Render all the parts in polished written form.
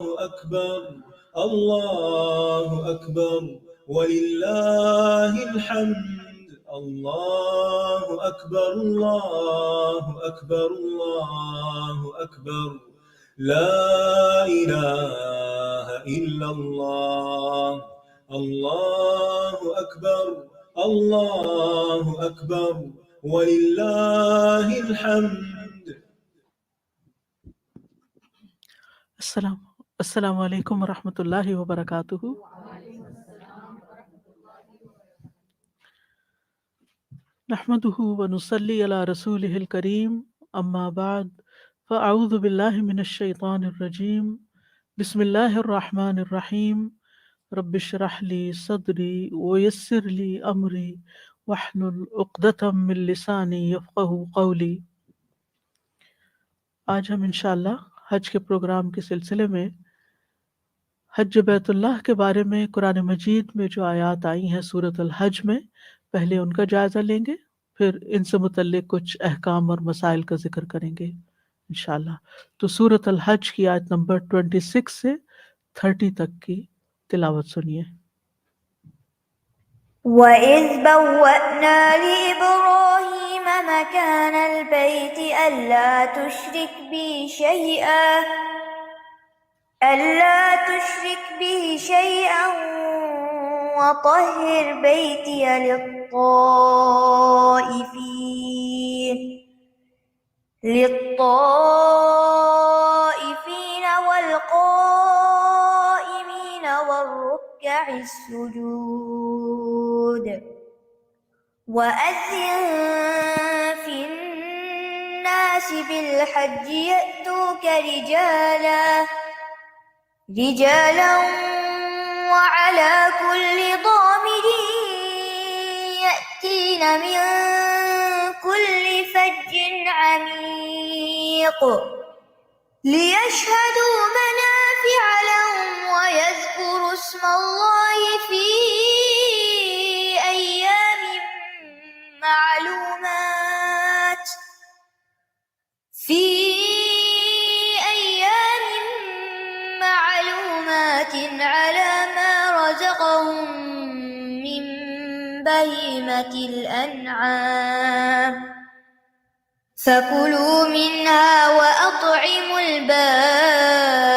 أكبر الله أكبر ولله الحمد الله أكبر الله أكبر الله أكبر لا إله إلا الله الله أكبر الله أكبر ولله الحمد. السلام علیکم ورحمۃ اللہ وبرکاتہ. نحمده ونصلي على رسوله الكريم اما بعد فاعوذ باللہ من الشیطان الرجیم. بسم اللہ الرحمن الرحیم. رب اشرح لي صدری ويسر لي امری واحلل عقدۃ من لسانی یفقهوا قولی. آج ہم انشاءاللہ حج کے پروگرام کے سلسلے میں حج بیت اللہ کے بارے میں قرآن مجید میں جو آیات آئی ہیں سورۃ الحج میں، پہلے ان کا جائزہ لیں گے، پھر ان سے متعلق کچھ احکام اور مسائل کا ذکر کریں گے انشاءاللہ. تو سورۃ الحج کی آیت نمبر 26 سے 30 تک کی تلاوت سنیے. وَإِذْ بَوَّأْنَا لِإِبْرَاهِيمَ مَكَانَ الْبَيْتِ أَلَّا تُشْرِكْ بِي شَيْئًا وَطَهِّرْ بَيْتِيَ لِلطَّائِفِينَ وَالْقَائِمِينَ وَالرُّكَّعِ السُّجُودِ. وَأَذِّن فِي النَّاسِ بِالْحَجِّ يَأْتُوكَ رِجَالًا وَعَلَى كُلِّ ضَامِرٍ يَأْتِينَ مِن كُلِّ فَجٍّ عَمِيقٍ لِيَشْهَدُوا مَنَافِعَ لَهُمْ وَيَذْكُرُوا اسْمَ اللَّهِ فِي أَيَّامٍ معلومات على ما رزقهم من بهيمة الأنعام فكلوا منها وأطعموا البائس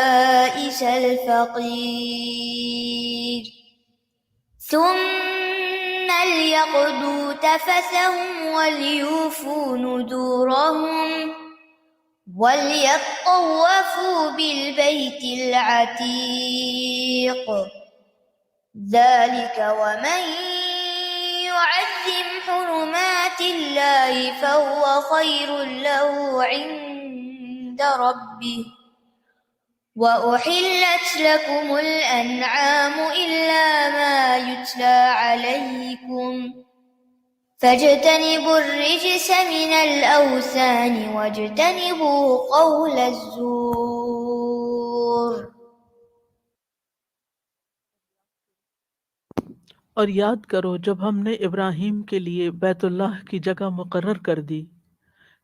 الفقير ثم ليقضوا تفثهم وليوفوا نذورهم وَلْيَطَّوَّفُوا بِالْبَيْتِ الْعَتِيقِ. ذَلِكَ وَمَنْ يُعَظِّمْ حُرُمَاتِ اللَّهِ فَهُوَ خَيْرٌ لَهُ عِنْدَ رَبِّهِ. وَأُحِلَّتْ لَكُمُ الْأَنْعَامُ إِلَّا مَا يُتْلَى عَلَيْكُمْ فَاجْتَنِبُوا الرِّجْسَ مِنَ الْأَوْثَانِ وَاجْتَنِبُوا قَوْلَ الزُّورِ. اور یاد کرو جب ہم نے ابراہیم کے لیے بیت اللہ کی جگہ مقرر کر دی،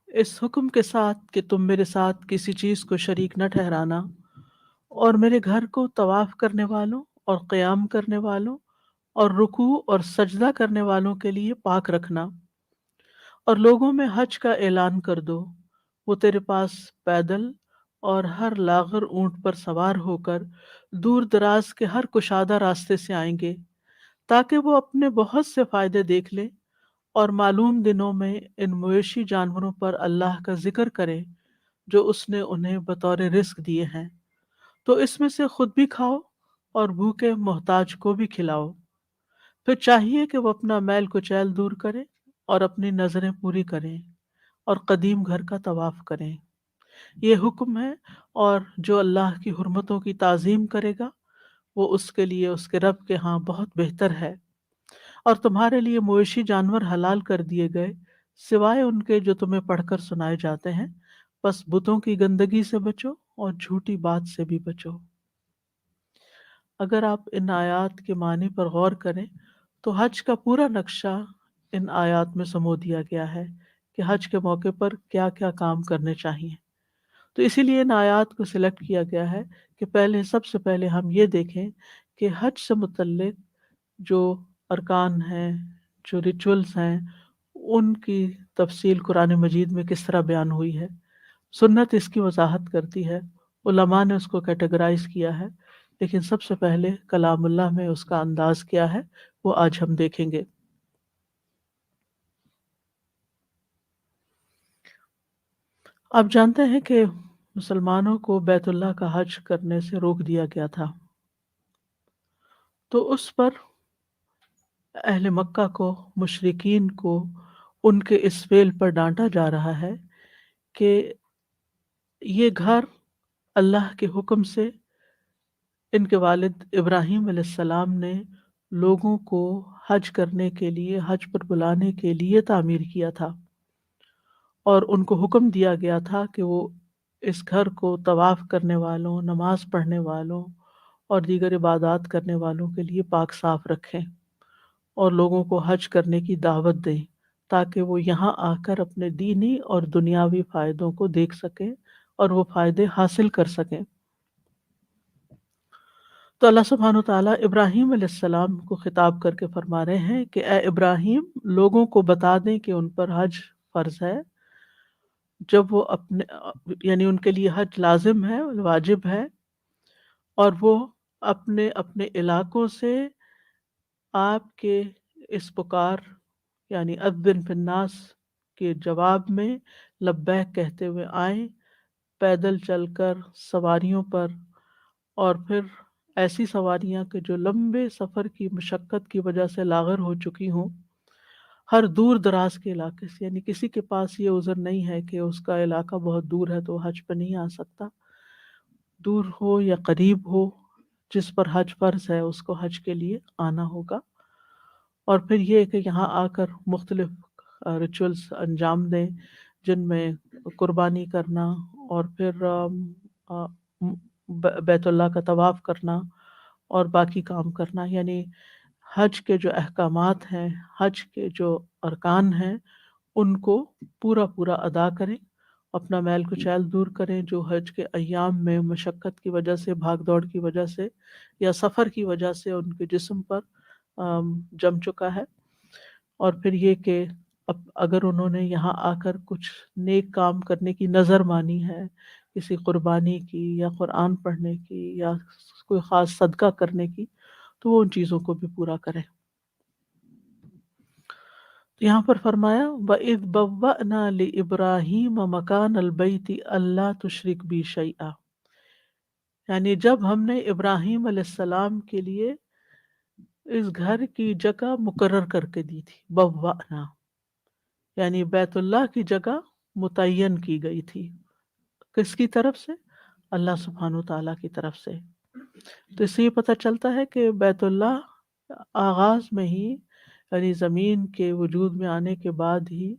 اس حکم کے ساتھ کہ تم میرے ساتھ کسی چیز کو شریک نہ ٹھہرانا، اور میرے گھر کو طواف کرنے والوں اور قیام کرنے والوں اور رکوع اور سجدہ کرنے والوں کے لیے پاک رکھنا. اور لوگوں میں حج کا اعلان کر دو، وہ تیرے پاس پیدل اور ہر لاغر اونٹ پر سوار ہو کر دور دراز کے ہر کشادہ راستے سے آئیں گے، تاکہ وہ اپنے بہت سے فائدے دیکھ لیں اور معلوم دنوں میں ان مویشی جانوروں پر اللہ کا ذکر کریں جو اس نے انہیں بطور رزق دیے ہیں. تو اس میں سے خود بھی کھاؤ اور بھوکے محتاج کو بھی کھلاؤ. پھر چاہیے کہ وہ اپنا میل کچیل دور کریں اور اپنی نظریں پوری کریں اور قدیم گھر کا طواف کریں. یہ حکم ہے، اور جو اللہ کی حرمتوں کی تعظیم کرے گا وہ اس کے لیے اس کے رب کے ہاں بہت بہتر ہے. اور تمہارے لیے مویشی جانور حلال کر دیے گئے سوائے ان کے جو تمہیں پڑھ کر سنائے جاتے ہیں، بس بتوں کی گندگی سے بچو اور جھوٹی بات سے بھی بچو. اگر آپ ان آیات کے معنی پر غور کریں تو حج کا پورا نقشہ ان آیات میں سمو دیا گیا ہے کہ حج کے موقع پر کیا کیا کام کرنے چاہیے. تو اسی لیے ان آیات کو سلیکٹ کیا گیا ہے کہ سب سے پہلے ہم یہ دیکھیں کہ حج سے متعلق جو ارکان ہیں، جو ریچولز ہیں، ان کی تفصیل قرآن مجید میں کس طرح بیان ہوئی ہے۔ سنت اس کی وضاحت کرتی ہے، علماء نے اس کو کیٹیگرائز کیا ہے، لیکن سب سے پہلے کلام اللہ میں اس کا انداز کیا ہے وہ آج ہم دیکھیں گے۔ آپ جانتے ہیں کہ مسلمانوں کو بیت اللہ کا حج کرنے سے روک دیا گیا تھا، تو اس پر اہل مکہ کو، مشرکین کو، ان کے اس فعل پر ڈانٹا جا رہا ہے کہ یہ گھر اللہ کے حکم سے ان کے والد ابراہیم علیہ السلام نے لوگوں کو حج کرنے کے لیے، حج پر بلانے کے لیے تعمیر کیا تھا، اور ان کو حکم دیا گیا تھا کہ وہ اس گھر کو طواف کرنے والوں، نماز پڑھنے والوں اور دیگر عبادات کرنے والوں کے لیے پاک صاف رکھیں اور لوگوں کو حج کرنے کی دعوت دیں، تاکہ وہ یہاں آ کر اپنے دینی اور دنیاوی فائدوں کو دیکھ سکیں اور وہ فائدے حاصل کر سکیں۔ تو اللہ سبحانہ وتعالیٰ ابراہیم علیہ السلام کو خطاب کر کے فرما رہے ہیں کہ اے ابراہیم، لوگوں کو بتا دیں کہ ان پر حج فرض ہے، جب وہ یعنی ان کے لیے حج لازم ہے، واجب ہے، اور وہ اپنے اپنے علاقوں سے آپ کے اس پکار یعنی اذن فی الناس کے جواب میں لبیک کہتے ہوئے آئیں، پیدل چل کر، سواریوں پر، اور پھر ایسی سواریاں کہ جو لمبے سفر کی مشقت کی وجہ سے لاغر ہو چکی ہوں، ہر دور دراز کے علاقے سے، یعنی کسی کے پاس یہ عذر نہیں ہے کہ اس کا علاقہ بہت دور ہے تو حج پہ نہیں آ سکتا، دور ہو یا قریب ہو، جس پر حج فرض ہے اس کو حج کے لیے آنا ہوگا، اور پھر یہ کہ یہاں آ کر مختلف ریچولز انجام دیں، جن میں قربانی کرنا اور پھر بیت اللہ کا طواف کرنا اور باقی کام کرنا، یعنی حج کے جو احکامات ہیں، حج کے جو ارکان ہیں، ان کو پورا پورا ادا کریں، اپنا میل کچیل دور کریں جو حج کے ایام میں مشقت کی وجہ سے، بھاگ دوڑ کی وجہ سے یا سفر کی وجہ سے ان کے جسم پر جم چکا ہے، اور پھر یہ کہ اب اگر انہوں نے یہاں آ کر کچھ نیک کام کرنے کی نظر مانی ہے، کسی قربانی کی یا قرآن پڑھنے کی یا کوئی خاص صدقہ کرنے کی، تو وہ ان چیزوں کو بھی پورا کریں۔ یہاں پر فرمایا وَإِذْ بَوَّأْنَا لِإِبْرَاهِيمَ مَكَانَ الْبَيْتِ أَلَّا تُشْرِكْ بِي شَيْئًا، یعنی جب ہم نے ابراہیم علیہ السلام کے لیے اس گھر کی جگہ مقرر کر کے دی تھی، بوّأنا یعنی بیت اللہ کی جگہ متعین کی گئی تھی، کس کی طرف سے؟ اللہ سبحانہ تعالیٰ کی طرف سے۔ تو اس سے یہ پتہ چلتا ہے کہ بیت اللہ آغاز میں ہی، یعنی زمین کے وجود میں آنے کے بعد ہی،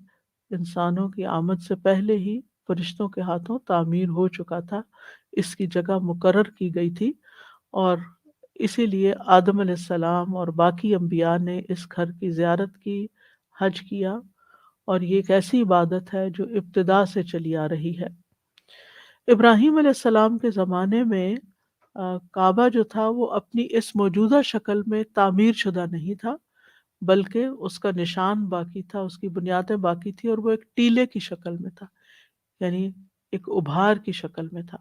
انسانوں کی آمد سے پہلے ہی فرشتوں کے ہاتھوں تعمیر ہو چکا تھا، اس کی جگہ مقرر کی گئی تھی، اور اسی لیے آدم علیہ السلام اور باقی انبیاء نے اس گھر کی زیارت کی، حج کیا، اور یہ ایک ایسی عبادت ہے جو ابتدا سے چلی آ رہی ہے۔ ابراہیم علیہ السلام کے زمانے میں کعبہ جو تھا وہ اپنی اس موجودہ شکل میں تعمیر شدہ نہیں تھا، بلکہ اس کا نشان باقی تھا، اس کی بنیادیں باقی تھی، اور وہ ایک ٹیلے کی شکل میں تھا، یعنی ایک ابھار کی شکل میں تھا۔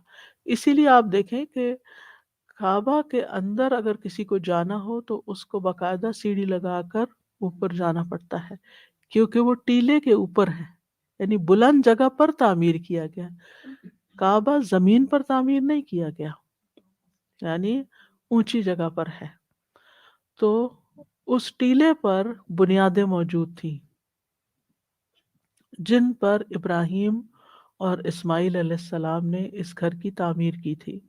اسی لیے آپ دیکھیں کہ کعبہ کے اندر اگر کسی کو جانا ہو تو اس کو باقاعدہ سیڑھی لگا کر اوپر جانا پڑتا ہے، کیونکہ وہ ٹیلے کے اوپر ہے، یعنی بلند جگہ پر تعمیر کیا گیا۔ کعبہ زمین پر تعمیر نہیں کیا گیا، یعنی اونچی جگہ پر ہے، تو اس ٹیلے پر بنیادیں موجود تھیں جن پر ابراہیم اور اسماعیل علیہ السلام نے اس گھر کی تعمیر کی تھی۔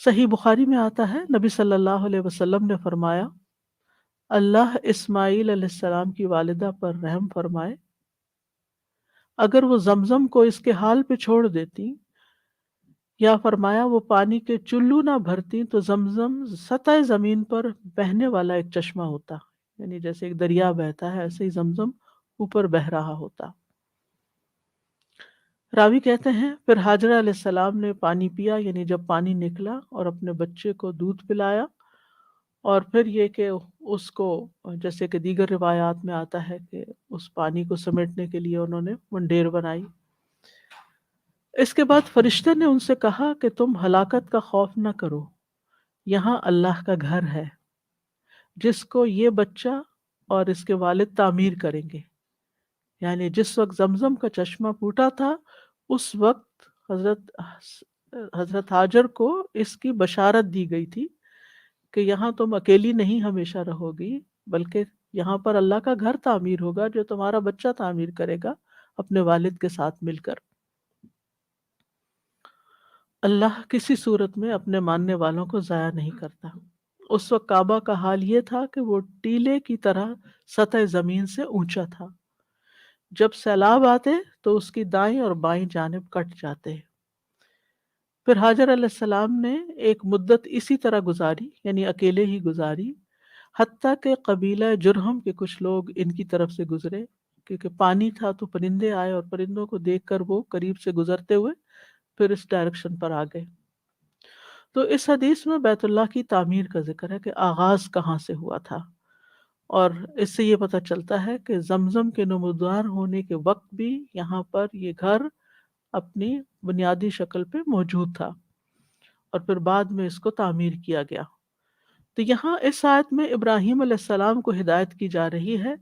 صحیح بخاری میں آتا ہے، نبی صلی اللہ علیہ وسلم نے فرمایا، اللہ اسماعیل علیہ السلام کی والدہ پر رحم فرمائے، اگر وہ زمزم کو اس کے حال پہ چھوڑ دیتی، یا فرمایا وہ پانی کے چلو نہ بھرتی، تو زمزم سطح زمین پر بہنے والا ایک چشمہ ہوتا، یعنی جیسے ایک دریا بہتا ہے ایسے ہی زمزم اوپر بہہ رہا ہوتا۔ راوی کہتے ہیں پھر حاجرہ علیہ السلام نے پانی پیا، یعنی جب پانی نکلا، اور اپنے بچے کو دودھ پلایا، اور پھر یہ کہ اس کو، جیسے کہ دیگر روایات میں آتا ہے کہ اس پانی کو سمیٹنے کے لیے انہوں نے منڈیر بنائی۔ اس کے بعد فرشتے نے ان سے کہا کہ تم ہلاکت کا خوف نہ کرو، یہاں اللہ کا گھر ہے جس کو یہ بچہ اور اس کے والد تعمیر کریں گے۔ یعنی جس وقت زمزم کا چشمہ پھوٹا تھا، اس وقت حضرت ہاجر کو اس کی بشارت دی گئی تھی کہ یہاں تم اکیلی نہیں ہمیشہ رہو گی، بلکہ یہاں پر اللہ کا گھر تعمیر ہوگا جو تمہارا بچہ تعمیر کرے گا اپنے والد کے ساتھ مل کر۔ اللہ کسی صورت میں اپنے ماننے والوں کو ضائع نہیں کرتا۔ اس وقت کعبہ کا حال یہ تھا کہ وہ ٹیلے کی طرح سطح زمین سے اونچا تھا۔ جب سیلاب آتے تو اس کی دائیں اور بائیں جانب کٹ جاتے۔ پھر حاجر علیہ السلام نے ایک مدت اسی طرح گزاری، یعنی اکیلے ہی گزاری، حتیٰ کہ قبیلہ جرہم کے کچھ لوگ ان کی طرف سے گزرے، کیونکہ پانی تھا تو پرندے آئے اور پرندوں کو دیکھ کر وہ قریب سے گزرتے ہوئے پھر اس ڈائریکشن پر آ گئے۔ تو اس حدیث میں بیت اللہ کی تعمیر کا ذکر ہے کہ آغاز کہاں سے ہوا تھا، اور اس سے یہ پتہ چلتا ہے کہ زمزم کے نمودار ہونے کے وقت بھی یہاں پر یہ گھر اپنی بنیادی شکل پہ موجود تھا، اور پھر بعد میں اس کو تعمیر کیا گیا۔ تو یہاں اس آیت میں ابراہیم علیہ السلام کو ہدایت کی جا رہی ہے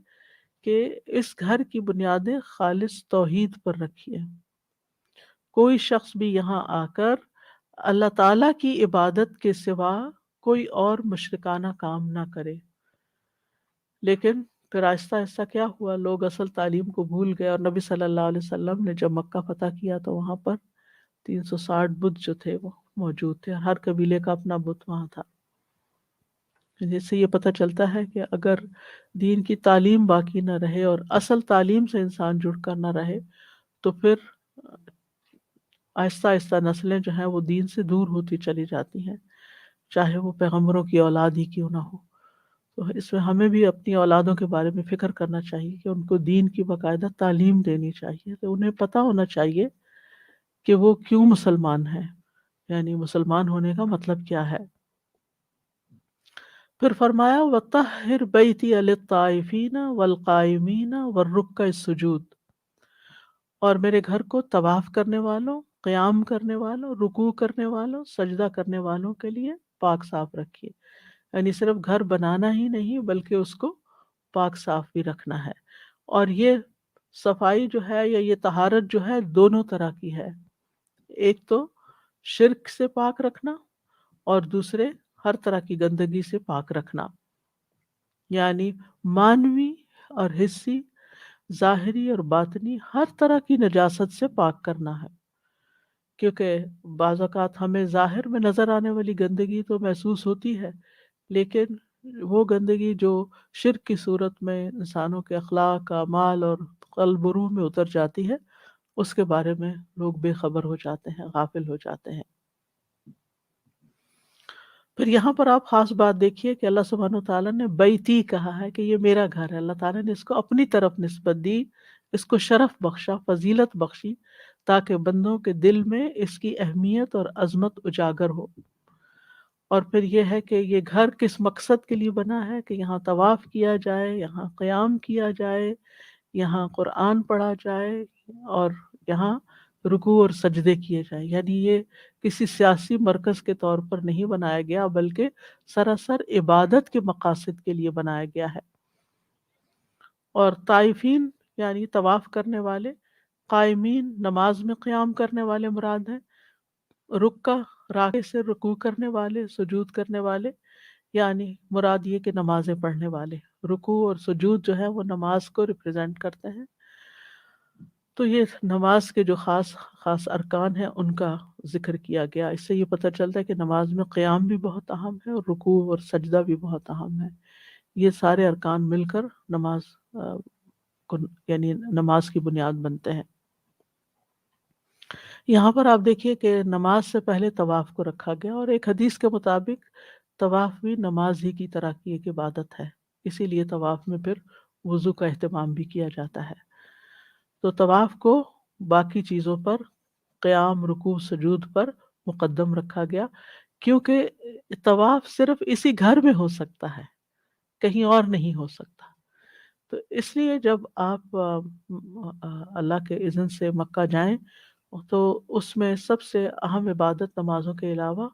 کہ اس گھر کی بنیادیں خالص توحید پر رکھیے۔ کوئی شخص بھی یہاں آ کر اللہ تعالیٰ کی عبادت کے سوا کوئی اور مشرکانہ کام نہ کرے۔ لیکن پھر آہستہ آہستہ کیا ہوا، لوگ اصل تعلیم کو بھول گئے، اور نبی صلی اللہ علیہ وسلم نے جب مکہ فتح کیا تو وہاں پر 360 بت جو تھے وہ موجود تھے، ہر قبیلے کا اپنا بت وہاں تھا۔ جس سے یہ پتہ چلتا ہے کہ اگر دین کی تعلیم باقی نہ رہے اور اصل تعلیم سے انسان جڑ کر نہ رہے تو پھر آہستہ آہستہ نسلیں جو ہیں وہ دین سے دور ہوتی چلی جاتی ہیں، چاہے وہ پیغمبروں کی اولاد ہی کیوں نہ ہو۔ تو اس میں ہمیں بھی اپنی اولادوں کے بارے میں فکر کرنا چاہیے کہ ان کو دین کی باقاعدہ تعلیم دینی چاہیے، تو انہیں پتہ ہونا چاہیے کہ وہ کیوں مسلمان ہیں، یعنی مسلمان ہونے کا مطلب کیا ہے۔ پھر فرمایا وَطَهِّرْ بَيْتِيَ لِلطَّائِفِينَ وَالْقَائِمِينَ وَالرُّكَّعِ السُّجُودِ، اور میرے گھر کو طواف کرنے والوں، قیام کرنے والوں، رکوع کرنے والوں، سجدہ کرنے والوں کے لیے پاک صاف رکھیے۔ یعنی صرف گھر بنانا ہی نہیں بلکہ اس کو پاک صاف بھی رکھنا ہے، اور یہ صفائی جو ہے یا یہ طہارت جو ہے دونوں طرح کی ہے، ایک تو شرک سے پاک رکھنا اور دوسرے ہر طرح کی گندگی سے پاک رکھنا، یعنی مانوی اور حصی، ظاہری اور باطنی ہر طرح کی نجاست سے پاک کرنا ہے۔ کیونکہ بعض اوقات ہمیں ظاہر میں نظر آنے والی گندگی تو محسوس ہوتی ہے، لیکن وہ گندگی جو شرک کی صورت میں انسانوں کے اخلاق، اعمال اور قلب و روح میں اتر جاتی ہے، اس کے بارے میں لوگ بے خبر ہو جاتے ہیں، غافل ہو جاتے ہیں۔ پھر یہاں پر آپ خاص بات دیکھیے کہ اللہ سبحانہ وتعالیٰ نے بیتی کہا ہے کہ یہ میرا گھر ہے۔ اللہ تعالیٰ نے اس کو اپنی طرف نسبت دی، اس کو شرف بخشا، فضیلت بخشی، تاکہ بندوں کے دل میں اس کی اہمیت اور عظمت اجاگر ہو۔ اور پھر یہ ہے کہ یہ گھر کس مقصد کے لیے بنا ہے کہ یہاں طواف کیا جائے، یہاں قیام کیا جائے، یہاں قرآن پڑھا جائے، اور یہاں رکوع اور سجدے کیے جائیں۔ یعنی یہ کسی سیاسی مرکز کے طور پر نہیں بنایا گیا بلکہ سراسر عبادت کے مقاصد کے لیے بنایا گیا ہے۔ اور طائفین یعنی طواف کرنے والے، قائمین نماز میں قیام کرنے والے مراد ہیں، رکع راکع سے رکوع کرنے والے، سجود کرنے والے، یعنی مراد یہ کہ نمازیں پڑھنے والے۔ رکوع اور سجود جو ہے وہ نماز کو ریپرزینٹ کرتے ہیں، تو یہ نماز کے جو خاص خاص ارکان ہیں ان کا ذکر کیا گیا۔ اس سے یہ پتہ چلتا ہے کہ نماز میں قیام بھی بہت اہم ہے اور رکوع اور سجدہ بھی بہت اہم ہے۔ یہ سارے ارکان مل کر نماز یعنی نماز کی بنیاد بنتے ہیں۔ یہاں پر آپ دیکھیے کہ نماز سے پہلے طواف کو رکھا گیا، اور ایک حدیث کے مطابق طواف بھی نماز ہی کی طرح کی ایک عبادت ہے، اسی لیے طواف میں پھر وضو کا اہتمام بھی کیا جاتا ہے۔ تو طواف کو باقی چیزوں پر، قیام، رکوع، سجود پر مقدم رکھا گیا، کیونکہ طواف صرف اسی گھر میں ہو سکتا ہے، کہیں اور نہیں ہو سکتا۔ تو اس لیے جب آپ اللہ کے اذن سے مکہ جائیں تو اس میں سب سے اہم عبادت نمازوں کے علاوہ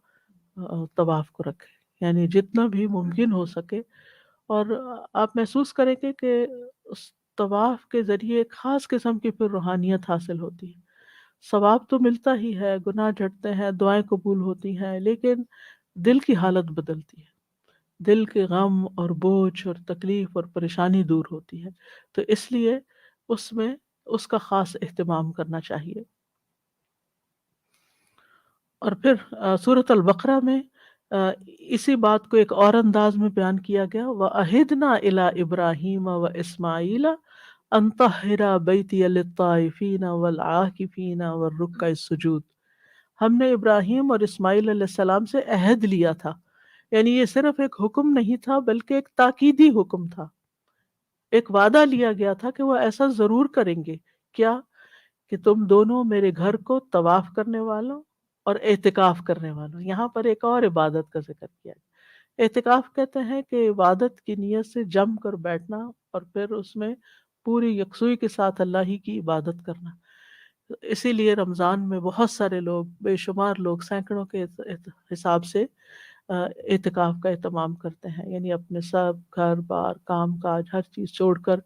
طواف کو رکھیں، یعنی جتنا بھی ممکن ہو سکے۔ اور آپ محسوس کریں گے کہ اس طواف کے ذریعے ایک خاص قسم کی پھر روحانیت حاصل ہوتی ہے۔ ثواب تو ملتا ہی ہے، گناہ جھڑتے ہیں، دعائیں قبول ہوتی ہیں، لیکن دل کی حالت بدلتی ہے، دل کے غم اور بوجھ اور تکلیف اور پریشانی دور ہوتی ہے۔ تو اس لیے اس میں اس کا خاص اہتمام کرنا چاہیے۔ اور پھر سورۃ البقرہ میں اسی بات کو ایک اور انداز میں بیان کیا گیا، وَأَهِدْنَا إِلَىٰ إِبْرَاهِيمَ وَإِسْمَاعِيلَ أَن طَهِّرَا بَيْتِيَ لِلطَّائِفِينَ وَالْعَاكِفِينَ وَالرُّكَّعِ السُّجُودِ۔ ہم نے ابراہیم اور اسماعیل علیہ السلام سے عہد لیا تھا، یعنی یہ صرف ایک حکم نہیں تھا بلکہ ایک تاکیدی حکم تھا، ایک وعدہ لیا گیا تھا کہ وہ ایسا ضرور کریں گے۔ کیا؟ کہ تم دونوں میرے گھر کو طواف کرنے والوں اور اعتکاف کرنے والوں۔ یہاں پر ایک اور عبادت کا ذکر کیا ہے۔ اعتکاف کہتے ہیں کہ عبادت کی نیت سے جم کر بیٹھنا اور پھر اس میں پوری یکسوئی کے ساتھ اللہ ہی کی عبادت کرنا۔ اسی لیے رمضان میں بہت سارے لوگ، بے شمار لوگ، سینکڑوں کے حساب سے اعتکاف کا اہتمام کرتے ہیں، یعنی اپنے سب گھر بار کام کاج ہر چیز چھوڑ کر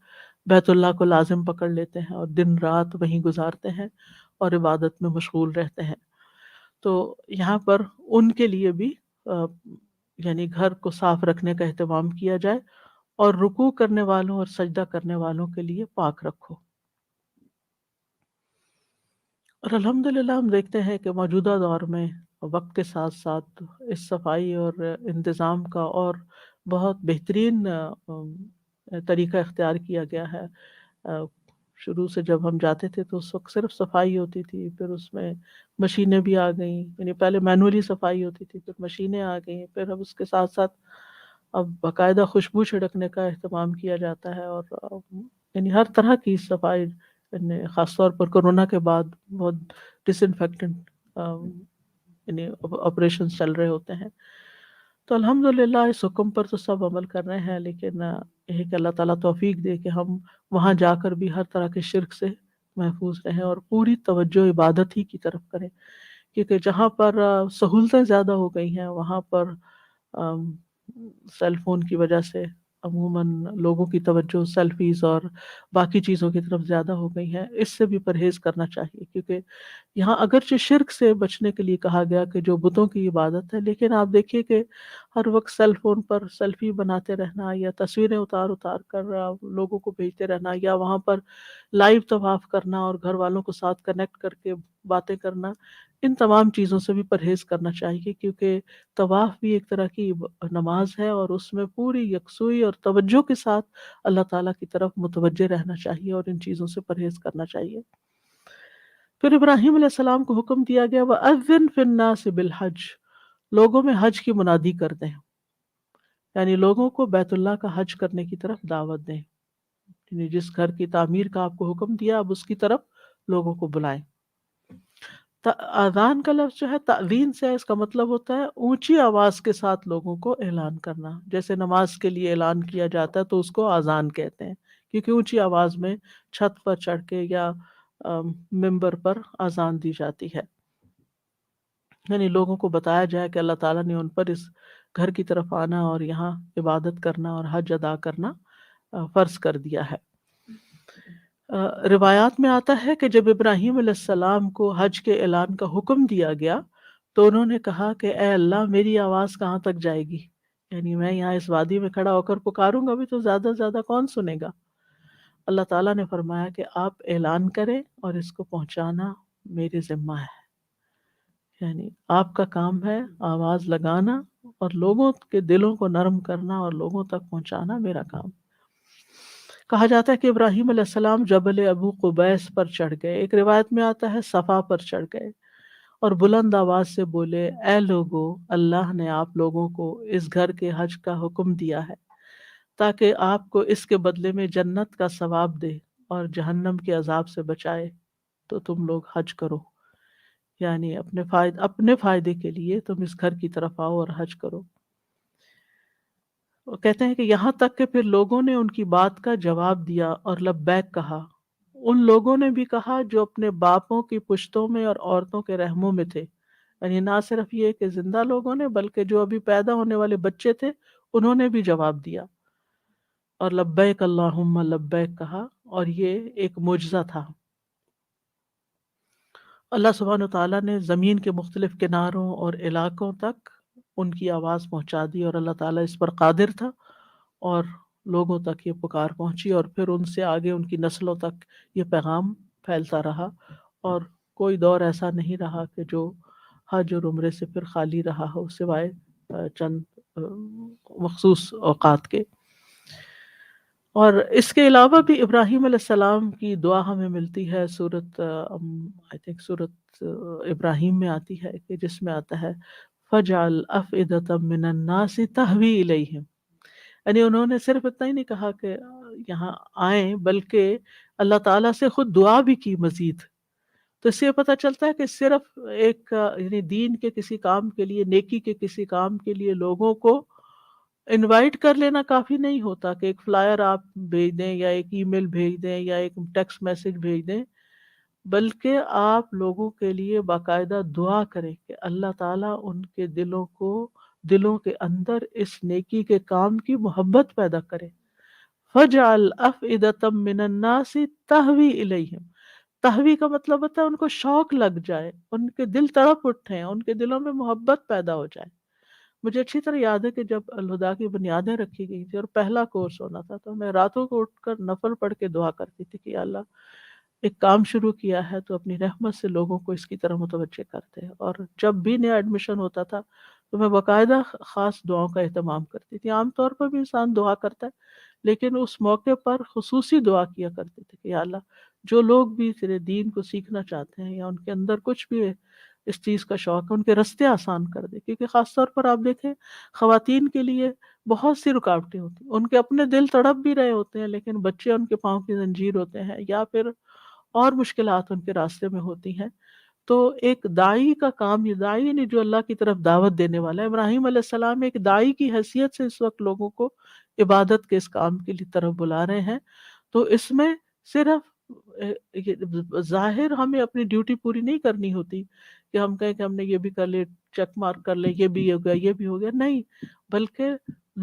بیت اللہ کو لازم پکڑ لیتے ہیں اور دن رات وہیں گزارتے ہیں اور عبادت میں مشغول رہتے ہیں۔ تو یہاں پر ان کے لیے بھی یعنی گھر کو صاف رکھنے کا اہتمام کیا جائے، اور رکوع کرنے والوں اور سجدہ کرنے والوں کے لیے پاک رکھو۔ اور الحمدللہ ہم دیکھتے ہیں کہ موجودہ دور میں وقت کے ساتھ ساتھ اس صفائی اور انتظام کا اور بہت بہترین طریقہ اختیار کیا گیا ہے۔ شروع سے جب ہم جاتے تھے تو اس وقت صرف صفائی ہوتی تھی، پھر اس میں مشینیں بھی آ گئیں، یعنی پہلے مینولی صفائی ہوتی تھی، پھر مشینیں آ گئیں، پھر اب اس کے ساتھ ساتھ اب باقاعدہ خوشبو چھڑکنے کا اہتمام کیا جاتا ہے، اور یعنی ہر طرح کی صفائی، یعنی خاص طور پر کورونا کے بعد بہت ڈس انفیکٹنٹ یعنی آپریشن چل رہے ہوتے ہیں۔ تو الحمدللہ اس حکم پر تو سب عمل کر رہے ہیں، لیکن یہ کہ اللہ تعالیٰ توفیق دے کہ ہم وہاں جا کر بھی ہر طرح کے شرک سے محفوظ رہیں اور پوری توجہ عبادت ہی کی طرف کریں، کیونکہ جہاں پر سہولتیں زیادہ ہو گئی ہیں وہاں پر سیل فون کی وجہ سے عموماً لوگوں کی توجہ سیلفیز اور باقی چیزوں کی طرف زیادہ ہو گئی ہیں۔ اس سے بھی پرہیز کرنا چاہیے، کیونکہ یہاں اگرچہ شرک سے بچنے کے لیے کہا گیا کہ جو بتوں کی عبادت ہے، لیکن آپ دیکھیے کہ ہر وقت سیل فون پر سیلفی بناتے رہنا یا تصویریں اتار کر لوگوں کو بھیجتے رہنا، یا وہاں پر لائیو طواف کرنا اور گھر والوں کو ساتھ کنیکٹ کر کے باتیں کرنا، ان تمام چیزوں سے بھی پرہیز کرنا چاہیے، کیونکہ طواف بھی ایک طرح کی نماز ہے اور اس میں پوری یکسوئی اور توجہ کے ساتھ اللہ تعالیٰ کی طرف متوجہ رہنا چاہیے اور ان چیزوں سے پرہیز کرنا چاہیے۔ پھر ابراہیم علیہ السلام کو حکم دیا گیا وَأَذِّن فِي النَّاسِ بِالْحَجِّ، لوگوں میں حج کی منادی کر دیں، یعنی لوگوں کو بیت اللہ کا حج کرنے کی طرف دعوت دیں، یعنی جس گھر کی تعمیر کا آپ کو حکم دیا اب اس کی طرف لوگوں کو بلائیں۔ اذان کا لفظ جو ہے تأذین سے، اس کا مطلب ہوتا ہے اونچی آواز کے ساتھ لوگوں کو اعلان کرنا، جیسے نماز کے لیے اعلان کیا جاتا ہے تو اس کو اذان کہتے ہیں، کیونکہ اونچی آواز میں چھت پر چڑھ کے یا ممبر پر اذان دی جاتی ہے، یعنی لوگوں کو بتایا جائے کہ اللہ تعالیٰ نے ان پر اس گھر کی طرف آنا اور یہاں عبادت کرنا اور حج ادا کرنا فرض کر دیا ہے۔ روایات میں آتا ہے کہ جب ابراہیم علیہ السلام کو حج کے اعلان کا حکم دیا گیا تو انہوں نے کہا کہ اے اللہ میری آواز کہاں تک جائے گی، یعنی میں یہاں اس وادی میں کھڑا ہو کر پکاروں گا بھی تو زیادہ سے زیادہ کون سنے گا؟ اللہ تعالیٰ نے فرمایا کہ آپ اعلان کریں اور اس کو پہنچانا میرے ذمہ ہے، یعنی آپ کا کام ہے آواز لگانا اور لوگوں کے دلوں کو نرم کرنا اور لوگوں تک پہنچانا میرا کام۔ کہا جاتا ہے کہ ابراہیم علیہ السلام جبل ابو قبیس پر چڑھ گئے، ایک روایت میں آتا ہے صفا پر چڑھ گئے، اور بلند آواز سے بولے اے لوگو، اللہ نے آپ لوگوں کو اس گھر کے حج کا حکم دیا ہے تاکہ آپ کو اس کے بدلے میں جنت کا ثواب دے اور جہنم کے عذاب سے بچائے۔ تو تم لوگ حج کرو، یعنی اپنے فائدے کے لیے تم اس گھر کی طرف آؤ اور حج کرو۔ وہ کہتے ہیں کہ یہاں تک کہ پھر لوگوں نے ان کی بات کا جواب دیا اور لبیک کہا۔ ان لوگوں نے بھی کہا جو اپنے باپوں کی پشتوں میں اور عورتوں کے رحموں میں تھے، یعنی نہ صرف یہ کہ زندہ لوگوں نے بلکہ جو ابھی پیدا ہونے والے بچے تھے انہوں نے بھی جواب دیا اور لبیک اللہم لبیک کہا، اور یہ ایک معجزہ تھا۔ اللہ سبحانہ وتعالیٰ نے زمین کے مختلف کناروں اور علاقوں تک ان کی آواز پہنچا دی، اور اللہ تعالیٰ اس پر قادر تھا، اور لوگوں تک یہ پکار پہنچی، اور پھر ان سے آگے ان کی نسلوں تک یہ پیغام پھیلتا رہا، اور کوئی دور ایسا نہیں رہا کہ جو حج اور عمرے سے پھر خالی رہا ہو سوائے چند مخصوص اوقات کے۔ اور اس کے علاوہ بھی ابراہیم علیہ السلام کی دعا ہمیں ملتی ہے، سورت ابراہیم میں آتی ہے کہ جس میں آتا ہے فَجْعَلْ أَفْئِدَةً مِّنَ النَّاسِ تَهْوِي إِلَيْهِمْ، یعنی انہوں نے صرف اتنا ہی نہیں کہا کہ یہاں آئیں، بلکہ اللہ تعالیٰ سے خود دعا بھی کی مزید۔ تو اس سے یہ پتہ چلتا ہے کہ صرف ایک یعنی دین کے کسی کام کے لیے، نیکی کے کسی کام کے لیے لوگوں کو انوائٹ کر لینا کافی نہیں ہوتا کہ ایک فلائر آپ بھیج دیں یا ایک ای میل بھیج دیں یا ایک ٹیکسٹ میسج بھیج دیں، بلکہ آپ لوگوں کے لیے باقاعدہ دعا کریں کہ اللہ تعالیٰ ان کے دلوں کے اندر اس نیکی کے کام کی محبت پیدا کرے۔ فَجْعَلْ أَفْئِدَةً مِّنَ النَّاسِ تَهْوِي إِلَيْهِمْ، تہوی کا مطلب ہوتا ہے ان کو شوق لگ جائے، ان کے دل تڑپ اٹھیں، ان کے دلوں میں محبت پیدا ہو جائے۔ مجھے اچھی طرح یاد ہے کہ جب الہدا کی بنیادیں رکھی گئی تھی اور پہلا کورس ہونا تھا، تو میں راتوں کو اٹھ کر نفل پڑھ کے دعا کرتی تھی کہ یا اللہ ایک کام شروع کیا ہے تو اپنی رحمت سے لوگوں کو اس کی طرف متوجہ کرتے۔ اور جب بھی نیا ایڈمیشن ہوتا تھا تو میں باقاعدہ خاص دعاؤں کا اہتمام کرتی تھی۔ عام طور پر بھی انسان دعا کرتا ہے، لیکن اس موقع پر خصوصی دعا کیا کرتے تھے کہ یا اللہ جو لوگ بھی تیرے دین کو سیکھنا چاہتے ہیں یا ان کے اندر کچھ بھی اس چیز کا شوق ہے، ان کے رستے آسان کر دے۔ کیونکہ خاص طور پر آپ دیکھیں خواتین کے لیے بہت سی رکاوٹیں ہوتی ہیں، ان کے اپنے دل تڑپ بھی رہے ہوتے ہیں لیکن بچے ان کے پاؤں کی زنجیر ہوتے ہیں یا پھر اور مشکلات ان کے راستے میں ہوتی ہیں۔ تو ایک داعی کا کام، یہ داعی یعنی جو اللہ کی طرف دعوت دینے والا ہے، ابراہیم علیہ السلام ایک داعی کی حیثیت سے اس وقت لوگوں کو عبادت کے اس کام کے لیے طرف بلا رہے ہیں۔ تو اس میں صرف ظاہر ہمیں اپنی ڈیوٹی پوری نہیں کرنی ہوتی کہ ہم کہیں کہ ہم نے یہ بھی کر لے، چیک مارک کر لے، یہ بھی ہو گیا، یہ بھی ہو گیا، نہیں، بلکہ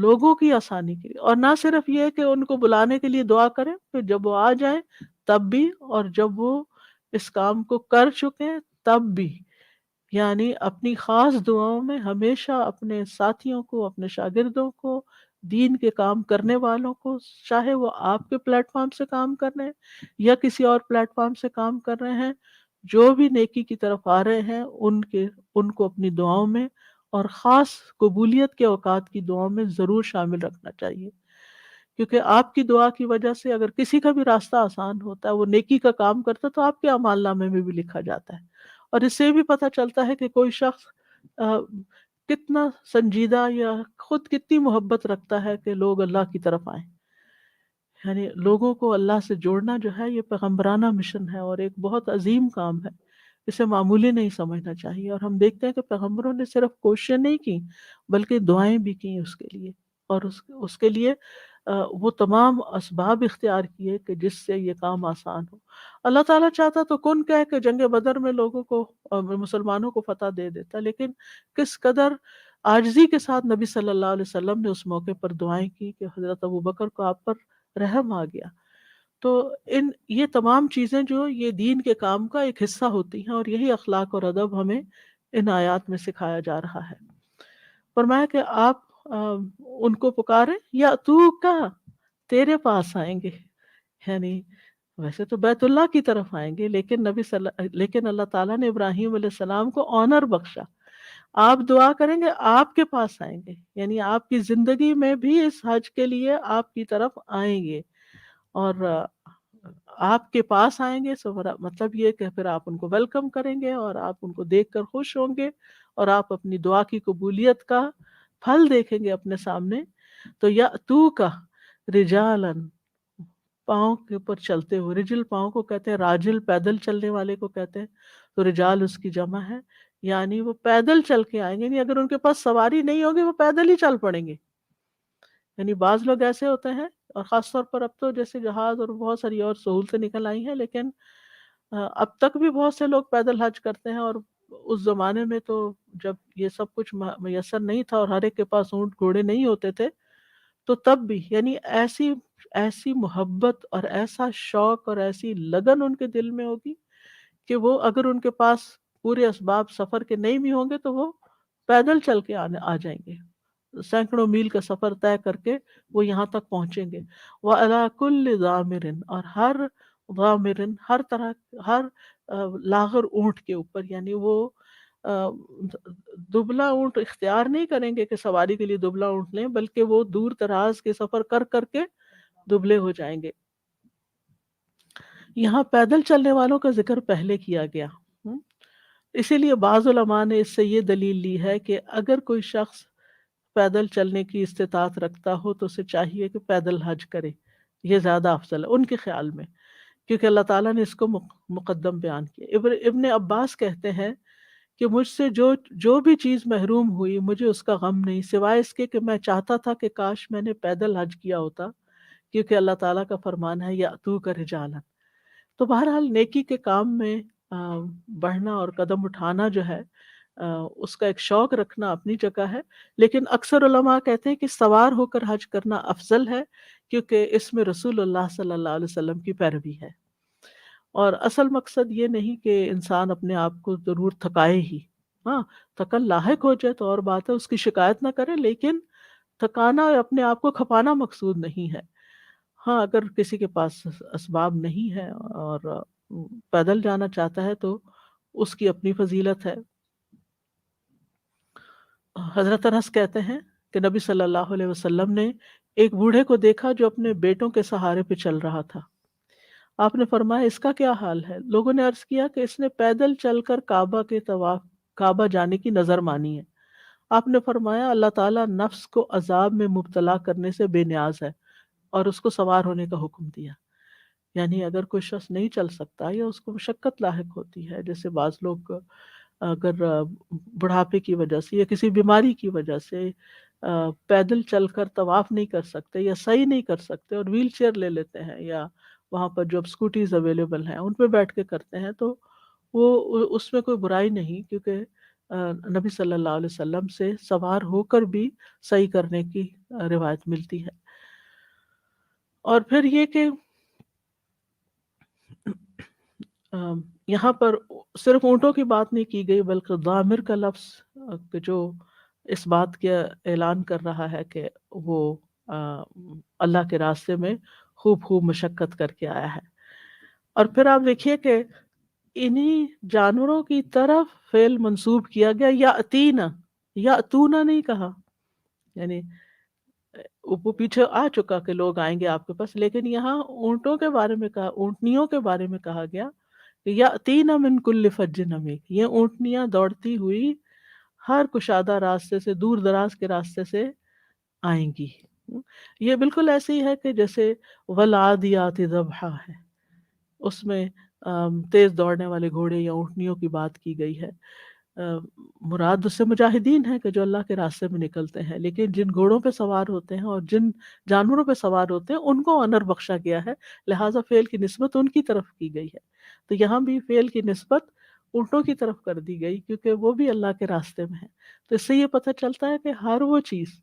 لوگوں کی آسانی کے لیے۔ اور نہ صرف یہ کہ ان کو بلانے کے لیے دعا کریں، پھر جب وہ آ جائیں تب بھی، اور جب وہ اس کام کو کر چکے تب بھی، یعنی اپنی خاص دعاؤں میں ہمیشہ اپنے ساتھیوں کو، اپنے شاگردوں کو، دین کے کام کرنے والوں کو، چاہے وہ آپ کے پلیٹ فارم سے کام کر رہے ہیں یا کسی اور پلیٹ فارم سے کام کر رہے ہیں، جو بھی نیکی کی طرف آ رہے ہیں ان کو اپنی دعاؤں میں اور خاص قبولیت کے اوقات کی دعاؤں میں ضرور شامل رکھنا چاہیے۔ کیونکہ آپ کی دعا کی وجہ سے اگر کسی کا بھی راستہ آسان ہوتا ہے، وہ نیکی کا کام کرتا ہے، تو آپ کے اعمال نامے میں بھی لکھا جاتا ہے۔ اور اس سے بھی پتہ چلتا ہے کہ کوئی شخص کتنا سنجیدہ یا خود کتنی محبت رکھتا ہے کہ لوگ اللہ کی طرف آئیں۔ یعنی لوگوں کو اللہ سے جوڑنا جو ہے یہ پیغمبرانہ مشن ہے اور ایک بہت عظیم کام ہے، اسے معمولی نہیں سمجھنا چاہیے۔ اور ہم دیکھتے ہیں کہ پیغمبروں نے صرف کوششیں نہیں کی بلکہ دعائیں بھی کی اس کے لیے، اور اس کے لیے وہ تمام اسباب اختیار کیے کہ جس سے یہ کام آسان ہو۔ اللہ تعالیٰ چاہتا تو کن کہہ کہ جنگ بدر میں لوگوں کو مسلمانوں کو فتح دے دیتا، لیکن کس قدر عاجزی کے ساتھ نبی صلی اللہ علیہ وسلم نے اس موقع پر دعائیں کی کہ حضرت ابوبکر کو آپ پر رحم آ گیا۔ تو یہ تمام چیزیں جو یہ دین کے کام کا ایک حصہ ہوتی ہیں، اور یہی اخلاق اور ادب ہمیں ان آیات میں سکھایا جا رہا ہے۔ فرمایا کہ آپ ان کو پکاریں، یا تو کا تیرے پاس آئیں گے، یعنی ویسے تو بیت اللہ کی طرف آئیں گے، لیکن اللہ تعالیٰ نے ابراہیم علیہ السلام کو آنر بخشا۔ آپ دعا کریں گے آپ کے پاس آئیں گے، یعنی آپ کی زندگی میں بھی اس حج کے لیے آپ کی طرف آئیں گے، اور آپ کے پاس آئیں گے، سو مطلب یہ کہ پھر آپ ان کو ویلکم کریں گے اور آپ ان کو دیکھ کر خوش ہوں گے، اور آپ اپنی دعا کی قبولیت کا پھل دیکھیں گے اپنے سامنے۔ تو یا تو کا رجالن، پاؤں کے اوپر چلتے ہوئے، رجل پاؤں کو کہتے ہیں، راجل پیدل چلنے والے کو کہتے ہیں، تو رجال اس کی جمع ہے، یعنی وہ پیدل چل کے آئیں گے، یعنی اگر ان کے پاس سواری نہیں ہوگی وہ پیدل ہی چل پڑیں گے. یعنی بعض لوگ ایسے ہوتے ہیں، اور خاص طور پر اب تو جیسے جہاز اور بہت ساری اور سہولتیں نکل آئی ہیں، لیکن اب تک بھی بہت سے لوگ پیدل حج کرتے ہیں. اور اس زمانے میں تو جب یہ سب کچھ میسر نہیں تھا اور ہر ایک کے پاس اونٹ گھوڑے نہیں ہوتے تھے، تو تب بھی یعنی ایسی ایسی محبت اور ایسا شوق اور ایسی لگن ان کے دل میں ہوگی کہ وہ اگر ان کے پاس پورے اسباب سفر کے نہیں بھی ہوں گے تو وہ پیدل چل کے آ جائیں گے، سینکڑوں میل کا سفر طے کر کے وہ یہاں تک پہنچیں گے. وَعَلَىٰ كُلِّ ضَامِرٍ، اور ہر ضامرن، ہر طرح، ہر لاغر اونٹ کے اوپر، یعنی وہ دبلا اونٹ اختیار نہیں کریں گے کہ سواری کے لیے دبلا اونٹ لیں، بلکہ وہ دور دراز کے سفر کر کر کے دبلے ہو جائیں گے. یہاں پیدل چلنے والوں کا ذکر پہلے کیا گیا، اسی لیے بعض علماء نے اس سے یہ دلیل لی ہے کہ اگر کوئی شخص پیدل چلنے کی استطاعت رکھتا ہو تو اسے چاہیے کہ پیدل حج کرے، یہ زیادہ افضل ہے ان کے خیال میں، کیونکہ اللہ تعالیٰ نے اس کو مقدم بیان کیا. ابن عباس کہتے ہیں کہ مجھ سے جو بھی چیز محروم ہوئی مجھے اس کا غم نہیں، سوائے اس کے کہ میں چاہتا تھا کہ کاش میں نے پیدل حج کیا ہوتا، کیونکہ اللہ تعالیٰ کا فرمان ہے یاتوک رجالا. تو بہرحال نیکی کے کام میں بڑھنا اور قدم اٹھانا جو ہے اس کا ایک شوق رکھنا اپنی جگہ ہے، لیکن اکثر علماء کہتے ہیں کہ سوار ہو کر حج کرنا افضل ہے، کیونکہ اس میں رسول اللہ صلی اللہ علیہ وسلم کی پیروی ہے. اور اصل مقصد یہ نہیں کہ انسان اپنے آپ کو ضرور تھکائے ہی، ہاں تھکن لاحق ہو جائے تو اور بات ہے، اس کی شکایت نہ کرے، لیکن تھکانا اور اپنے آپ کو کھپانا مقصود نہیں ہے. ہاں اگر کسی کے پاس اسباب نہیں ہے اور پیدل جانا چاہتا ہے تو اس کی اپنی فضیلت ہے. حضرت انس کہتے ہیں کہ نبی صلی اللہ علیہ وسلم نے ایک بوڑھے کو دیکھا جو اپنے بیٹوں کے سہارے پہ چل رہا تھا. آپ نے فرمایا اس کا کیا حال ہے؟ لوگوں نے عرض کیا کہ اس نے پیدل چل کر کعبہ جانے کی نظر مانی ہے. آپ نے فرمایا اللہ تعالیٰ نفس کو عذاب میں مبتلا کرنے سے بے نیاز ہے اور اس کو سوار ہونے کا حکم دیا. یعنی اگر کوئی شخص نہیں چل سکتا یا اس کو مشقت لاحق ہوتی ہے، جیسے بعض لوگ اگر بڑھاپے کی وجہ سے یا کسی بیماری کی وجہ سے پیدل چل کر طواف نہیں کر سکتے یا سعی نہیں کر سکتے اور ویل چیئر لے لیتے ہیں، یا وہاں پر جو اب اسکوٹیز اویلیبل ہیں ان پہ بیٹھ کے کرتے ہیں، تو وہ اس میں کوئی برائی نہیں، کیونکہ نبی صلی اللہ علیہ وسلم سے سوار ہو کر بھی سعی کرنے کی روایت ملتی ہے. اور پھر یہ کہ یہاں پر صرف اونٹوں کی بات نہیں کی گئی، بلکہ ضامر کا لفظ جو اس بات کا اعلان کر رہا ہے کہ وہ اللہ کے راستے میں خوب خوب مشقت کر کے آیا ہے. اور پھر آپ دیکھیے کہ انہی جانوروں کی طرف فعل منسوب کیا گیا، یا اتینا، یا اتونا نہیں کہا، یعنی وہ پیچھے آ چکا کہ لوگ آئیں گے آپ کے پاس، لیکن یہاں اونٹوں کے بارے میں کہا، اونٹنیوں کے بارے میں کہا گیا کہ یاتینا من کل فج عمیق، یہ اونٹنیاں دوڑتی ہوئی ہر کشادہ راستے سے، دور دراز کے راستے سے آئیں گی. یہ بالکل ایسے ہی ہے کہ جیسے والعادیات ضبحا ہے، اس میں تیز دوڑنے والے گھوڑے یا اونٹنیوں کی بات کی گئی ہے. مراد اس سے مجاہدین ہیں کہ جو اللہ کے راستے میں نکلتے ہیں، لیکن جن گھوڑوں پہ سوار ہوتے ہیں اور جن جانوروں پہ سوار ہوتے ہیں ان کو آنر بخشا گیا ہے، لہٰذا فعل کی نسبت ان کی طرف کی گئی ہے. تو یہاں بھی فعل کی نسبت اونٹوں کی طرف کر دی گئی کیونکہ وہ بھی اللہ کے راستے میں ہے. تو اس سے یہ پتہ چلتا ہے کہ ہر وہ چیز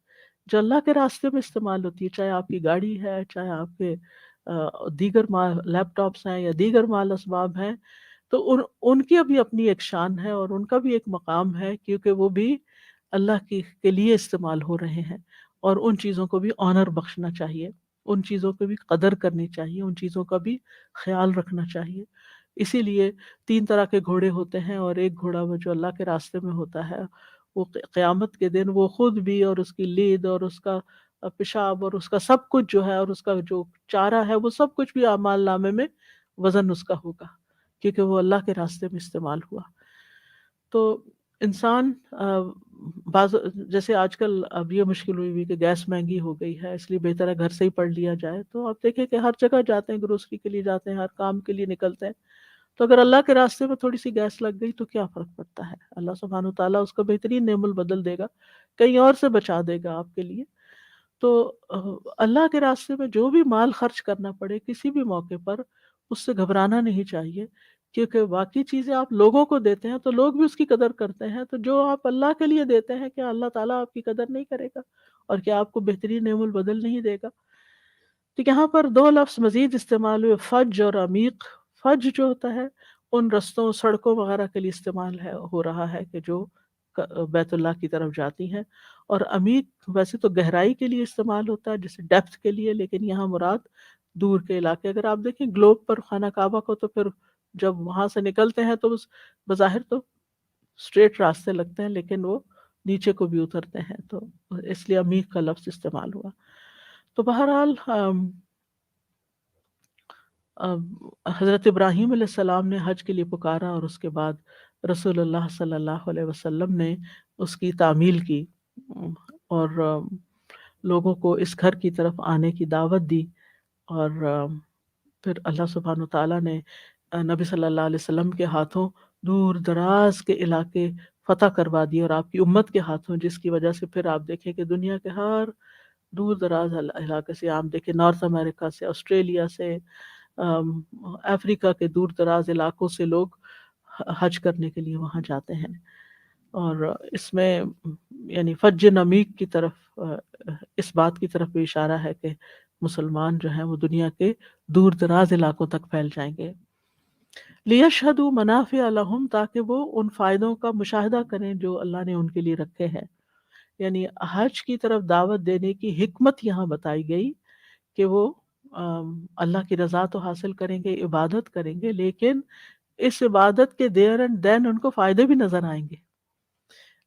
جو اللہ کے راستے میں استعمال ہوتی ہے، چاہے آپ کی گاڑی ہے، چاہے آپ کے دیگر لیپ ٹاپس ہیں یا دیگر مال اسباب ہیں، تو ان کی بھی اپنی ایک شان ہے اور ان کا بھی ایک مقام ہے، کیونکہ وہ بھی اللہ کے لیے استعمال ہو رہے ہیں، اور ان چیزوں کو بھی آنر بخشنا چاہیے، ان چیزوں کو بھی قدر کرنی چاہیے، ان چیزوں کا بھی خیال رکھنا چاہیے. اسی لیے 3 طرح کے گھوڑے ہوتے ہیں، اور ایک گھوڑا وہ جو اللہ کے راستے میں ہوتا ہے وہ قیامت کے دن وہ خود بھی اور اس کی لید اور اس کا پیشاب اور اس کا سب کچھ جو ہے اور اس کا جو چارہ ہے وہ سب کچھ بھی اعمال نامے میں وزن اس کا ہوگا، کیونکہ وہ اللہ کے راستے میں استعمال ہوا. تو انسان بعض جیسے آج کل اب یہ مشکل ہوئی کہ گیس مہنگی ہو گئی ہے، اس لیے بہتر ہے گھر سے ہی پڑھ لیا جائے. تو آپ دیکھیں کہ ہر جگہ جاتے ہیں، گروسری کے لیے جاتے ہیں، ہر کام کے لیے نکلتے ہیں، تو اگر اللہ کے راستے میں تھوڑی سی گیس لگ گئی تو کیا فرق پڑتا ہے؟ اللہ سبحانہ تعالیٰ اس کو بہترین نعم البدل دے گا، کہیں اور سے بچا دے گا آپ کے لیے. تو اللہ کے راستے میں جو بھی مال خرچ کرنا پڑے کسی بھی موقع پر، اس سے گھبرانا نہیں چاہیے، کیونکہ باقی چیزیں آپ لوگوں کو دیتے ہیں تو لوگ بھی اس کی قدر کرتے ہیں، تو جو آپ اللہ کے لیے دیتے ہیں کیا اللہ تعالیٰ آپ کی قدر نہیں کرے گا اور کیا آپ کو بہترین نعم البدل نہیں دے گا؟ تو یہاں پر دو لفظ مزید استعمال ہوئے، فج اور عمیق. فج جو ہوتا ہے ان رستوں سڑکوں وغیرہ کے لیے استعمال ہو رہا ہے کہ جو بیت اللہ کی طرف جاتی ہیں، اور عمیق ویسے تو گہرائی کے لیے استعمال ہوتا ہے جیسے ڈیپتھ کے لیے، لیکن یہاں مراد دور کے علاقے. اگر آپ دیکھیں گلوب پر خانہ کعبہ کو تو پھر جب وہاں سے نکلتے ہیں تو بظاہر تو اسٹریٹ راستے لگتے ہیں لیکن وہ نیچے کو بھی اترتے ہیں، تو اس لیے عمیق کا لفظ استعمال ہوا. تو بہرحال حضرت ابراہیم علیہ السلام نے حج کے لیے پکارا، اور اس کے بعد رسول اللہ صلی اللہ علیہ وسلم نے اس کی تعمیل کی اور لوگوں کو اس گھر کی طرف آنے کی دعوت دی. اور پھر اللہ سبحانہ تعالیٰ نے نبی صلی اللہ علیہ وسلم کے ہاتھوں دور دراز کے علاقے فتح کروا دیے، اور آپ کی امت کے ہاتھوں، جس کی وجہ سے پھر آپ دیکھیں کہ دنیا کے ہر دور دراز علاقے سے، آپ دیکھیں نارتھ امریکہ سے، آسٹریلیا سے، افریقہ کے دور دراز علاقوں سے لوگ حج کرنے کے لیے وہاں جاتے ہیں. اور اس میں یعنی فج عمیق کی طرف اس بات کی طرف بھی اشارہ ہے کہ مسلمان جو ہیں وہ دنیا کے دور دراز علاقوں تک پھیل جائیں گے. لیشہدوا منافع لہم، تاکہ وہ ان فائدوں کا مشاہدہ کریں جو اللہ نے ان کے لیے رکھے ہیں. یعنی حج کی طرف دعوت دینے کی حکمت یہاں بتائی گئی کہ وہ اللہ کی رضا تو حاصل کریں گے، عبادت کریں گے، لیکن اس عبادت کے دیر اینڈ دین ان کو فائدے بھی نظر آئیں گے.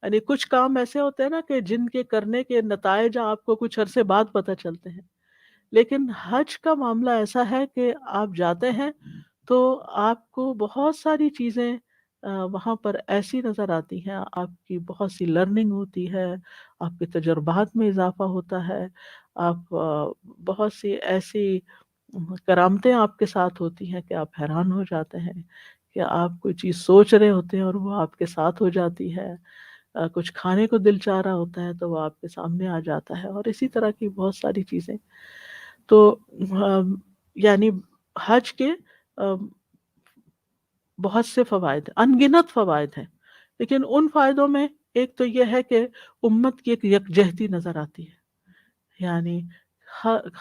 یعنی کچھ کام ایسے ہوتے ہیں نا کہ جن کے کرنے کے نتائج آپ کو کچھ عرصے بعد پتہ چلتے ہیں، لیکن حج کا معاملہ ایسا ہے کہ آپ جاتے ہیں تو آپ کو بہت ساری چیزیں وہاں پر ایسی نظر آتی ہیں، آپ کی بہت سی لرننگ ہوتی ہے، آپ کے تجربات میں اضافہ ہوتا ہے، آپ بہت سی ایسی کرامتیں آپ کے ساتھ ہوتی ہیں کہ آپ حیران ہو جاتے ہیں کہ آپ کوئی چیز سوچ رہے ہوتے ہیں اور وہ آپ کے ساتھ ہو جاتی ہے. کچھ کھانے کو دل چاہ رہا ہوتا ہے تو وہ آپ کے سامنے آ جاتا ہے، اور اسی طرح کی بہت ساری چیزیں. تو یعنی حج کے بہت سے فوائد، ان گنت فوائد ہیں، لیکن ان فائدوں میں ایک تو یہ ہے کہ امت کی ایک یکجہتی نظر آتی ہے. یعنی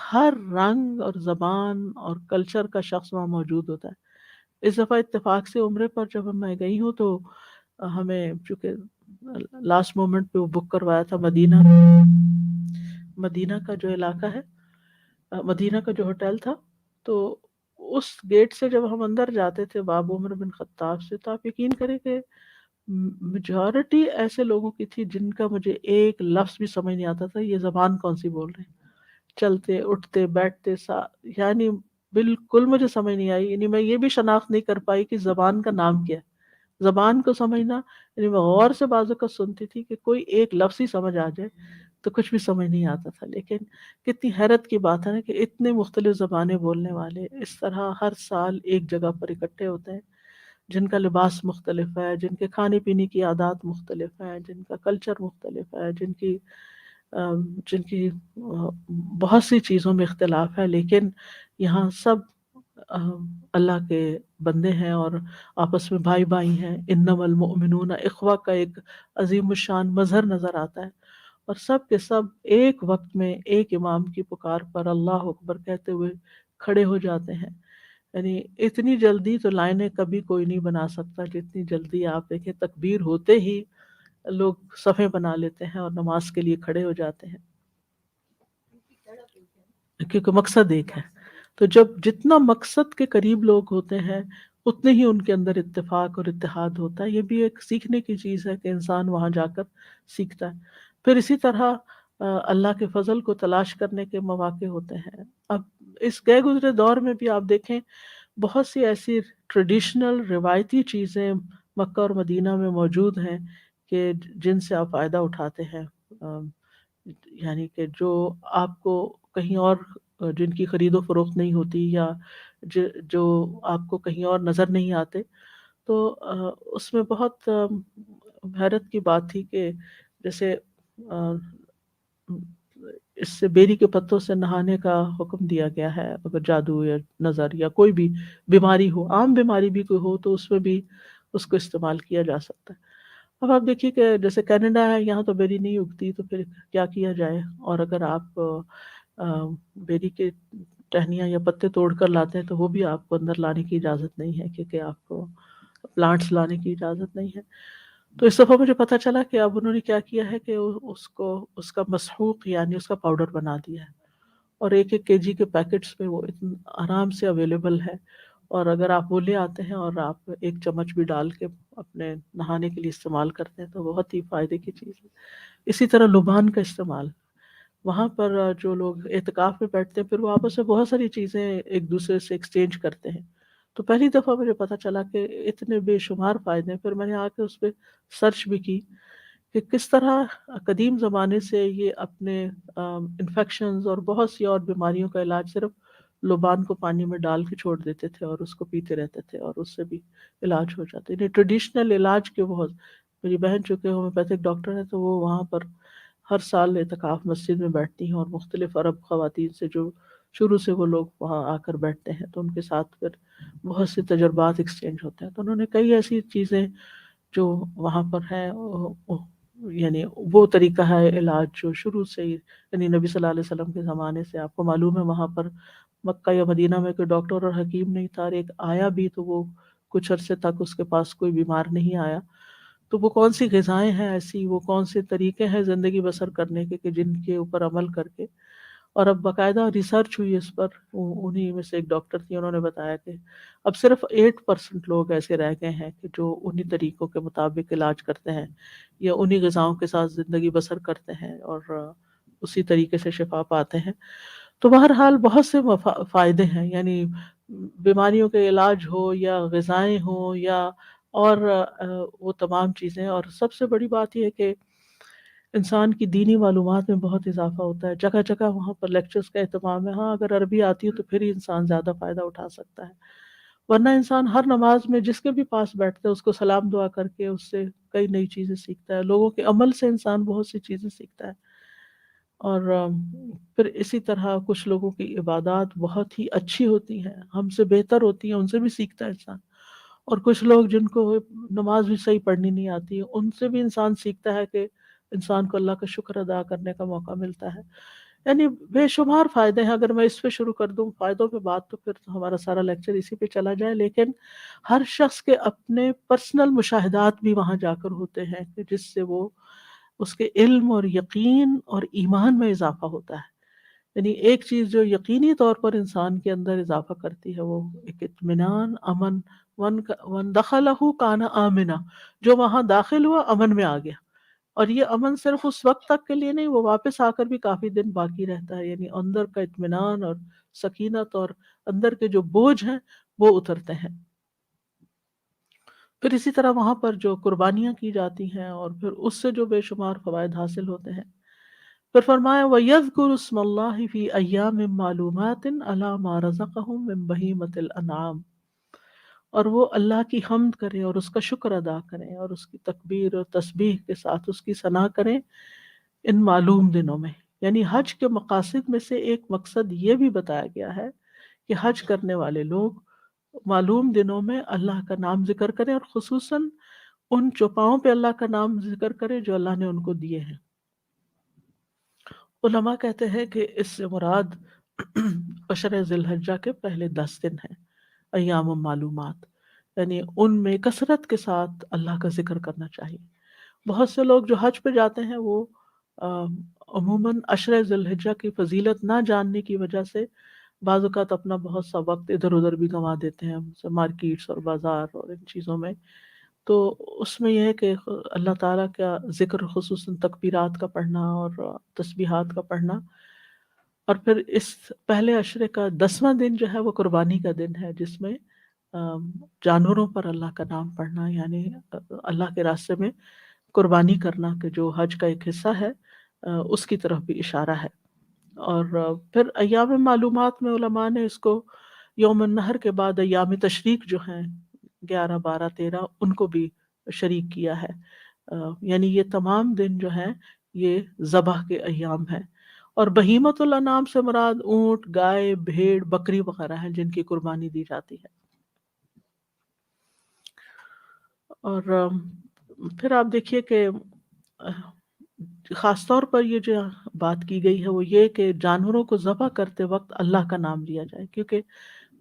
ہر رنگ اور زبان اور کلچر کا شخص وہاں موجود ہوتا ہے. اس دفعہ اتفاق سے عمرے پر جب میں گئی ہوں تو ہمیں چونکہ لاسٹ مومنٹ پہ وہ بک کروایا تھا مدینہ کا جو علاقہ ہے، مدینہ کا جو ہوٹل تھا، تو اس گیٹ سے جب ہم اندر جاتے تھے باب عمر بن خطاب سے، تو آپ یقین کریں کہ میجورٹی ایسے لوگوں کی تھی جن کا مجھے ایک لفظ بھی سمجھ نہیں آتا تھا یہ زبان کون سی بول رہے ہیں. چلتے اٹھتے بیٹھتے یعنی بالکل مجھے سمجھ نہیں آئی. یعنی میں یہ بھی شناخت نہیں کر پائی کہ زبان کا نام کیا ہے. زبان کو سمجھنا، یعنی میں غور سے بازو کا سنتی تھی کہ کوئی ایک لفظ ہی سمجھ آ جائے تو کچھ بھی سمجھ نہیں آتا تھا. لیکن کتنی حیرت کی بات ہے نا کہ اتنے مختلف زبانیں بولنے والے اس طرح ہر سال ایک جگہ پر اکٹھے ہوتے ہیں، جن کا لباس مختلف ہے، جن کے کھانے پینے کی عادات مختلف ہیں، جن کا کلچر مختلف ہے، جن کی بہت سی چیزوں میں اختلاف ہے، لیکن یہاں سب اللہ کے بندے ہیں اور آپس میں بھائی بھائی ہیں. انما المؤمنون اخوہ کا ایک عظیم الشان مظہر نظر آتا ہے، اور سب کے سب ایک وقت میں ایک امام کی پکار پر اللہ اکبر کہتے ہوئے کھڑے ہو جاتے ہیں. یعنی اتنی جلدی تو لائنیں کبھی کوئی نہیں بنا سکتا جتنی جلدی آپ دیکھیں تکبیر ہوتے ہی لوگ صفیں بنا لیتے ہیں اور نماز کے لیے کھڑے ہو جاتے ہیں، کیونکہ مقصد ایک ہے. تو جتنا مقصد کے قریب لوگ ہوتے ہیں اتنے ہی ان کے اندر اتفاق اور اتحاد ہوتا ہے. یہ بھی ایک سیکھنے کی چیز ہے کہ انسان وہاں جا کر سیکھتا ہے. پھر اسی طرح اللہ کے فضل کو تلاش کرنے کے مواقع ہوتے ہیں. اب اس گئے گزرے دور میں بھی آپ دیکھیں بہت سی ایسی ٹریڈیشنل روایتی چیزیں مکہ اور مدینہ میں موجود ہیں کہ جن سے آپ فائدہ اٹھاتے ہیں، یعنی کہ جو آپ کو کہیں اور جن کی خرید و فروخت نہیں ہوتی، یا جو آپ کو کہیں اور نظر نہیں آتے، تو اس میں بہت حیرت کی بات تھی کہ جیسے آ، اس سے بیری کے پتوں سے نہانے کا حکم دیا گیا ہے، اگر جادو یا نظر یا کوئی بھی بیماری ہو، عام بیماری بھی کوئی ہو، تو اس میں بھی اس کو استعمال کیا جا سکتا ہے۔ اب آپ دیکھیے کہ جیسے کینیڈا ہے، یہاں تو بیری نہیں اگتی، تو پھر کیا کیا جائے؟ اور اگر آپ بیری کے ٹہنیاں یا پتے توڑ کر لاتے ہیں تو وہ بھی آپ کو اندر لانے کی اجازت نہیں ہے، کیونکہ آپ کو پلانٹس لانے کی اجازت نہیں ہے۔ تو اس دفعہ مجھے پتہ چلا کہ اب انہوں نے کیا کیا ہے کہ اس کو اس کا مسحوق یعنی اس کا پاؤڈر بنا دیا ہے، اور 1 1 kg کے پیکٹس میں وہ آرام سے اویلیبل ہے، اور اگر آپ وہ لے آتے ہیں اور آپ 1 چمچ بھی ڈال کے اپنے نہانے کے لیے استعمال کرتے ہیں تو بہت ہی فائدے کی چیز ہے۔ اسی طرح لبان کا استعمال، وہاں پر جو لوگ اعتکاف میں بیٹھتے ہیں پھر وہ آپس میں بہت ساری چیزیں ایک دوسرے سے ایکسچینج کرتے ہیں، تو پہلی دفعہ مجھے پتہ چلا کہ اتنے بے شمار فائدے ہیں۔ پھر میں نے آ کے اس پہ سرچ بھی کی کہ کس طرح قدیم زمانے سے یہ اپنے انفیکشنز اور بہت سی اور بیماریوں کا علاج صرف لبان کو پانی میں ڈال کے چھوڑ دیتے تھے اور اس کو پیتے رہتے تھے، اور اس سے بھی علاج ہو جاتے، یعنی ٹریڈیشنل علاج کے بہت۔ میری بہن چونکہ ہومیوپیتھک ڈاکٹر ہے تو وہ وہاں پر ہر سال اعتکاف مسجد میں بیٹھتی ہیں، اور مختلف عرب خواتین سے جو شروع سے وہ لوگ وہاں آ کر بیٹھتے ہیں تو ان کے ساتھ پھر بہت سے تجربات ایکسچینج ہوتے ہیں۔ تو انہوں نے کئی ایسی چیزیں جو وہاں پر ہیں، یعنی وہ طریقہ ہے علاج جو شروع سے ہی، یعنی نبی صلی اللہ علیہ وسلم کے زمانے سے آپ کو معلوم ہے وہاں پر مکہ یا مدینہ میں کوئی ڈاکٹر اور حکیم نہیں تھا، اور ایک آیا بھی تو وہ کچھ عرصے تک اس کے پاس کوئی بیمار نہیں آیا۔ تو وہ کون سی غذائیں ہیں ایسی، وہ کون سے طریقے ہیں زندگی بسر کرنے کے کہ جن کے اوپر عمل کر کے، اور اب باقاعدہ ریسرچ ہوئی اس پر، انہی میں سے ایک ڈاکٹر تھی، انہوں نے بتایا کہ اب صرف 8% لوگ ایسے رہ گئے ہیں کہ جو انہی طریقوں کے مطابق علاج کرتے ہیں یا انہی غذاؤں کے ساتھ زندگی بسر کرتے ہیں اور اسی طریقے سے شفا پاتے ہیں۔ تو بہرحال بہت سے فائدے ہیں، یعنی بیماریوں کے علاج ہو یا غذائیں ہوں یا اور وہ تمام چیزیں، اور سب سے بڑی بات یہ ہے کہ انسان کی دینی معلومات میں بہت اضافہ ہوتا ہے۔ جگہ جگہ وہاں پر لیکچرز کا اہتمام ہے، ہاں اگر عربی آتی ہے تو پھر ہی انسان زیادہ فائدہ اٹھا سکتا ہے، ورنہ انسان ہر نماز میں جس کے بھی پاس بیٹھتا ہے اس کو سلام دعا کر کے اس سے کئی نئی چیزیں سیکھتا ہے، لوگوں کے عمل سے انسان بہت سی چیزیں سیکھتا ہے، اور پھر اسی طرح کچھ لوگوں کی عبادات بہت ہی اچھی ہوتی ہیں، ہم سے بہتر ہوتی ہیں، ان سے بھی سیکھتا ہے انسان، اور کچھ لوگ جن کو نماز بھی صحیح پڑھنی نہیں آتی ان سے بھی انسان سیکھتا ہے کہ انسان کو اللہ کا شکر ادا کرنے کا موقع ملتا ہے۔ یعنی بے شمار فائدے ہیں، اگر میں اس پہ شروع کر دوں فائدوں پہ بات تو پھر ہمارا سارا لیکچر اسی پہ چلا جائے، لیکن ہر شخص کے اپنے پرسنل مشاہدات بھی وہاں جا کر ہوتے ہیں کہ جس سے وہ اس کے علم اور یقین اور ایمان میں اضافہ ہوتا ہے۔ یعنی ایک چیز جو یقینی طور پر انسان کے اندر اضافہ کرتی ہے وہ ایک اطمینان، امن، ون دخلہ کان آمنا، جو وہاں داخل ہوا امن میں آ گیا، اور یہ امن صرف اس وقت تک کے لیے نہیں، وہ واپس آ کر بھی کافی دن باقی رہتا ہے، یعنی اندر کا اطمینان اور سکینت اور اندر کے جو بوجھ ہیں وہ اترتے ہیں۔ پھر اسی طرح وہاں پر جو قربانیاں کی جاتی ہیں اور پھر اس سے جو بے شمار فوائد حاصل ہوتے ہیں، پھر فرمایا وَيَذْكُرُ اسْمَ اللَّهِ فِي أَيَّامٍ مَّعْلُومَاتٍ عَلَىٰ مَا رَزَقَهُم مِّن بَهِيمَةِ الْأَنْعَامِ، اور وہ اللہ کی حمد کریں اور اس کا شکر ادا کریں اور اس کی تکبیر اور تسبیح کے ساتھ اس کی ثنا کریں ان معلوم دنوں میں۔ یعنی حج کے مقاصد میں سے ایک مقصد یہ بھی بتایا گیا ہے کہ حج کرنے والے لوگ معلوم دنوں میں اللہ کا نام ذکر کریں، اور خصوصاً ان چوپاؤں پہ اللہ کا نام ذکر کریں جو اللہ نے ان کو دیے ہیں۔ علماء کہتے ہیں کہ اس سے مراد عشر ذی الحجہ کے پہلے 10 دن ہیں، ایام معلومات، یعنی ان میں کثرت کے ساتھ اللہ کا ذکر کرنا چاہیے۔ بہت سے لوگ جو حج پہ جاتے ہیں وہ عموماً عشر ذی الحجہ کی فضیلت نہ جاننے کی وجہ سے بعض اوقات اپنا بہت سا وقت ادھر ادھر بھی گنوا دیتے ہیں، مارکیٹس اور بازار اور ان چیزوں میں۔ تو اس میں یہ ہے کہ اللہ تعالیٰ کا ذکر، خصوصاً تکبیرات کا پڑھنا اور تسبیحات کا پڑھنا، اور پھر اس پہلے عشرے کا 10واں دن جو ہے وہ قربانی کا دن ہے، جس میں جانوروں پر اللہ کا نام پڑھنا، یعنی اللہ کے راستے میں قربانی کرنا کہ جو حج کا ایک حصہ ہے اس کی طرف بھی اشارہ ہے۔ اور پھر ایام معلومات میں علماء نے اس کو یوم النحر کے بعد ایام تشریق جو ہیں 11، 12، 13 ان کو بھی شریک کیا ہے۔ یعنی یہ تمام دن جو ہیں یہ ذبح کے ایام ہیں، اور بہیمۃ الانعام سے مراد اونٹ، گائے، بھیڑ، بکری وغیرہ ہیں جن کی قربانی دی جاتی ہے۔ اور پھر آپ دیکھیے کہ خاص طور پر یہ جو بات کی گئی ہے وہ یہ کہ جانوروں کو ذبح کرتے وقت اللہ کا نام لیا جائے، کیونکہ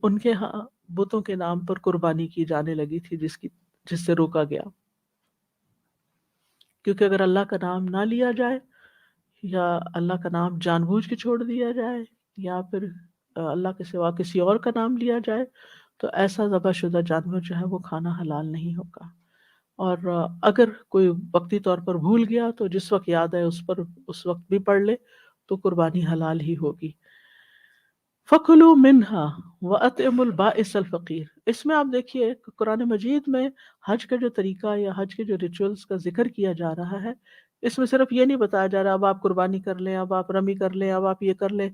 ان کے ہاں بتوں کے نام پر قربانی کی جانے لگی تھی جس سے روکا گیا۔ کیونکہ اگر اللہ کا نام نہ لیا جائے یا اللہ کا نام جان بوجھ کے چھوڑ دیا جائے یا پھر اللہ کے سوا کسی اور کا نام لیا جائے تو ایسا ذبح شدہ جانور جو ہے وہ کھانا حلال نہیں ہوگا۔ اور اگر کوئی وقتی طور پر بھول گیا تو جس وقت یاد ہے اس وقت بھی پڑھ لے تو قربانی حلال ہی ہوگی۔ فَكُلُوا مِنْهَا وَأَطْعِمُوا الْبَائِسَ الْفَقِيرَ، اس میں آپ دیکھیے قرآن مجید میں حج کا جو طریقہ یا حج کے جو ریچولز کا ذکر کیا جا رہا ہے، اس میں صرف یہ نہیں بتایا جا رہا اب آپ قربانی کر لیں، اب آپ رمی کر لیں، اب آپ یہ کر لیں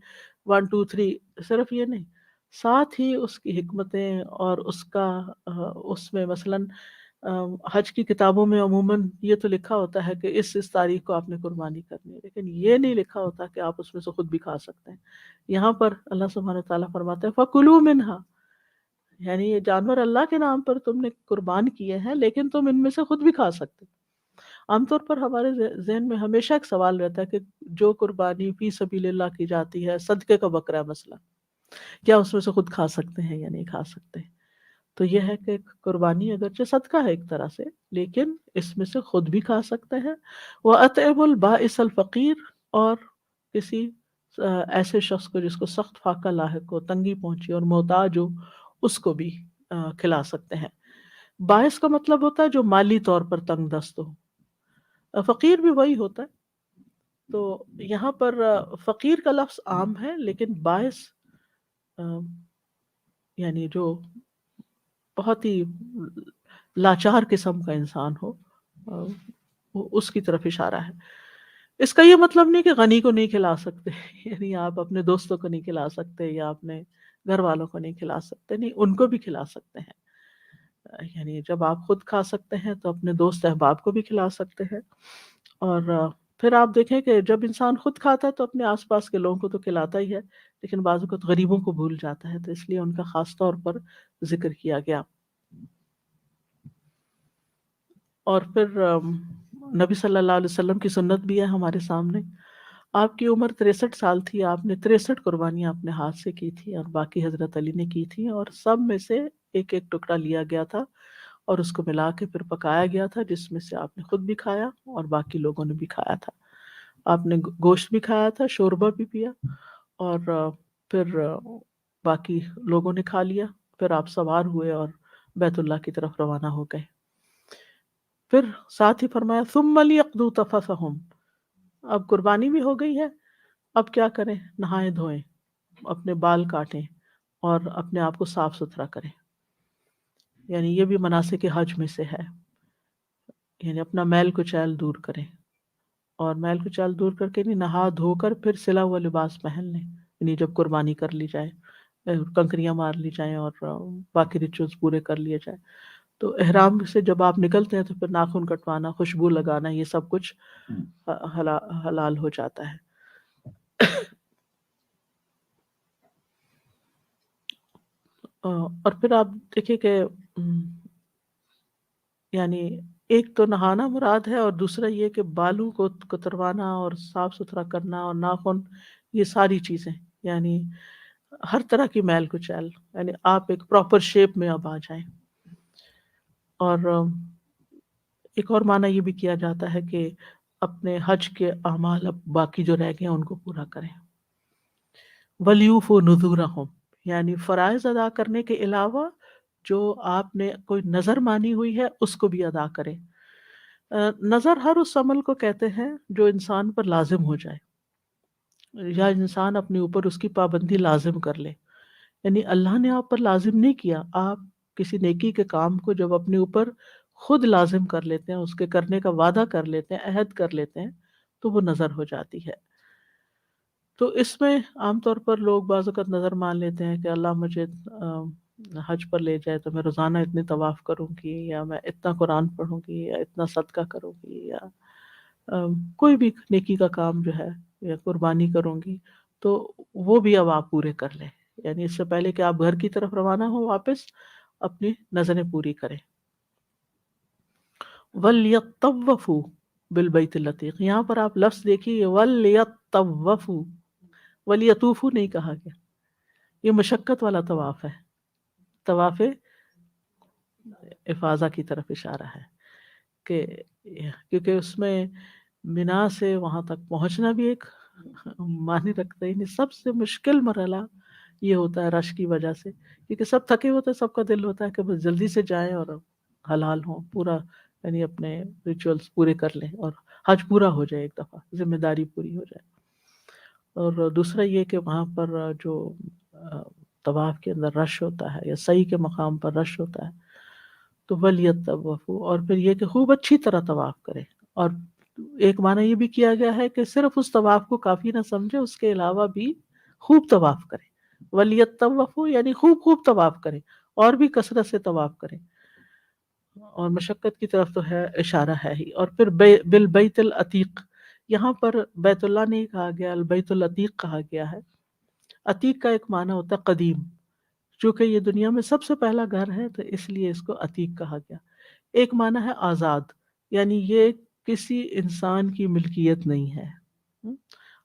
1 2 3، صرف یہ نہیں، ساتھ ہی اس کی حکمتیں اور اس میں مثلاً حج کی کتابوں میں عموماً یہ تو لکھا ہوتا ہے کہ اس تاریخ کو آپ نے قربانی کرنی ہے، لیکن یہ نہیں لکھا ہوتا کہ آپ اس میں سے خود بھی کھا سکتے ہیں۔ یہاں پر اللہ سبحانہ تعالیٰ فرماتے ہیں فَكُلُوا مِنْهَا، یعنی یہ جانور اللہ کے نام پر تم نے قربان کیے ہیں لیکن تم ان میں سے خود بھی کھا سکتے۔ عام طور پر ہمارے ذہن میں ہمیشہ ایک سوال رہتا ہے کہ جو قربانی فی سبیل اللہ کی جاتی ہے، صدقے کا بکرا ہے مثلا، کیا اس میں سے خود کھا سکتے ہیں یا نہیں کھا سکتے؟ تو یہ ہے کہ قربانی اگرچہ صدقہ ہے ایک طرح سے لیکن اس میں سے خود بھی کھا سکتے ہیں۔ وَأَطْعِمُوا الْبَائِسَ الْفَقِيرَ، اور کسی ایسے شخص کو جس کو سخت فاقہ لاحق ہو، تنگی پہنچی اور محتاج ہو، اس کو بھی کھلا سکتے ہیں۔ باعث کا مطلب ہوتا ہے جو مالی طور پر تنگ دست ہو، فقیر بھی وہی ہوتا ہے۔ تو یہاں پر فقیر کا لفظ عام ہے لیکن باعث یعنی جو بہت ہی لاچار قسم کا انسان ہو اس کی طرف اشارہ ہے۔ اس کا یہ مطلب نہیں کہ غنی کو نہیں کھلا سکتے، یعنی آپ اپنے دوستوں کو نہیں کھلا سکتے یا اپنے گھر والوں کو نہیں کھلا سکتے، نہیں، ان کو بھی کھلا سکتے ہیں۔ یعنی جب آپ خود کھا سکتے ہیں تو اپنے دوست احباب کو بھی کھلا سکتے ہیں۔ اور پھر آپ دیکھیں کہ جب انسان خود کھاتا ہے تو اپنے آس پاس کے لوگوں کو تو کھلاتا ہی ہے، لیکن بعض اوقات غریبوں کو بھول جاتا ہے، تو اس لیے ان کا خاص طور پر ذکر کیا گیا۔ اور پھر نبی صلی اللہ علیہ وسلم کی سنت بھی ہے ہمارے سامنے۔ آپ کی عمر 63 سال تھی، آپ نے 63 قربانیاں اپنے ہاتھ سے کی تھی اور باقی حضرت علی نے کی تھی، اور سب میں سے ایک ایک ٹکڑا لیا گیا تھا اور اس کو ملا کے پھر پکایا گیا تھا، جس میں سے آپ نے خود بھی کھایا اور باقی لوگوں نے بھی کھایا تھا۔ آپ نے گوشت بھی کھایا تھا، شوربہ بھی پیا، اور پھر باقی لوگوں نے کھا لیا۔ پھر آپ سوار ہوئے اور بیت اللہ کی طرف روانہ ہو گئے۔ پھر ساتھ ہی فرمایا ثم لیقضوا تفثهم، اب قربانی بھی ہو گئی ہے، اب کیا کریں؟ نہائیں دھوئیں، اپنے بال کاٹیں اور اپنے آپ کو صاف ستھرا کریں۔ یعنی یہ بھی مناسک حج میں سے ہے، یعنی اپنا میل کچیل دور کریں، اور میل کچیل دور کر کے نہیں، نہا دھو کر پھر سلا ہوا لباس پہن لیں، یعنی جب قربانی کر لی جائے، کنکریاں مار لی جائیں اور باقی ریچولز پورے کر لیے جائیں۔ تو احرام سے جب آپ نکلتے ہیں تو پھر ناخن کٹوانا، خوشبو لگانا، یہ سب کچھ حلال ہو جاتا ہے۔ اور پھر آپ دیکھیں کہ یعنی ایک تو نہانا مراد ہے، اور دوسرا یہ کہ بالوں کو کتروانا اور صاف ستھرا کرنا اور ناخن، یہ ساری چیزیں یعنی ہر طرح کی میل کچیل، یعنی آپ ایک پراپر شیپ میں اب آ جائیں۔ اور ایک اور معنی یہ بھی کیا جاتا ہے کہ اپنے حج کے اعمال اب باقی جو رہ گئے ہیں ان کو پورا کریں۔ وَلْيُوفُوا نُذُورَهُمْ، یعنی فرائض ادا کرنے کے علاوہ جو آپ نے کوئی نظر مانی ہوئی ہے اس کو بھی ادا کریں۔ نظر ہر اس عمل کو کہتے ہیں جو انسان پر لازم ہو جائے یا انسان اپنے اوپر اس کی پابندی لازم کر لے، یعنی اللہ نے آپ پر لازم نہیں کیا، آپ کسی نیکی کے کام کو جب اپنے اوپر خود لازم کر لیتے ہیں، اس کے کرنے کا وعدہ کر لیتے ہیں، عہد کر لیتے ہیں، تو وہ نظر ہو جاتی ہے۔ تو اس میں عام طور پر لوگ بعض اوقات نظر مان لیتے ہیں کہ اللہ مجھے حج پر لے جائے تو میں روزانہ اتنے طواف کروں گی، یا میں اتنا قرآن پڑھوں گی، یا اتنا صدقہ کروں گی، یا کوئی بھی نیکی کا کام جو ہے، یا قربانی کروں گی، تو وہ بھی اب آپ پورے کر لیں۔ یعنی اس سے پہلے کہ آپ گھر کی طرف روانہ ہوں واپس، اپنی نظریں پوری کریں۔ وَلْيَطَّوَّفُوا بِالْبَيْتِ الْعَتِيقِ، یہاں پر آپ لفظ دیکھیے، وَلْيَطَّوَّفُوا، وَلْيَطُوفُوا نہیں کہا گیا، یہ مشقت والا طواف ہے، طواف افاضہ کی طرف اشارہ ہے، کہ کیونکہ اس میں منا سے وہاں تک پہنچنا بھی ایک معنی رکھتا ہے، یعنی سب سے مشکل مرحلہ یہ ہوتا ہے رش کی وجہ سے، کیونکہ سب تھکے ہوتے ہیں، سب کا دل ہوتا ہے کہ بس جلدی سے جائیں اور حلال ہوں، پورا یعنی اپنے ریچولز پورے کر لیں اور حج پورا ہو جائے، ایک دفعہ ذمہ داری پوری ہو جائے۔ اور دوسرا یہ کہ وہاں پر جو طواف کے اندر رش ہوتا ہے، یا سعی کے مقام پر رش ہوتا ہے، تو وَلْيَطَّوَّفُوا، اور پھر یہ کہ خوب اچھی طرح طواف کرے۔ اور ایک معنی یہ بھی کیا گیا ہے کہ صرف اس طواف کو کافی نہ سمجھے، اس کے علاوہ بھی خوب طواف کرے۔ وَلْيَطَّوَّفُوا یعنی خوب خوب طواف کرے، اور بھی کثرت سے طواف کرے، اور مشقت کی طرف تو ہے، اشارہ ہے ہی۔ اور پھر بالبیت العتیق، یہاں پر بیت اللہ نہیں کہا گیا، البیت العتیق کہا گیا ہے۔ عتیق کا ایک معنی ہوتا ہے قدیم، چونکہ یہ دنیا میں سب سے پہلا گھر ہے تو اس لیے اس کو عتیق کہا گیا۔ ایک معنی ہے آزاد، یعنی یہ کسی انسان کی ملکیت نہیں ہے،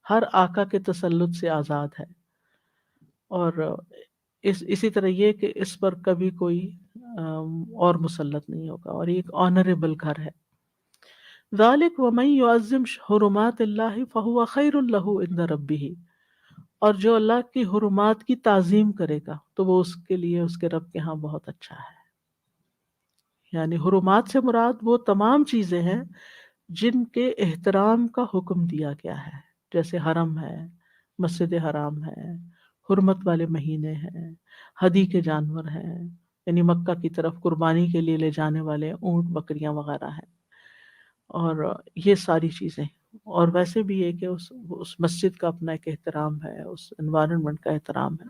ہر آقا کے تسلط سے آزاد ہے، اور اسی طرح یہ کہ اس پر کبھی کوئی اور مسلط نہیں ہوگا، اور یہ ایک آنریبل گھر ہے۔ ذالک ومن یعظم حرمات اللہ فہو خیر لہ عند ربہ، اور جو اللہ کی حرمات کی تعظیم کرے گا تو وہ اس کے لیے اس کے رب کے ہاں بہت اچھا ہے۔ یعنی حرمات سے مراد وہ تمام چیزیں ہیں جن کے احترام کا حکم دیا گیا ہے، جیسے حرم ہے، مسجد حرام ہے، حرمت والے مہینے ہیں، ہدی کے جانور ہیں، یعنی مکہ کی طرف قربانی کے لیے لے جانے والے اونٹ بکریاں وغیرہ ہیں، اور یہ ساری چیزیں۔ اور ویسے بھی یہ کہ اس مسجد کا اپنا ایک احترام ہے، اس انوائرنمنٹ کا احترام ہے،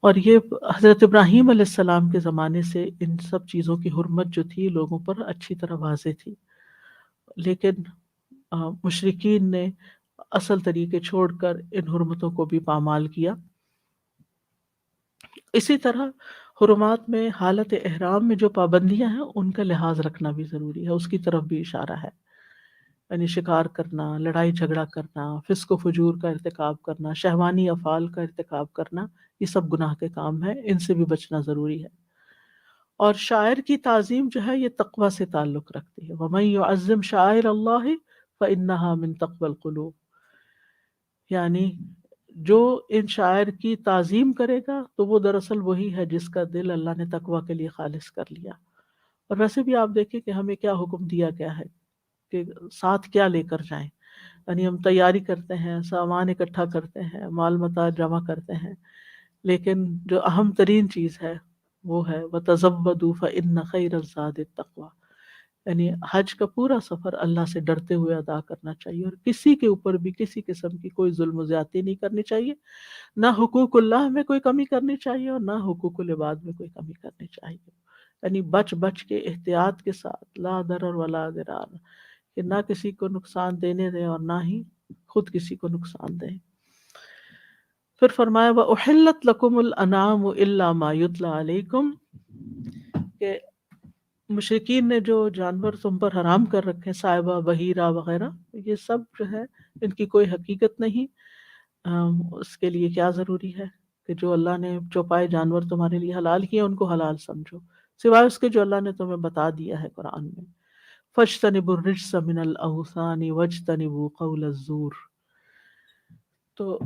اور یہ حضرت ابراہیم علیہ السلام کے زمانے سے ان سب چیزوں کی حرمت جو تھی لوگوں پر اچھی طرح واضح تھی، لیکن مشرکین نے اصل طریقے چھوڑ کر ان حرمتوں کو بھی پامال کیا۔ اسی طرح حرمات میں حالت احرام میں جو پابندیاں ہیں ان کا لحاظ رکھنا بھی ضروری ہے، اس کی طرف بھی اشارہ ہے، یعنی شکار کرنا، لڑائی جھگڑا کرنا، فسق و فجور کا ارتکاب کرنا، شہوانی افعال کا ارتکاب کرنا، یہ سب گناہ کے کام ہیں، ان سے بھی بچنا ضروری ہے۔ اور شاعر کی تعظیم جو ہے یہ تقوی سے تعلق رکھتی ہے، وَمَن يُعَظِّمْ شَعَائِرَ اللَّهِ فَإِنَّهَا مِن تَقْوَى الْقُلُوبِ، یعنی جو ان شاعر کی تعظیم کرے گا تو وہ دراصل وہی ہے جس کا دل اللہ نے تقوی کے لیے خالص کر لیا۔ اور ویسے بھی آپ دیکھیں کہ ہمیں کیا حکم دیا گیا ہے کہ ساتھ کیا لے کر جائیں، یعنی ہم تیاری کرتے ہیں، سامان اکٹھا کرتے ہیں، مال متاع جمع کرتے ہیں، لیکن جو اہم ترین چیز ہے وہ ہے وَتَزَوَّدُوا فَإِنَّ خَيْرَ الزَّادِ التَّقْوَىٰ، یعنی حج کا پورا سفر اللہ سے ڈرتے ہوئے ادا کرنا چاہیے، اور کسی کے اوپر بھی کسی قسم کی کوئی ظلم و زیادتی نہیں کرنی چاہیے، نہ حقوق اللہ میں کوئی کمی کرنی چاہیے اور نہ حقوق العباد میں کوئی کمی کرنی چاہیے، یعنی بچ بچ کے احتیاط کے ساتھ، لا ضرر ولا ضرار، کہ نہ کسی کو نقصان دینے دیں اور نہ ہی خود کسی کو نقصان دیں۔ پھر فرمایا وَأُحِلَّتْ لَكُمُ الْأَنْعَامُ إِلَّا مَا يُتْلَىٰ عَلَيْكُمْ، کہ مشرکین نے جو جانور تم پر حرام کر رکھے، صائبہ، بحیرہ وغیرہ، یہ سب جو ہے ان کی کوئی حقیقت نہیں، اس کے لیے کیا ضروری ہے کہ جو اللہ نے چوپائے جانور تمہارے لیے حلال کیے ان کو حلال سمجھو، سوائے اس کے جو اللہ نے تمہیں بتا دیا ہے قرآن میں۔ فَاجْتَنِبُوا الرِّجْسَ مِنَ الْأَوْثَانِ وَاجْتَنِبُوا قَوْلَ الزُّورِ، تو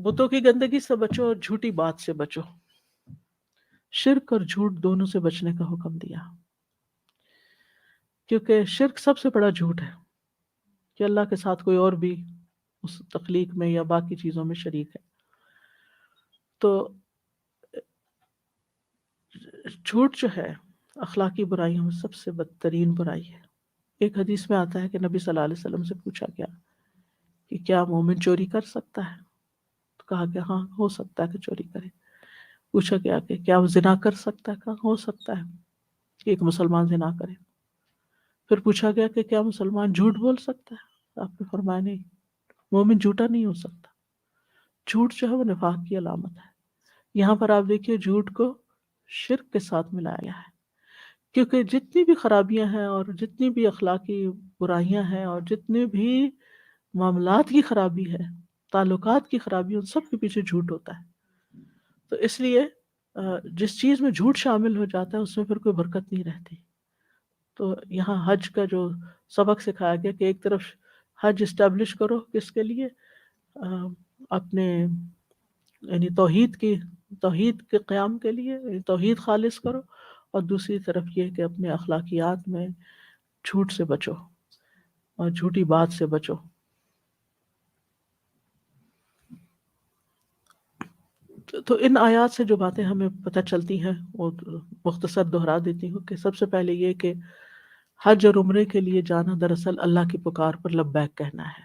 بتوں کی گندگی سے بچو اور جھوٹی بات سے بچو، شرک اور جھوٹ دونوں سے بچنے کا حکم دیا، کیونکہ شرک سب سے بڑا جھوٹ ہے کہ اللہ کے ساتھ کوئی اور بھی اس تخلیق میں یا باقی چیزوں میں شریک ہے۔ تو جھوٹ جو ہے اخلاقی برائیوں میں سب سے بدترین برائی ہے۔ ایک حدیث میں آتا ہے کہ نبی صلی اللہ علیہ وسلم سے پوچھا گیا کہ کیا مومن چوری کر سکتا ہے؟ تو کہا کہ ہاں ہو سکتا ہے کہ چوری کرے۔ پوچھا گیا کہ کیا وہ زنا کر سکتا ہے؟ کہا ہو سکتا ہے کہ ایک مسلمان زنا کرے۔ پھر پوچھا گیا کہ کیا مسلمان جھوٹ بول سکتا ہے؟ آپ نے فرمایا نہیں، مومن جھوٹا نہیں ہو سکتا۔ جھوٹ جو ہے وہ نفاق کی علامت ہے۔ یہاں پر آپ دیکھیے جھوٹ کو شرک کے ساتھ ملایا گیا ہے، کیونکہ جتنی بھی خرابیاں ہیں اور جتنی بھی اخلاقی برائیاں ہیں اور جتنی بھی معاملات کی خرابی ہے، تعلقات کی خرابی، ان سب کے پیچھے جھوٹ ہوتا ہے۔ تو اس لیے جس چیز میں جھوٹ شامل ہو جاتا ہے اس میں پھر کوئی برکت نہیں رہتی۔ تو یہاں حج کا جو سبق سکھایا گیا کہ ایک طرف حج اسٹیبلش کرو، کس کے لیے؟ اپنے یعنی توحید کے قیام کے لیے، یعنی توحید خالص کرو، اور دوسری طرف یہ کہ اپنے اخلاقیات میں جھوٹ سے بچو اور جھوٹی بات سے بچو۔ تو ان آیات سے جو باتیں ہمیں پتہ چلتی ہیں وہ مختصر دہرا دیتی ہوں کہ سب سے پہلے یہ کہ حج اور عمرے کے لیے جانا دراصل اللہ کی پکار پر لبیک کہنا ہے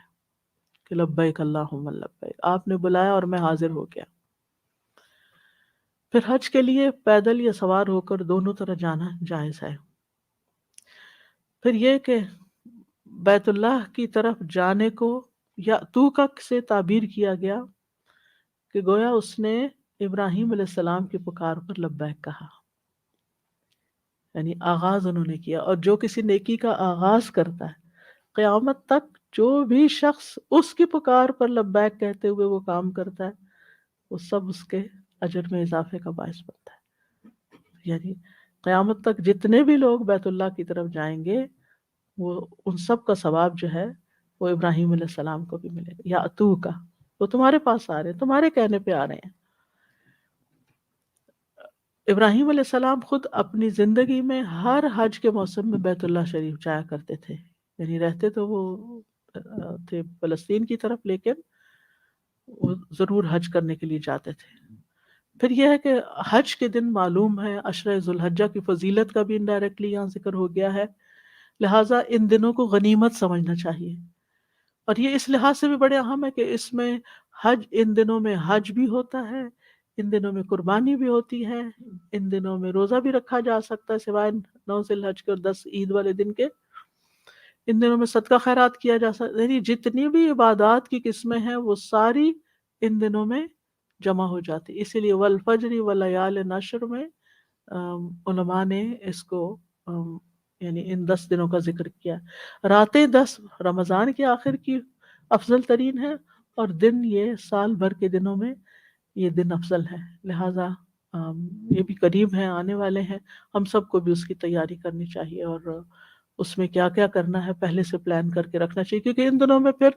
کہ لبیک اللہم لبیک، آپ نے بلایا اور میں حاضر ہو گیا۔ پھر حج کے لیے پیدل یا سوار ہو کر دونوں طرح جانا جائز ہے۔ پھر یہ کہ بیت اللہ کی طرف جانے کو یا توکک سے تعبیر کیا گیا کہ گویا اس نے ابراہیم علیہ السلام کی پکار پر لبیک کہا، یعنی آغاز انہوں نے کیا۔ اور جو کسی نیکی کا آغاز کرتا ہے، قیامت تک جو بھی شخص اس کی پکار پر لبیک کہتے ہوئے وہ کام کرتا ہے، وہ سب اس کے اجر میں اضافے کا باعث بنتا ہے۔ یعنی قیامت تک جتنے بھی لوگ بیت اللہ کی طرف جائیں گے، وہ ان سب کا ثواب جو ہے وہ ابراہیم علیہ السلام کو بھی ملے گا۔ یا اتو کا، وہ تمہارے پاس آ رہے ہیں، تمہارے کہنے پہ آ رہے ہیں۔ ابراہیم علیہ السلام خود اپنی زندگی میں ہر حج کے موسم میں بیت اللہ شریف جایا کرتے تھے، یعنی رہتے تو وہ تھے فلسطین کی طرف، لیکن وہ ضرور حج کرنے کے لیے جاتے تھے۔ پھر یہ ہے کہ حج کے دن معلوم ہے عشرہ ذوالحجہ کی فضیلت کا بھی انڈائریکٹلی یہاں ذکر ہو گیا ہے، لہٰذا ان دنوں کو غنیمت سمجھنا چاہیے۔ اور یہ اس لحاظ سے بھی بڑے اہم ہے کہ اس میں حج، ان دنوں میں حج بھی ہوتا ہے، ان دنوں میں قربانی بھی ہوتی ہے، ان دنوں میں روزہ بھی رکھا جا سکتا ہے سوائے 9 ذی الحج کے اور 10 عید والے دن کے۔ ان دنوں میں صدقہ خیرات کیا جا سکتا ہے، یعنی جتنی بھی عبادات کی قسمیں ہیں وہ ساری ان دنوں میں جمع ہو جاتی۔ اسی لیے والفجر ولیال نشر میں علماء نے اس کو یعنی ان 10 دنوں کا ذکر کیا۔ راتیں 10 رمضان کے آخر کی افضل ترین ہے، اور دن یہ سال بھر کے دنوں میں یہ دن افضل ہے، لہٰذا یہ بھی قریب ہیں، آنے والے ہیں، ہم سب کو بھی اس کی تیاری کرنی چاہیے، اور اس میں کیا کیا کرنا ہے پہلے سے پلان کر کے رکھنا چاہیے، کیونکہ ان دنوں میں پھر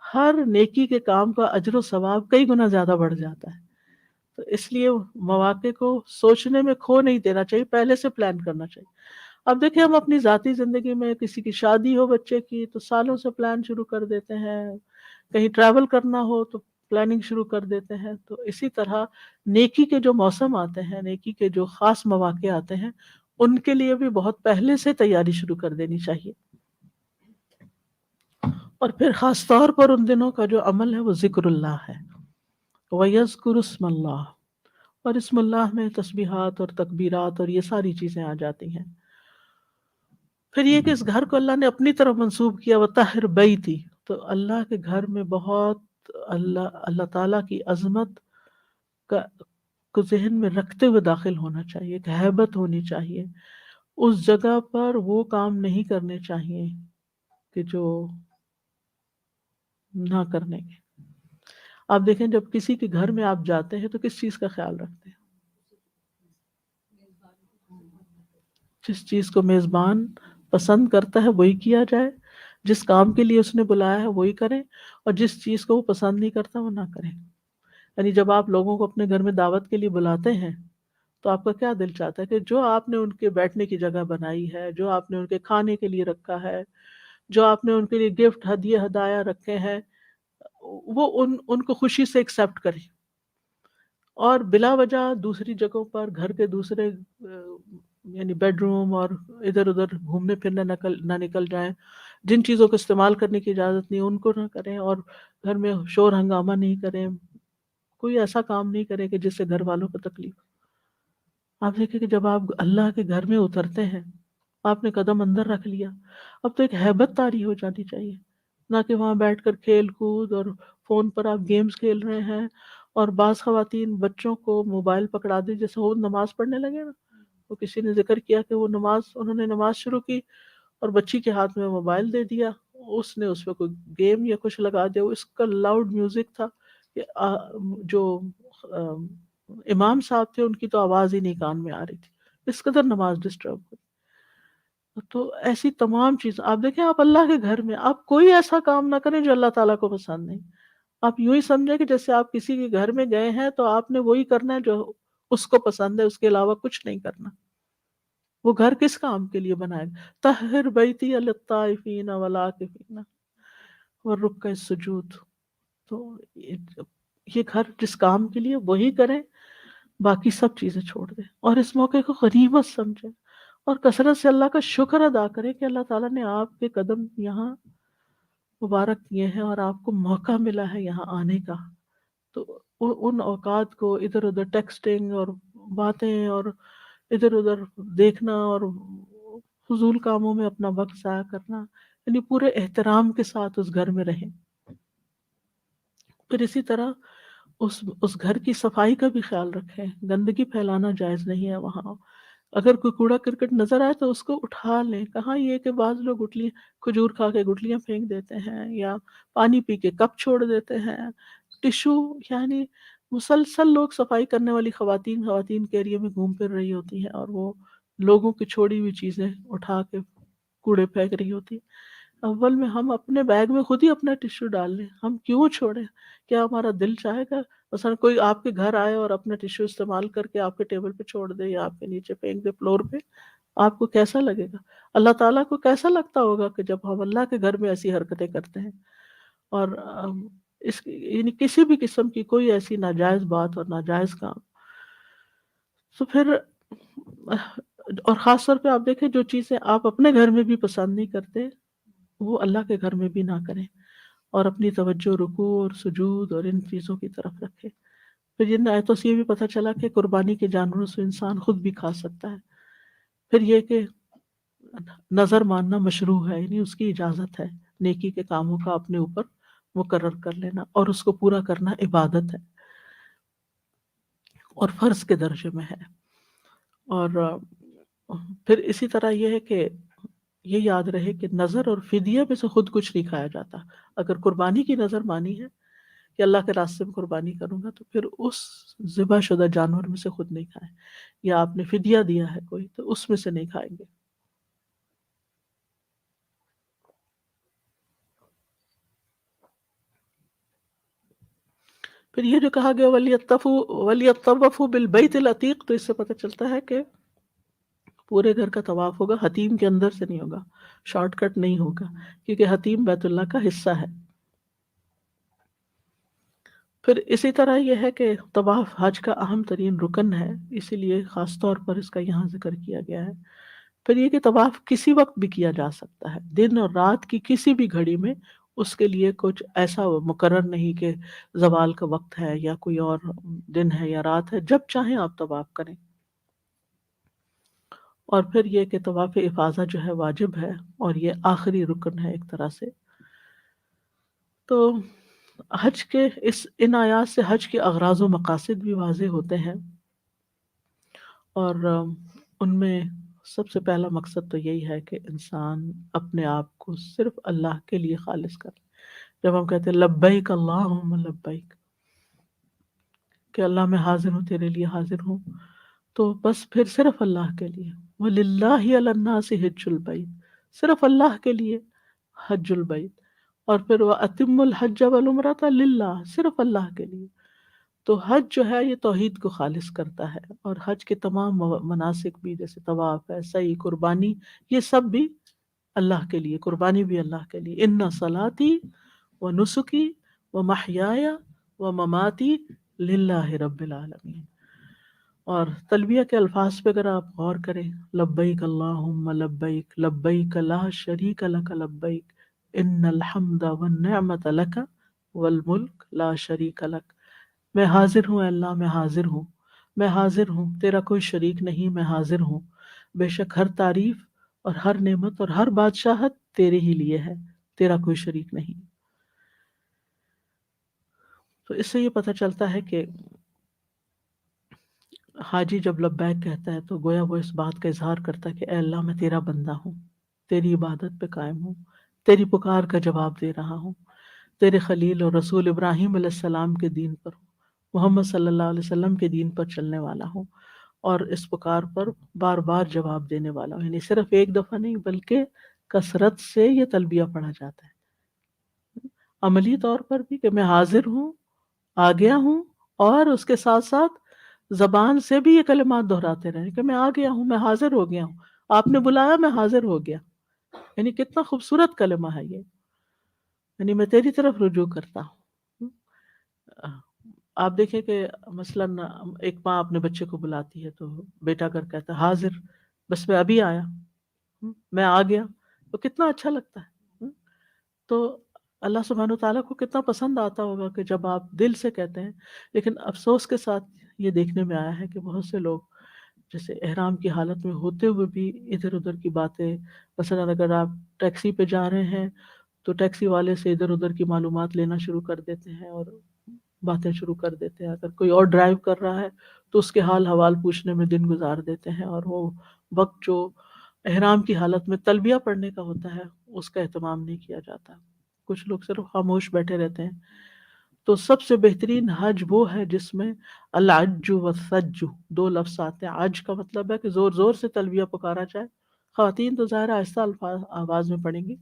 ہر نیکی کے کام کا اجر و ثواب کئی گنا زیادہ بڑھ جاتا ہے۔ تو اس لیے مواقع کو سوچنے میں کھو نہیں دینا چاہیے، پہلے سے پلان کرنا چاہیے۔ اب دیکھیں ہم اپنی ذاتی زندگی میں کسی کی شادی ہو بچے کی تو سالوں سے پلان شروع کر دیتے ہیں، کہیں ٹریول کرنا ہو تو پلاننگ شروع کر دیتے ہیں۔ تو اسی طرح نیکی کے جو موسم آتے ہیں، نیکی کے جو خاص مواقع آتے ہیں، ان کے لیے بھی بہت پہلے سے تیاری شروع کر دینی چاہیے۔ اور پھر خاص طور پر ان دنوں کا جو عمل ہے وہ ذکر اللہ ہے، وَيَذْكُرُ اسْمَ اللَّهِ، اور اسم اللہ میں تسبیحات اور تکبیرات اور یہ ساری چیزیں آ جاتی ہیں۔ پھر یہ کہ اس گھر کو اللہ نے اپنی طرف منسوب کیا، وَطَهِّرْ بَيْتِي، تو اللہ کے گھر میں بہت اللہ تعالیٰ کی عظمت کو ذہن میں رکھتے ہوئے داخل ہونا چاہیے، ایک ہیبت ہونی چاہیے۔ اس جگہ پر وہ کام نہیں کرنے چاہیے کہ جو نہ کرنے کے۔ آپ دیکھیں جب کسی کے گھر میں آپ جاتے ہیں تو کس چیز کا خیال رکھتے ہیں؟ جس چیز کو میزبان پسند کرتا ہے وہی کیا جائے، جس کام کے لیے اس نے بلایا ہے وہی کریں، اور جس چیز کو وہ پسند نہیں کرتا وہ نہ کریں۔ یعنی جب آپ لوگوں کو اپنے گھر میں دعوت کے لیے بلاتے ہیں تو آپ کا کیا دل چاہتا ہے کہ جو آپ نے ان کے بیٹھنے کی جگہ بنائی ہے، جو آپ نے ان کے کھانے کے لیے رکھا ہے، جو آپ نے ان کے لیے گفٹ ہدیے ہدایا رکھے ہیں، وہ ان کو خوشی سے ایکسیپٹ کریں، اور بلا وجہ دوسری جگہوں پر گھر کے دوسرے یعنی بیڈ روم اور ادھر ادھر گھومنے پھرنے نہ نکل جائیں، جن چیزوں کو استعمال کرنے کی اجازت نہیں ان کو نہ کریں، اور گھر میں شور ہنگامہ نہیں کریں، کوئی ایسا کام نہیں کریں کہ جس سے گھر والوں کو تکلیف۔ آپ دیکھیں کہ جب آپ اللہ کے گھر میں اترتے ہیں، آپ نے قدم اندر رکھ لیا، اب تو ایک ہیبت طاری ہو جانی چاہیے، نہ کہ وہاں بیٹھ کر کھیل کود اور فون پر آپ گیمز کھیل رہے ہیں، اور بعض خواتین بچوں کو موبائل پکڑا دی، جیسے وہ نماز پڑھنے لگے نا، وہ کسی نے ذکر کیا کہ وہ انہوں نے نماز شروع کی اور بچی کے ہاتھ میں موبائل دے دیا، اس نے اس پہ کوئی گیم یا کچھ لگا دیا، اس کا لاؤڈ میوزک تھا کہ جو امام صاحب تھے ان کی تو آواز ہی نہیں کان میں آ رہی تھی، اس قدر نماز ڈسٹرب ہوئی۔ تو ایسی تمام چیز آپ دیکھیں، آپ اللہ کے گھر میں آپ کوئی ایسا کام نہ کریں جو اللہ تعالیٰ کو پسند نہیں۔ آپ یوں ہی سمجھیں کہ جیسے آپ کسی کے گھر میں گئے ہیں تو آپ نے وہی کرنا ہے جو اس کو پسند ہے، اس کے علاوہ کچھ نہیں کرنا۔ وہ گھر کس کام کے لیے بنائے گا؟ طہر بیتی للطائفین والعاکفین والرکع السجود۔ تو یہ گھر جس کام کے لیے وہی کریں، باقی سب چیزیں چھوڑ دیں، اور اس موقع کو غنیمت سمجھیں، اور کثرت سے اللہ کا شکر ادا کریں کہ اللہ تعالیٰ نے آپ کے قدم یہاں مبارک کیے ہیں اور آپ کو موقع ملا ہے یہاں آنے کا۔ تو ان اوقات کو ادھر ادھر ٹیکسٹنگ اور باتیں اور ادھر ادھر دیکھنا اور فضول کاموں میں اپنا وقت ضائع کرنا، یعنی پورے احترام کے ساتھ اس گھر میں رہیں۔ پھر اسی طرح اس گھر کی صفائی کا بھی خیال رکھیں، گندگی پھیلانا جائز نہیں ہے وہاں۔ اگر کوئی کوڑا کرکٹ نظر آئے تو اس کو اٹھا لیں۔ کہاں یہ کہ بعض لوگ کھجور کھا کے گٹلیاں پھینک دیتے ہیں، یا پانی پی کے کپ چھوڑ دیتے ہیں، ٹشو، یعنی مسلسل لوگ صفائی کرنے والی خواتین کے ایریے میں گھوم پھر رہی ہوتی ہیں، اور وہ لوگوں کی چھوڑی ہوئی چیزیں اٹھا کے کوڑے پھینک رہی ہوتی ہیں۔ اول میں ہم اپنے بیگ میں خود ہی اپنا ٹشو ڈال لیں، ہم کیوں چھوڑیں؟ کیا ہمارا دل چاہے گا مثلا کوئی آپ کے گھر آئے اور اپنا ٹشو استعمال کر کے آپ کے ٹیبل پہ چھوڑ دے یا آپ کے نیچے پھینک دے فلور پہ؟ آپ کو کیسا لگے گا؟ اللہ تعالیٰ کو کیسا لگتا ہوگا کہ جب ہم اللہ کے گھر میں ایسی حرکتیں کرتے ہیں؟ اور یعنی کسی بھی قسم کی کوئی ایسی ناجائز بات اور ناجائز کام، تو پھر اور خاص طور پہ آپ دیکھیں جو چیزیں آپ اپنے گھر میں بھی پسند نہیں کرتے وہ اللہ کے گھر میں بھی نہ کریں، اور اپنی توجہ رکوع اور سجود اور ان چیزوں کی طرف رکھیں۔ پھر ان آیتوں سے یہ بھی پتہ چلا کہ قربانی کے جانوروں سے انسان خود بھی کھا سکتا ہے۔ پھر یہ کہ نظر ماننا مشروع ہے، یعنی اس کی اجازت ہے، نیکی کے کاموں کا اپنے اوپر مقرر کر لینا اور اس کو پورا کرنا عبادت ہے اور فرض کے درجے میں ہے۔ اور پھر اسی طرح یہ ہے کہ یہ یاد رہے کہ نظر اور فدیہ میں سے خود کچھ نہیں کھایا جاتا۔ اگر قربانی کی نظر مانی ہے کہ اللہ کے راستے میں قربانی کروں گا، تو پھر اس ذبح شدہ جانور میں سے خود نہیں کھائیں، یا آپ نے فدیہ دیا ہے کوئی تو اس میں سے نہیں کھائیں گے۔ پھر یہ جو کہا گیا وَلْيَطَّوَّفُوا بِالْبَيْتِ الْعَتِيقِ، تو اس سے پتہ چلتا ہے کہ پورے گھر کا طواف ہوگا، حتیم کے اندر سے نہیں ہوگا، شارٹ کٹ نہیں ہوگا، کیونکہ حتیم بیت اللہ کا حصہ ہے۔ پھر اسی طرح یہ ہے کہ طواف حج کا اہم ترین رکن ہے، اسی لیے خاص طور پر اس کا یہاں ذکر کیا گیا ہے۔ پھر یہ کہ طواف کسی وقت بھی کیا جا سکتا ہے، دن اور رات کی کسی بھی گھڑی میں، اس کے لیے کچھ ایسا مقرر نہیں کہ زوال کا وقت ہے یا کوئی اور دن ہے یا رات ہے، جب چاہیں آپ طواف کریں۔ اور پھر یہ کہ طواف افاضہ جو ہے واجب ہے، اور یہ آخری رکن ہے ایک طرح سے۔ تو حج کے ان آیات سے حج کے اغراض و مقاصد بھی واضح ہوتے ہیں، اور ان میں سب سے پہلا مقصد تو یہی ہے کہ انسان اپنے آپ کو صرف اللہ کے لیے خالص کرے۔ جب ہم کہتے ہیں لبیک اللہم لبیک، کہ اللہ میں حاضر ہوں، تیرے لیے حاضر ہوں، تو بس پھر صرف اللہ کے لیے۔ وَلِلَّهِ عَلَى النَّاسِ حِجُّ الْبَيْتِ، صرف اللہ کے لیے حج البیت۔ اور پھر وَأَتِمُّ الْحَجَّ وَالْعُمْرَةَ لِلَّهِ، صرف اللہ کے لیے۔ تو حج جو ہے یہ توحید کو خالص کرتا ہے، اور حج کے تمام مناسک بھی، جیسے طواف ہے، سعی، قربانی، یہ سب بھی اللہ کے لیے، قربانی بھی اللہ کے لیے۔ ان صلاتی و نسکی و محیایا و مماتی للہ رب العالمین۔ اور تلبیہ کے الفاظ پہ اگر آپ غور کریں، لبیک اللہم لبیک لبیک لا شریک لک لبیک ان الحمد والنعمت لک والملک لا شریک لک، میں حاضر ہوں اے اللہ، میں حاضر ہوں، میں حاضر ہوں، تیرا کوئی شریک نہیں، میں حاضر ہوں، بے شک ہر تعریف اور ہر نعمت اور ہر بادشاہت تیرے ہی لیے ہے، تیرا کوئی شریک نہیں۔ تو اس سے یہ پتہ چلتا ہے کہ حاجی جب لبیک کہتا ہے تو گویا وہ اس بات کا اظہار کرتا ہے کہ اے اللہ، میں تیرا بندہ ہوں، تیری عبادت پہ قائم ہوں، تیری پکار کا جواب دے رہا ہوں، تیرے خلیل اور رسول ابراہیم علیہ السلام کے دین پر ہوں، محمد صلی اللہ علیہ وسلم کے دین پر چلنے والا ہوں، اور اس پکار پر بار بار جواب دینے والا ہوں۔ یعنی صرف ایک دفعہ نہیں بلکہ کثرت سے یہ تلبیہ پڑھا جاتا ہے، عملی طور پر بھی کہ میں حاضر ہوں، آ گیا ہوں، اور اس کے ساتھ ساتھ زبان سے بھی یہ کلمات دہراتے رہیں کہ میں آ گیا ہوں، میں حاضر ہو گیا ہوں، آپ نے بلایا، میں حاضر ہو گیا۔ یعنی کتنا خوبصورت کلمہ ہے یہ، یعنی میں تیری طرف رجوع کرتا ہوں۔ آپ دیکھیں کہ مثلاً ایک ماں اپنے بچے کو بلاتی ہے تو بیٹا کر کہتا ہے حاضر، بس میں ابھی آیا، میں آ گیا، تو کتنا اچھا لگتا ہے۔ تو اللہ سبحانہ وتعالیٰ کو کتنا پسند آتا ہوگا کہ جب آپ دل سے کہتے ہیں۔ لیکن افسوس کے ساتھ یہ دیکھنے میں آیا ہے کہ بہت سے لوگ جیسے احرام کی حالت میں ہوتے ہوئے بھی ادھر ادھر کی باتیں، مثلا اگر آپ ٹیکسی پہ جا رہے ہیں تو ٹیکسی والے سے ادھر ادھر کی معلومات لینا شروع کر دیتے ہیں اور باتیں شروع کر دیتے ہیں۔ اگر کوئی اور ڈرائیو کر رہا ہے تو اس کے حال حوال پوچھنے میں دن گزار دیتے ہیں، اور وہ وقت جو احرام کی حالت میں تلبیہ پڑھنے کا ہوتا ہے اس کا اہتمام نہیں کیا جاتا۔ کچھ لوگ صرف خاموش بیٹھے رہتے ہیں۔ تو سب سے بہترین حج وہ ہے جس میں العج والثج دو لفظ آتے ہیں۔ عج کا مطلب ہے کہ زور زور سے تلبیہ پکارا جائے، خواتین تو ظاہر آہستہ آواز میں پڑھیں گی،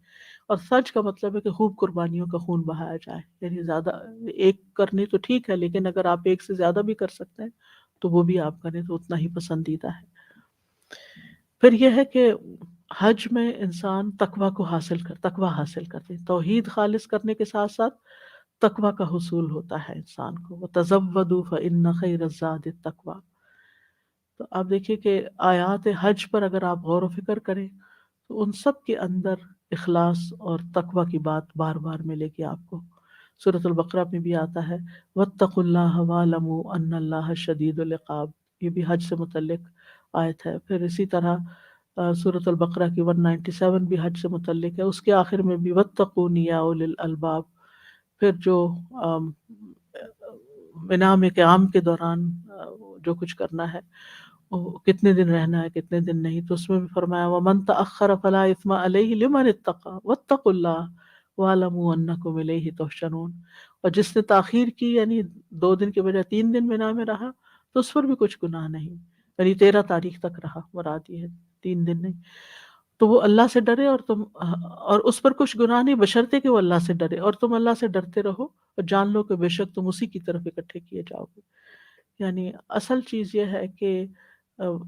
اور سج کا مطلب ہے کہ خوب قربانیوں کا خون بہایا جائے۔ یعنی زیادہ ایک کرنی تو ٹھیک ہے، لیکن اگر آپ ایک سے زیادہ بھی کر سکتے ہیں تو وہ بھی آپ کریں تو اتنا ہی پسندیدہ ہے۔ پھر یہ ہے کہ حج میں انسان تقوی حاصل کرتے، توحید خالص کرنے کے ساتھ ساتھ تقوی کا حصول ہوتا ہے انسان کو۔ وَتَزَوَّدُوا فَإِنَّ خَيْرَ الزَّادِ التَّقْوَىٰ۔ تو آپ دیکھیے کہ آیات حج پر اگر آپ غور و فکر کریں تو ان سب کے اندر اخلاص اور تقوی کی بات بار بار ملے گی آپ کو۔ سورۃ البقرہ میں بھی آتا ہے وَاتَّقُوا اللَّهَ وَاعْلَمُوا أَنَّ اللَّهَ شَدِيدُ الْعِقَابِ، یہ بھی حج سے متعلق آیت ہے۔ پھر اسی طرح سورۃ البقرہ کی 197 بھی حج سے متعلق ہے، اس کے آخر میں بھی وَاتَّقُونِ يَا أُولِي الْأَلْبَابِ۔ پھر جو منام قیام کے دوران جو کچھ کرنا ہے، وہ کتنے دن رہنا ہے کتنے دن نہیں، تو اس میں بھی فرمایا وَمَن تَأَخَّرَ فَلَا إِثْمَ عَلَيْهِ لِمَنِ اتَّقَىٰ وَاتَّقُوا اللَّهَ وَاعْلَمُوا أَنَّكُمْ إِلَيْهِ تُحْشَرُونَ۔ اور جس نے تاخیر کی یعنی 2 دن کے بجائے 3 دن مینا میں رہا تو اس پر بھی کچھ گناہ نہیں، یعنی 13 تاریخ تک رہا، مراد یہ ہے 3 دن نہیں، تو وہ اللہ سے ڈرے اور اس پر کچھ گناہ نہیں بشرطے کہ وہ اللہ سے ڈرے، اور تم اللہ سے ڈرتے رہو اور جان لو کہ بے شک تم اسی کی طرف اکٹھے کیے جاؤ گے۔ یعنی اصل چیز یہ ہے کہ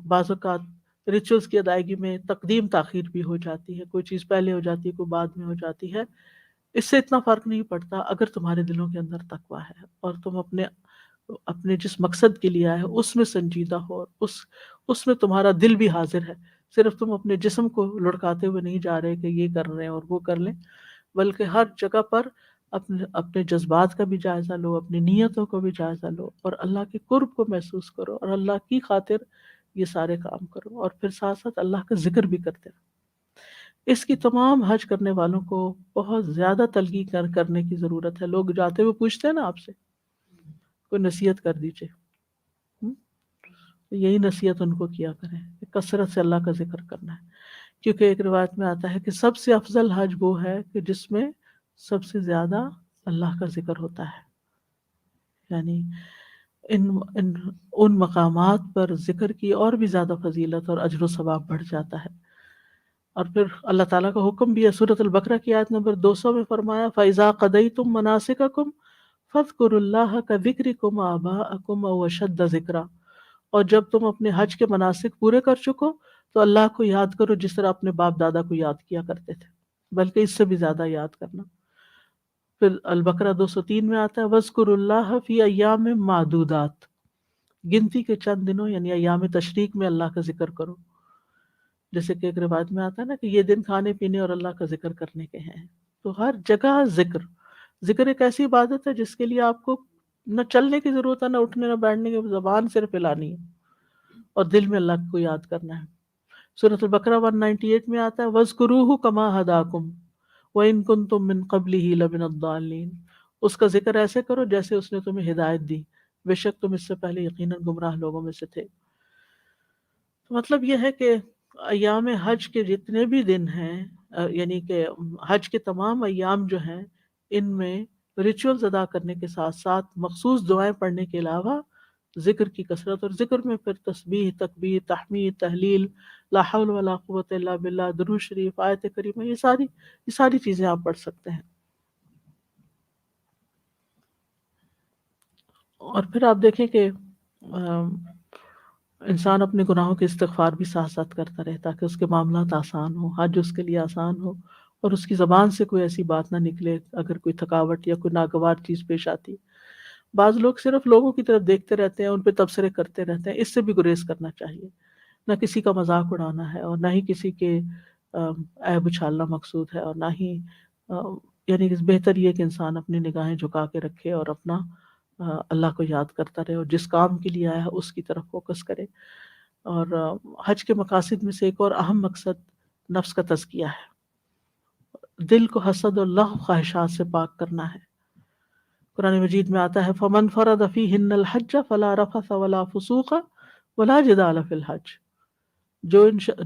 بعض اوقات ریچولز کی ادائیگی میں تقدیم تاخیر بھی ہو جاتی ہے، کوئی چیز پہلے ہو جاتی ہے کوئی بعد میں ہو جاتی ہے، اس سے اتنا فرق نہیں پڑتا اگر تمہارے دلوں کے اندر تقویٰ ہے اور تم اپنے جس مقصد کے لیے آئے ہو اس میں سنجیدہ ہو، اور اس میں تمہارا دل بھی حاضر ہے، صرف تم اپنے جسم کو لڑکاتے ہوئے نہیں جا رہے کہ یہ کر رہے ہیں اور وہ کر لیں، بلکہ ہر جگہ پر اپنے جذبات کا بھی جائزہ لو، اپنی نیتوں کو بھی جائزہ لو، اور اللہ کے قرب کو محسوس کرو اور اللہ کی خاطر یہ سارے کام کرو، اور پھر ساتھ ساتھ اللہ کا ذکر بھی کرتے رہو۔ اس کی تمام حج کرنے والوں کو بہت زیادہ تلقین کرنے کی ضرورت ہے۔ لوگ جاتے ہوئے پوچھتے ہیں نا آپ سے کوئی نصیحت کر دیجئے، یہی نصیحت ان کو کیا کریں کہ کثرت سے اللہ کا ذکر کرنا ہے، کیونکہ ایک روایت میں آتا ہے کہ سب سے افضل حج وہ ہے کہ جس میں سب سے زیادہ اللہ کا ذکر ہوتا ہے۔ یعنی ان مقامات پر ذکر کی اور بھی زیادہ فضیلت اور اجر و ثواب بڑھ جاتا ہے۔ اور پھر اللہ تعالیٰ کا حکم بھی ہے، سورۃ البقرہ کی آیت نمبر 200 میں فرمایا فَإِذَا قَضَيْتُم مَنَاسِكَكُمْ فَاذْكُرُوا اللَّهَ كَذِكْرِكُمْ آبَاءَكُمْ أَوْ أَشَدَّ ذِكْرًا۔ اور جب تم اپنے حج کے مناسک پورے کر چکو تو اللہ کو یاد کرو جس طرح اپنے باپ دادا کو یاد کیا کرتے تھے، بلکہ اس سے بھی زیادہ یاد کرنا۔ پھر البقرہ 203 میں آتا ہے وَاذْكُرُوا اللَّهَ فِي أَيَّامٍ مَّعْدُودَاتٍ، گنتی کے چند دنوں یعنی ایام تشریق میں اللہ کا ذکر کرو، جیسے کہ ایک روایت میں آتا ہے نا کہ یہ دن کھانے پینے اور اللہ کا ذکر کرنے کے ہیں۔ تو ہر جگہ ذکر ایک ایسی عبادت ہے جس کے لیے آپ کو نہ چلنے کی ضرورت ہے، نہ اٹھنے نہ بیٹھنے کی، زبان صرف ہلانی ہے اور دل میں اللہ کو یاد کرنا ہے۔ سورۃ البقرہ 198 میں آتا ہے وَاذْكُرُوهُ كَمَا هَدَاكُمْ وَإِن كُنتُم مِّن قَبْلِهِ لَمِنَ الضَّالِّينَ، اس کا ذکر ایسے کرو جیسے اس نے تمہیں ہدایت دی، بے شک تم اس سے پہلے یقیناً گمراہ لوگوں میں سے تھے۔ تو مطلب یہ ہے کہ ایام حج کے جتنے بھی دن ہیں، یعنی کہ حج کے تمام ایام جو ہیں، ان میں ریچولز ادا کرنے کے ساتھ ساتھ مخصوص دعائیں پڑھنے کے علاوہ ذکر کی کثرت، اور ذکر میں پھر تسبیح، تکبیر، تحمید، تحلیل، لا حول ولا قوت الا باللہ، درود شریف، آیت کریمہ، یہ ساری چیزیں آپ پڑھ سکتے ہیں۔ اور پھر آپ دیکھیں کہ انسان اپنے گناہوں کے استغفار بھی ساتھ ساتھ کرتا رہے تاکہ اس کے معاملات آسان ہوں، حج اس کے لیے آسان ہو، اور اس کی زبان سے کوئی ایسی بات نہ نکلے اگر کوئی تھکاوٹ یا کوئی ناگوار چیز پیش آتی۔ بعض لوگ صرف لوگوں کی طرف دیکھتے رہتے ہیں، ان پہ تبصرے کرتے رہتے ہیں، اس سے بھی گریز کرنا چاہیے۔ نہ کسی کا مذاق اڑانا ہے، اور نہ ہی کسی کے عیب اچھالنا مقصود ہے، اور نہ ہی یعنی بہتر یہ کہ انسان اپنی نگاہیں جھکا کے رکھے اور اپنا اللہ کو یاد کرتا رہے، اور جس کام کے لیے آیا ہے اس کی طرف فوکس کرے۔ اور حج کے مقاصد میں سے ایک اور اہم مقصد نفس کا تزکیہ ہے، دل کو حسد اور لغو خواہشات سے پاک کرنا ہے۔ قرآن مجید میں آتا ہے فَمَنْ فَرَضَ فِيهِنَّ الْحَجَّ فَلَا رَفَثَ وَلَا فُسُوقَ وَلَا جِدَالَ فِي الْحَجِّ،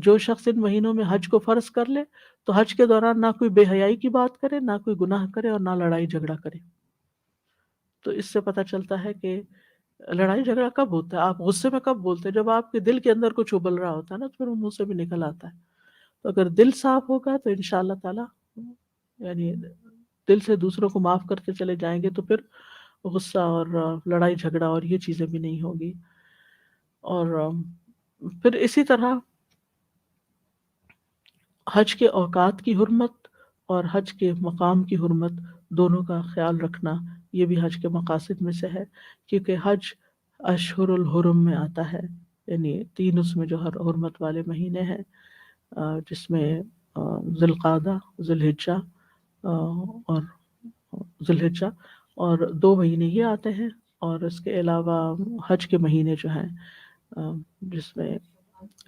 جو شخص ان مہینوں میں حج کو فرض کر لے تو حج کے دوران نہ کوئی بے حیائی کی بات کرے، نہ کوئی گناہ کرے، اور نہ لڑائی جھگڑا کرے۔ تو اس سے پتہ چلتا ہے کہ لڑائی جھگڑا کب ہوتا ہے، آپ غصے میں کب بولتے ہیں، جب آپ کے دل کے اندر کچھ ابل رہا ہوتا ہے نا، تو پھر وہ منہ سے بھی نکل آتا ہے۔ تو اگر دل صاف ہوگا تو انشاءاللہ تعالی یعنی دل سے دوسروں کو معاف کرتے چلے جائیں گے تو پھر غصہ اور لڑائی جھگڑا اور یہ چیزیں بھی نہیں ہوگی۔ اور پھر اسی طرح حج کے اوقات کی حرمت اور حج کے مقام کی حرمت دونوں کا خیال رکھنا، یہ بھی حج کے مقاصد میں سے ہے، کیونکہ حج اشہر الحرم میں آتا ہے، یعنی 3 اس میں جو حرمت والے مہینے ہیں، جس میں ذی القعدہ، ذی الحجہ اور ذی الحجہ، اور 2 مہینے یہ آتے ہیں، اور اس کے علاوہ حج کے مہینے جو ہیں جس میں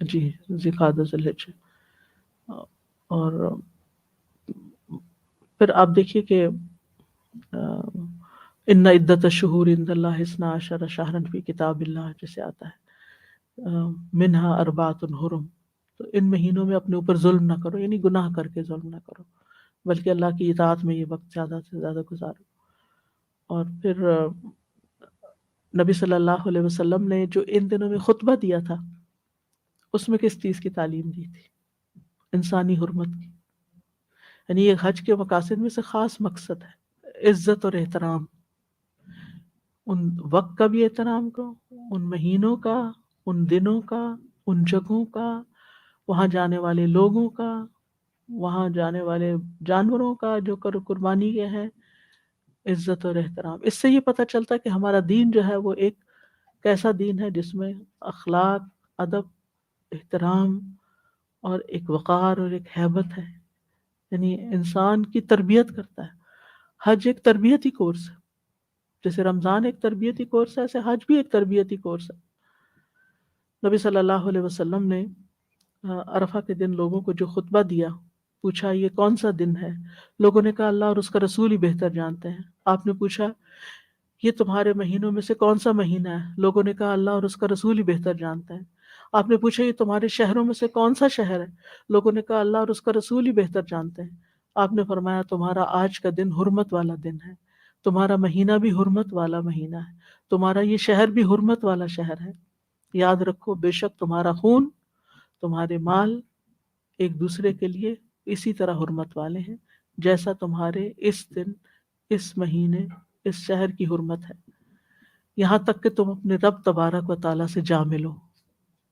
ذی القعدہ، ذی الحجہ، اور پھر آپ دیکھیے کہ ان عدت الشہور عند اللہ 12 شہرا فی کتاب اللہ، جیسے آتا ہے منہا اربعۃ حرم۔ تو ان مہینوں میں اپنے اوپر ظلم نہ کرو، یعنی گناہ کر کے ظلم نہ کرو، بلکہ اللہ کی اطاعت میں یہ وقت زیادہ سے زیادہ گزارو۔ اور پھر نبی صلی اللہ علیہ وسلم نے جو ان دنوں میں خطبہ دیا تھا، اس میں کس چیز کی تعلیم دی تھی؟ انسانی حرمت کی، یعنی یہ حج کے مقاصد میں سے خاص مقصد ہے عزت اور احترام، ان وقت کا بھی احترام کرو، ان مہینوں کا، ان دنوں کا، ان جگہوں کا، وہاں جانے والے لوگوں کا، وہاں جانے والے جانوروں کا جو قربانی کے ہیں، عزت اور احترام۔ اس سے یہ پتہ چلتا ہے کہ ہمارا دین جو ہے وہ ایک کیسا دین ہے جس میں اخلاق، ادب، احترام اور ایک وقار اور ایک ہیبت ہے، یعنی انسان کی تربیت کرتا ہے۔ حج ایک تربیتی کورس ہے، جیسے رمضان ایک تربیتی کورس ہے، ایسے حج بھی ایک تربیتی کورس ہے۔ نبی صلی اللہ علیہ وسلم نے عرفہ کے دن لوگوں کو جو خطبہ دیا، پوچھا یہ کون سا دن ہے؟ لوگوں نے کہا اللہ اور اس کا رسول ہی بہتر جانتے ہیں۔ آپ نے پوچھا یہ تمہارے مہینوں میں سے کون سا مہینہ ہے؟ لوگوں نے کہا اللہ اور اس کا رسول ہی بہتر جانتے ہیں۔ آپ نے پوچھا یہ تمہارے شہروں میں سے کون سا شہر ہے؟ لوگوں نے کہا اللہ اور اس کا رسول ہی بہتر جانتے ہیں۔ آپ نے فرمایا تمہارا آج کا دن حرمت والا دن ہے، تمہارا مہینہ بھی حرمت والا مہینہ ہے، تمہارا یہ شہر بھی حرمت والا شہر ہے۔ یاد رکھو بے شک تمہارا خون، تمہارے مال ایک دوسرے کے لیے اسی طرح حرمت والے ہیں جیسا تمہارے اس دن، اس مہینے، اس شہر کی حرمت ہے، یہاں تک کہ تم اپنے رب تبارک و تعالیٰ سے جا ملو،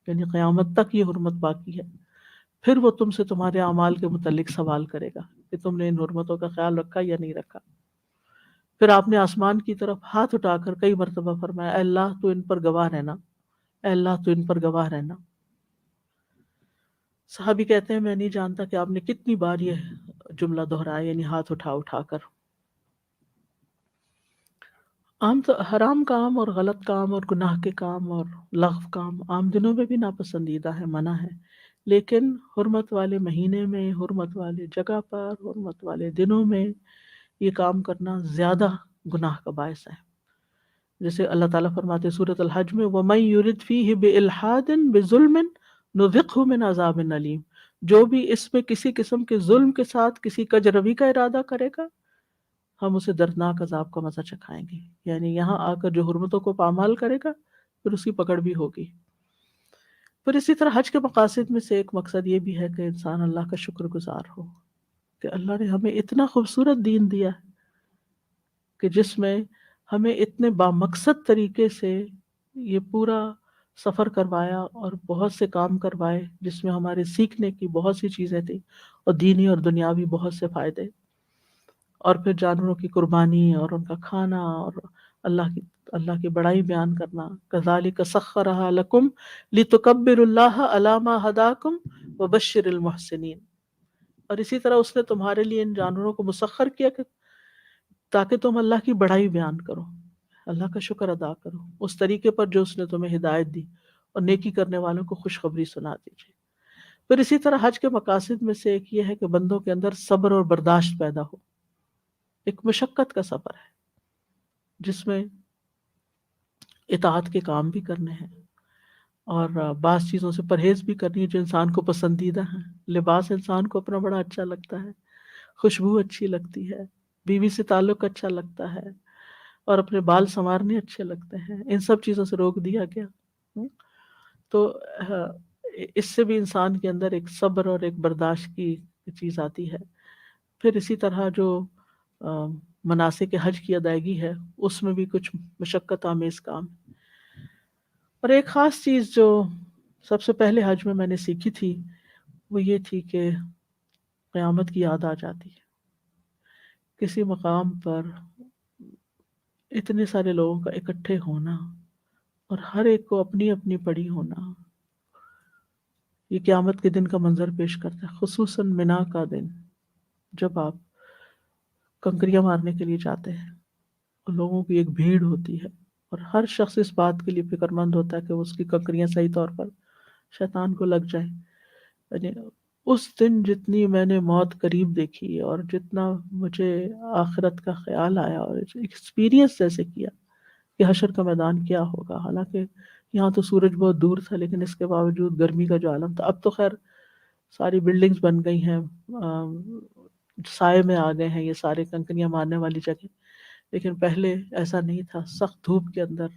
یعنی قیامت تک یہ حرمت باقی ہے۔ پھر وہ تم سے تمہارے اعمال کے متعلق سوال کرے گا کہ تم نے ان حرمتوں کا خیال رکھا یا نہیں رکھا۔ پھر آپ نے آسمان کی طرف ہاتھ اٹھا کر کئی مرتبہ فرمایا اے اللہ تو ان پر گواہ رہنا اے اللہ تو ان پر گواہ رہنا۔ صحابی کہتے ہیں میں نہیں جانتا کہ آپ نے کتنی بار یہ جملہ دہرایا، یعنی ہاتھ اٹھا اٹھا کر۔ عام تو حرام کام اور غلط کام اور گناہ کے کام اور لغو کام عام دنوں میں بھی ناپسندیدہ ہے، منع ہے، لیکن حرمت والے مہینے میں، حرمت والے جگہ پر، حرمت والے دنوں میں یہ کام کرنا زیادہ گناہ کا باعث ہے۔ جیسے اللہ تعالیٰ فرماتے ہیں سورۃ الحج میں وَمَن يُرِدْ فِيهِ بِإِلْحَادٍ بِظُلْمٍ نُذِقْهُ مِنْ عَذَابٍ أَلِيمٍ، جو بھی اس میں کسی قسم کے ظلم کے ساتھ کسی کجروی کا ارادہ کرے گا ہم اسے دردناک عذاب کا مزہ چکھائیں گے۔ یعنی یہاں آ کر جو حرمتوں کو پامال کرے گا پھر اس کی پکڑ بھی ہوگی۔ پھر اسی طرح حج کے مقاصد میں سے ایک مقصد یہ بھی ہے کہ انسان اللہ کا شکر گزار ہو کہ اللہ نے ہمیں اتنا خوبصورت دین دیا ہے کہ جس میں ہمیں اتنے بامقصد طریقے سے یہ پورا سفر کروایا اور بہت سے کام کروائے جس میں ہمارے سیکھنے کی بہت سی چیزیں تھیں اور دینی اور دنیاوی بہت سے فائدے، اور پھر جانوروں کی قربانی اور ان کا کھانا اور اللہ کی بڑائی بیان کرنا۔ کذالک سخرھا لکم لتکبروا اللہ علی ما ھداکم وبشر المحسنین، اور اسی طرح اس نے تمہارے لیے ان جانوروں کو مسخر کیا کہ تاکہ تم اللہ کی بڑائی بیان کرو، اللہ کا شکر ادا کرو اس طریقے پر جو اس نے تمہیں ہدایت دی، اور نیکی کرنے والوں کو خوشخبری سنا دیجیے۔ پھر اسی طرح حج کے مقاصد میں سے ایک یہ ہے کہ بندوں کے اندر صبر اور برداشت پیدا ہو۔ ایک مشقت کا سفر ہے جس میں اطاعت کے کام بھی کرنے ہیں اور بعض چیزوں سے پرہیز بھی کرنی ہے جو انسان کو پسندیدہ ہیں۔ لباس انسان کو اپنا بڑا اچھا لگتا ہے، خوشبو اچھی لگتی ہے، بیوی سے تعلق اچھا لگتا ہے، اور اپنے بال سنوارنے اچھے لگتے ہیں، ان سب چیزوں سے روک دیا گیا۔ تو اس سے بھی انسان کے اندر ایک صبر اور ایک برداشت کی چیز آتی ہے۔ پھر اسی طرح جو مناسک حج کی ادائیگی ہے اس میں بھی کچھ مشقت آمیز کام، اور ایک خاص چیز جو سب سے پہلے حج میں نے سیکھی تھی وہ یہ تھی کہ قیامت کی یاد آ جاتی ہے۔ کسی مقام پر اتنے سارے لوگوں کا اکٹھے ہونا اور ہر ایک کو اپنی اپنی پڑی ہونا، یہ قیامت کے دن کا منظر پیش کرتا ہے، خصوصاً منا کا دن جب آپ کنکریاں مارنے کے لیے جاتے ہیں اور لوگوں کی ایک بھیڑ ہوتی ہے، اور ہر شخص اس بات کے لیے فکر مند ہوتا ہے کہ اس کی کنکریاں صحیح طور پر شیطان کو لگ جائیں۔ یعنی اس دن جتنی میں نے موت قریب دیکھی اور جتنا مجھے آخرت کا خیال آیا اور ایکسپیرینس جیسے کیا کہ حشر کا میدان کیا ہوگا، حالانکہ یہاں تو سورج بہت دور تھا لیکن اس کے باوجود گرمی کا جو عالم تھا۔ اب تو خیر ساری بلڈنگز بن گئی ہیں، سائے میں آ گئے ہیں یہ سارے کنکریاں مارنے والی جگہ، لیکن پہلے ایسا نہیں تھا، سخت دھوپ کے اندر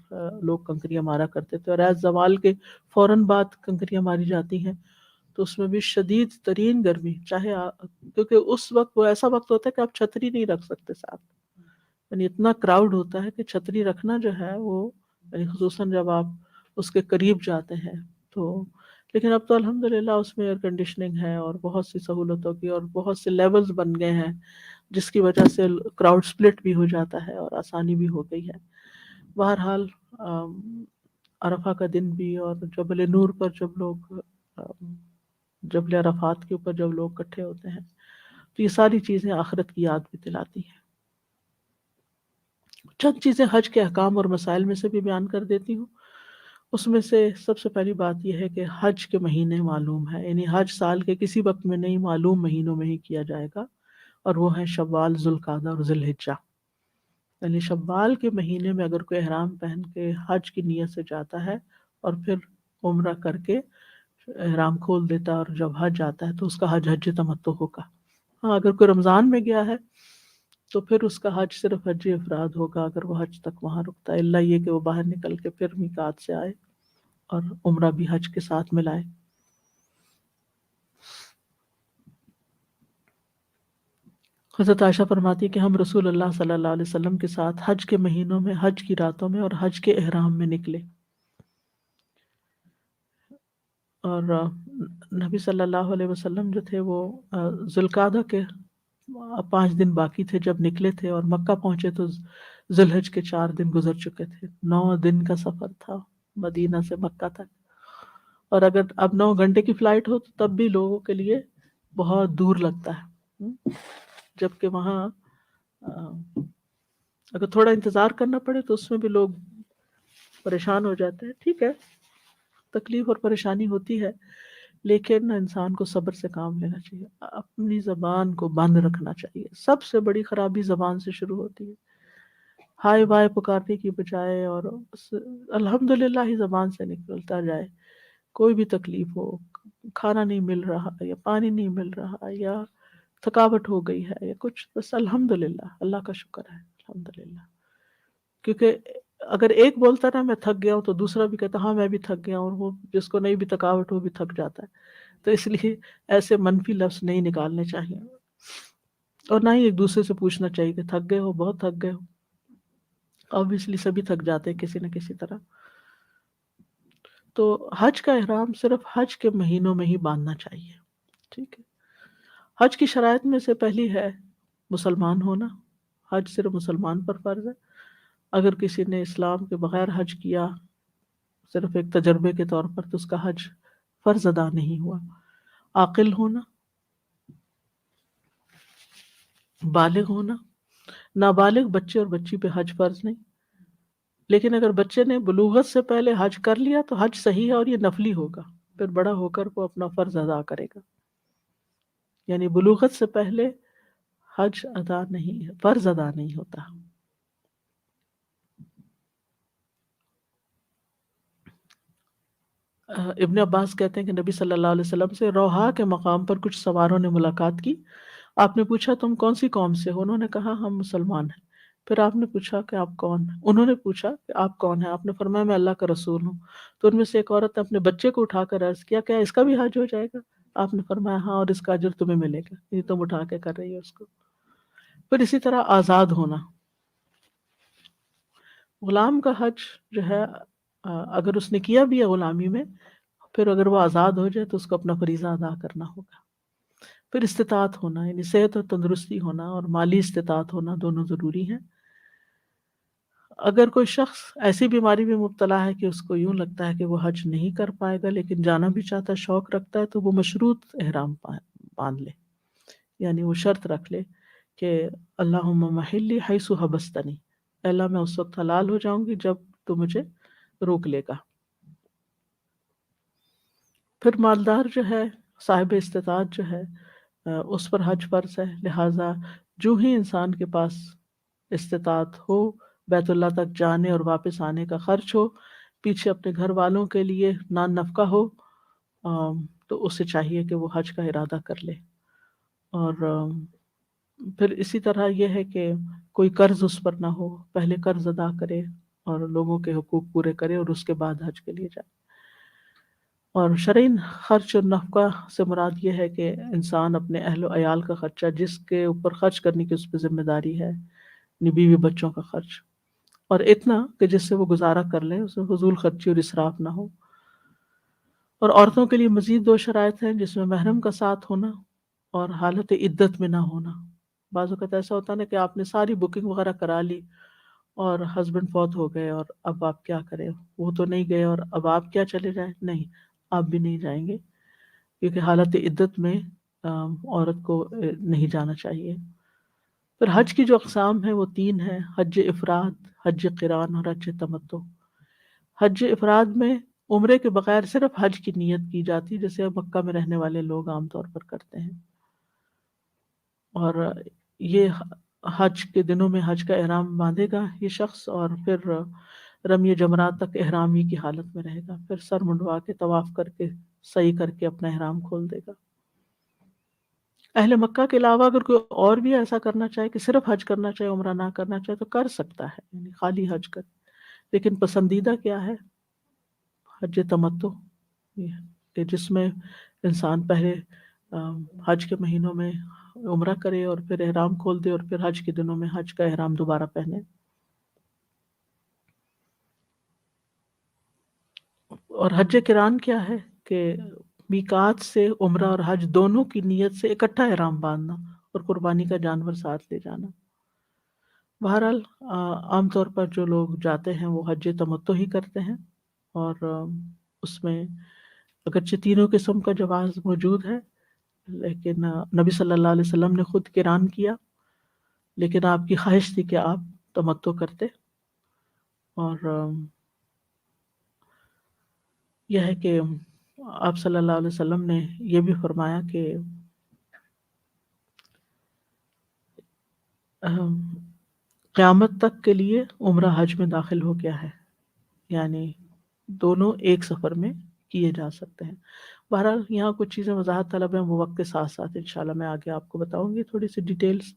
لوگ کنکریاں مارا کرتے تھے، اور ایز زوال کے فوراً بعد کنکریاں ماری جاتی ہیں تو اس میں بھی شدید ترین گرمی، چاہے کیونکہ اس وقت وہ ایسا وقت ہوتا ہے کہ آپ چھتری نہیں رکھ سکتے ساتھ، یعنی اتنا کراؤڈ ہوتا ہے کہ چھتری رکھنا جو ہے وہ، یعنی خصوصاً جب آپ اس کے قریب جاتے ہیں تو، لیکن اب تو الحمدللہ اس میں ایئر کنڈیشننگ ہے اور بہت سی سہولتوں کی اور بہت سے لیولز بن گئے ہیں جس کی وجہ سے کراؤڈ سپلٹ بھی ہو جاتا ہے اور آسانی بھی ہو گئی ہے۔ بہرحال عرفہ کا دن بھی اور جبل نور پر جب لوگ، جبل عرفات کے اوپر جب لوگ اکٹھے ہوتے ہیں تو یہ ساری چیزیں آخرت کی یاد بھی دلاتی ہیں۔ چند چیزیں حج کے احکام اور مسائل میں سے بھی بیان کر دیتی ہوں۔ اس میں سے سب سے پہلی بات یہ ہے کہ حج کے مہینے معلوم ہے، یعنی حج سال کے کسی وقت میں نہیں، معلوم مہینوں میں ہی کیا جائے گا، اور وہ ہیں شوال، ذوالقعدہ اور ذی الحجہ۔ یعنی شوال کے مہینے میں اگر کوئی احرام پہن کے حج کی نیت سے جاتا ہے اور پھر عمرہ کر کے احرام کھول دیتا ہے اور جب حج آتا ہے تو اس کا حج حج تمتع ہوگا۔ ہاں اگر کوئی رمضان میں گیا ہے تو پھر اس کا حج صرف حج افراد ہوگا اگر وہ حج تک وہاں رکتا ہے، الا یہ کہ وہ باہر نکل کے پھر میقات سے آئے اور عمرہ بھی حج کے ساتھ ملائے۔ حضرت عائشہ فرماتی ہے کہ ہم رسول اللہ صلی اللہ علیہ وسلم کے ساتھ حج کے مہینوں میں، حج کی راتوں میں اور حج کے احرام میں نکلے، اور نبی صلی اللہ علیہ وسلم جو تھے وہ ذوالقعدہ کے 5 دن باقی تھے جب نکلے تھے، اور مکہ پہنچے تو ذوالحج کے 4 دن گزر چکے تھے، 9 دن کا سفر تھا۔ مدینہ سے مکہ تک، اور اگر اب 9 گھنٹے کی فلائٹ ہو تو تب بھی لوگوں کے لیے بہت دور لگتا ہے، جبکہ وہاں اگر تھوڑا انتظار کرنا پڑے تو اس میں بھی لوگ پریشان ہو جاتے ہیں. ٹھیک ہے، تکلیف اور پریشانی ہوتی ہے، لیکن انسان کو صبر سے کام لینا چاہیے، اپنی زبان کو بند رکھنا چاہیے. سب سے بڑی خرابی زبان سے شروع ہوتی ہے. ہائے بائے پکارنے کی بجائے اور الحمدللہ ہی زبان سے نکلتا جائے. کوئی بھی تکلیف ہو، کھانا نہیں مل رہا یا پانی نہیں مل رہا یا تھکاوٹ ہو گئی ہے یا کچھ، بس الحمدللہ، اللہ کا شکر ہے الحمدللہ. کیونکہ اگر ایک بولتا نا میں تھک گیا ہوں تو دوسرا بھی کہتا ہاں میں بھی تھک گیا ہوں، اور وہ جس کو نہیں بھی تھکاوٹ ہو بھی تھک جاتا ہے. تو اس لیے ایسے منفی لفظ نہیں نکالنے چاہیے، اور نہ ہی ایک دوسرے سے پوچھنا چاہیے کہ تھک گئے ہو، بہت تھک گئے ہو. obviously سبھی تھک جاتے ہیں کسی نہ کسی طرح. تو حج کا احرام صرف حج کے مہینوں میں ہی باندھنا چاہیے. ٹھیک ہے. حج کی شرائط میں سے پہلی ہے مسلمان ہونا. حج صرف مسلمان پر فرض ہے. اگر کسی نے اسلام کے بغیر حج کیا صرف ایک تجربے کے طور پر تو اس کا حج فرض ادا نہیں ہوا. عاقل ہونا، بالغ ہونا. نابالغ بچے اور بچی پہ حج فرض نہیں، لیکن اگر بچے نے بلوغت سے پہلے حج کر لیا تو حج صحیح ہے اور یہ نفلی ہوگا، پھر بڑا ہو کر وہ اپنا فرض ادا کرے گا. یعنی بلوغت سے پہلے حج ادا نہیں، فرض ادا نہیں ہوتا. ابن عباس کہتے ہیں کہ نبی صلی اللہ علیہ وسلم سے روحا کے مقام پر کچھ سواروں نے ملاقات کی. آپ نے پوچھا تم کون سی قوم سے ہو؟ انہوں نے کہا ہم مسلمان ہیں. پھر آپ نے پوچھا کہ آپ کون ہیں؟ انہوں نے پوچھا کہ آپ کون ہیں؟ آپ نے فرمایا میں اللہ کا رسول ہوں. تو ان میں سے ایک عورت نے اپنے بچے کو اٹھا کر عرض کیا اس کا بھی حج ہو جائے گا؟ آپ نے فرمایا ہاں، اور اس کا اجر تمہیں ملے گا، یہ تم اٹھا کے کر رہی ہو اس کو. پھر اسی طرح آزاد ہونا. غلام کا حج جو ہے اگر اس نے کیا بھی ہے غلامی میں، پھر اگر وہ آزاد ہو جائے تو اس کو اپنا فریضہ ادا کرنا ہوگا. پھر استطاعت ہونا، یعنی صحت اور تندرستی ہونا اور مالی استطاعت ہونا دونوں ضروری ہیں. اگر کوئی شخص ایسی بیماری میں مبتلا ہے کہ اس کو یوں لگتا ہے کہ وہ حج نہیں کر پائے گا لیکن جانا بھی چاہتا ہے، شوق رکھتا ہے، تو وہ مشروط احرام باندھ لے. یعنی وہ شرط رکھ لے کہ اللہم محلی حیث حبستنی، اللہ میں اس وقت حلال ہو جاؤں گی جب تو مجھے روک لے گا. پھر مالدار جو ہے، صاحب استطاعت جو ہے، اس پر حج فرض ہے. لہٰذا جو ہی انسان کے پاس استطاعت ہو، بیت اللہ تک جانے اور واپس آنے کا خرچ ہو، پیچھے اپنے گھر والوں کے لیے نان نفقہ ہو، تو اسے چاہیے کہ وہ حج کا ارادہ کر لے. اور پھر اسی طرح یہ ہے کہ کوئی قرض اس پر نہ ہو، پہلے قرض ادا کرے اور لوگوں کے حقوق پورے کرے اور اس کے بعد حج کے لیے جائے. اور شرعی خرچ اور نفقہ سے مراد یہ ہے کہ انسان اپنے اہل و عیال کا خرچہ، جس کے اوپر خرچ کرنے کی اس پہ ذمہ داری ہے، یعنی بیوی بچوں کا خرچ، اور اتنا کہ جس سے وہ گزارا کر لے، اس میں فضول خرچی اور اسراف نہ ہو. اور عورتوں کے لیے مزید 2 شرائط ہیں، جس میں محرم کا ساتھ ہونا اور حالت عدت میں نہ ہونا. بعض اوقات ایسا ہوتا ہے نا کہ آپ نے ساری بکنگ وغیرہ کرا لی اور ہسبینڈ فوت ہو گئے، اور اب آپ کیا کریں؟ وہ تو نہیں گئے اور اب آپ کیا چلے جائیں؟ نہیں، آپ بھی نہیں جائیں گے، کیونکہ حالت عدت میں عورت کو نہیں جانا چاہیے. پھر حج کی جو اقسام ہیں وہ 3 ہیں: حج افراد، حج قران اور حج تمتع. حج افراد میں عمرے کے بغیر صرف حج کی نیت کی جاتی، جیسے مکہ میں رہنے والے لوگ عام طور پر کرتے ہیں. اور یہ حج کے دنوں میں حج کا احرام باندھے گا یہ شخص، اور پھر رمی جمرات تک احرام ہی کی حالت میں رہے گا. پھر سر منڈوا کے طواف کر کے صحیح کر کے اپنا احرام کھول دے گا. اہل مکہ کے علاوہ اگر کوئی اور بھی ایسا کرنا چاہے کہ صرف حج کرنا چاہے، عمرہ نہ کرنا چاہے، تو کر سکتا ہے، یعنی خالی حج کر. لیکن پسندیدہ کیا ہے؟ حج تمتع، کہ جس میں انسان پہلے حج کے مہینوں میں عمرہ کرے اور پھر احرام کھول دے اور پھر حج کے دنوں میں حج کا احرام دوبارہ پہنے. اور حج قران کیا ہے؟ کہ میقات سے عمرہ اور حج دونوں کی نیت سے اکٹھا احرام باندھنا اور قربانی کا جانور ساتھ لے جانا. بہرحال عام طور پر جو لوگ جاتے ہیں وہ حج تمتع ہی کرتے ہیں. اور اس میں اگرچہ تینوں قسم کا جواز موجود ہے، لیکن نبی صلی اللہ علیہ وسلم نے خود قران کیا، لیکن آپ کی خواہش تھی کہ آپ تمتع کرتے. اور یہ ہے کہ آپ صلی اللہ علیہ وسلم نے یہ بھی فرمایا کہ قیامت تک کے لیے عمرہ حج میں داخل ہو گیا ہے، یعنی دونوں ایک سفر میں کیے جا سکتے ہیں. بہرحال یہاں کچھ چیزیں وضاحت طلب ہیں، وہ وقت کے ساتھ ساتھ انشاءاللہ میں آگے آپ کو بتاؤں گی تھوڑی سی ڈیٹیلز.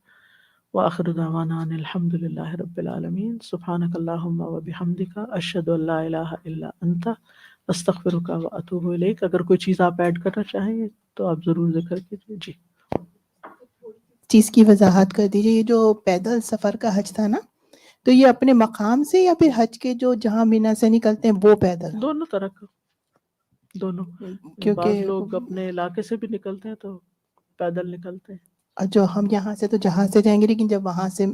وآخر دعوانا ان الحمد للہ رب العالمین. سبحانک اللہم وبحمدک اشہد ان لا الہ الا انت استغفرک واتوب الیک. اگر کوئی چیز آپ ایڈ کرنا چاہیں تو آپ ضرور ذکر کیجیے. جی چیز کی وضاحت کر دیجیے. یہ جو پیدل سفر کا حج تھا نا، تو یہ اپنے مقام سے یا پھر حج کے جو جہاں مینا سے نکلتے ہیں وہ پیدل؟ دونوں طرح کا، دونوں. بعض کیونکہ لوگ اپنے علاقے سے بھی نکلتے ہیں تو پیدل نکلتے ہیں. جو ہم یہاں سے تو جہاز سے جائیں گے، لیکن جب وہاں سے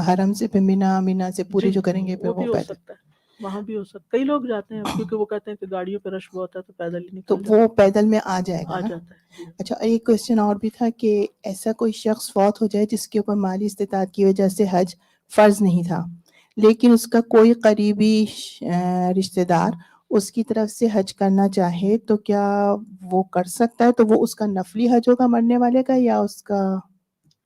حرم سے پھر مینا سے پوری جی جو کریں گے پھر وہ بھی وہ ہو پیدل. سکتا ہے، وہاں بھی ہو سکتا ہے. کئی لوگ جاتے ہیں کیونکہ وہ کہتے ہیں کہ گاڑیوں پہ رش بہت ہے تو پیدل ہی تو نکل جاتے وہ پیدل میں آ جائے ہیں. گا آ نا. جاتا ہے. جی اچھا، ایک کوشچن اور بھی تھا کہ ایسا کوئی شخص فوت ہو جائے جس کے اوپر مالی استطاعت کی وجہ سے حج فرض نہیں تھا، لیکن اس کا کوئی قریبی رشتہ دار اس کی طرف سے حج کرنا چاہے تو کیا وہ کر سکتا ہے؟ تو وہ اس کا نفلی حج ہوگا مرنے والے کا، یا اس کا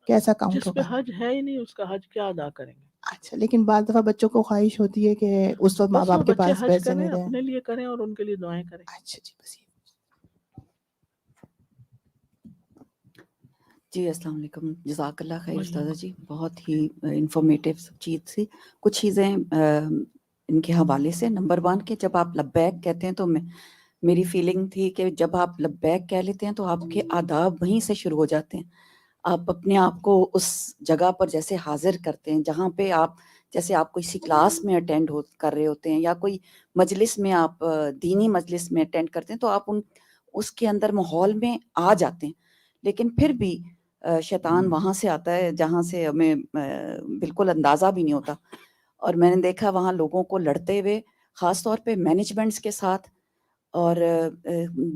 کیسا کاؤنٹ جس پہ ہوگا؟ حج ہے ہی نہیں اس کا حج کیا ادا کریں گے؟ اچھا، لیکن بعض دفعہ بچوں کو خواہش ہوتی ہے کہ اس وقت ماں بس وہ باپ کے بچے پاس حج پیسے کریں، نہیں رہے. اپنے لیے کریں اور ان کے لیے دعائیں کریں. اچھا جی، بس یہ. جی السلام علیکم. جزاک اللہ خیر استاذہ جی، بہت ہی انفارمیٹیو سب چیز تھی. کچھ چیزیں ان کے حوالے سے. نمبر 1 کہ جب آپ لبیک کہتے ہیں تو میری فیلنگ تھی کہ جب آپ لبیک کہہ لیتے ہیں تو آپ کے آداب وہیں سے شروع ہو جاتے ہیں. آپ اپنے آپ کو اس جگہ پر جیسے حاضر کرتے ہیں جہاں پہ آپ، جیسے آپ کوئی سی کلاس میں اٹینڈ کر رہے ہوتے ہیں یا کوئی مجلس میں آپ دینی مجلس میں اٹینڈ کرتے ہیں، تو آپ اس کے اندر ماحول میں آ جاتے ہیں. لیکن پھر بھی شیطان وہاں سے آتا ہے جہاں سے ہمیں بالکل اندازہ بھی نہیں ہوتا. اور میں نے دیکھا وہاں لوگوں کو لڑتے ہوئے، خاص طور پہ مینجمنٹس کے ساتھ، اور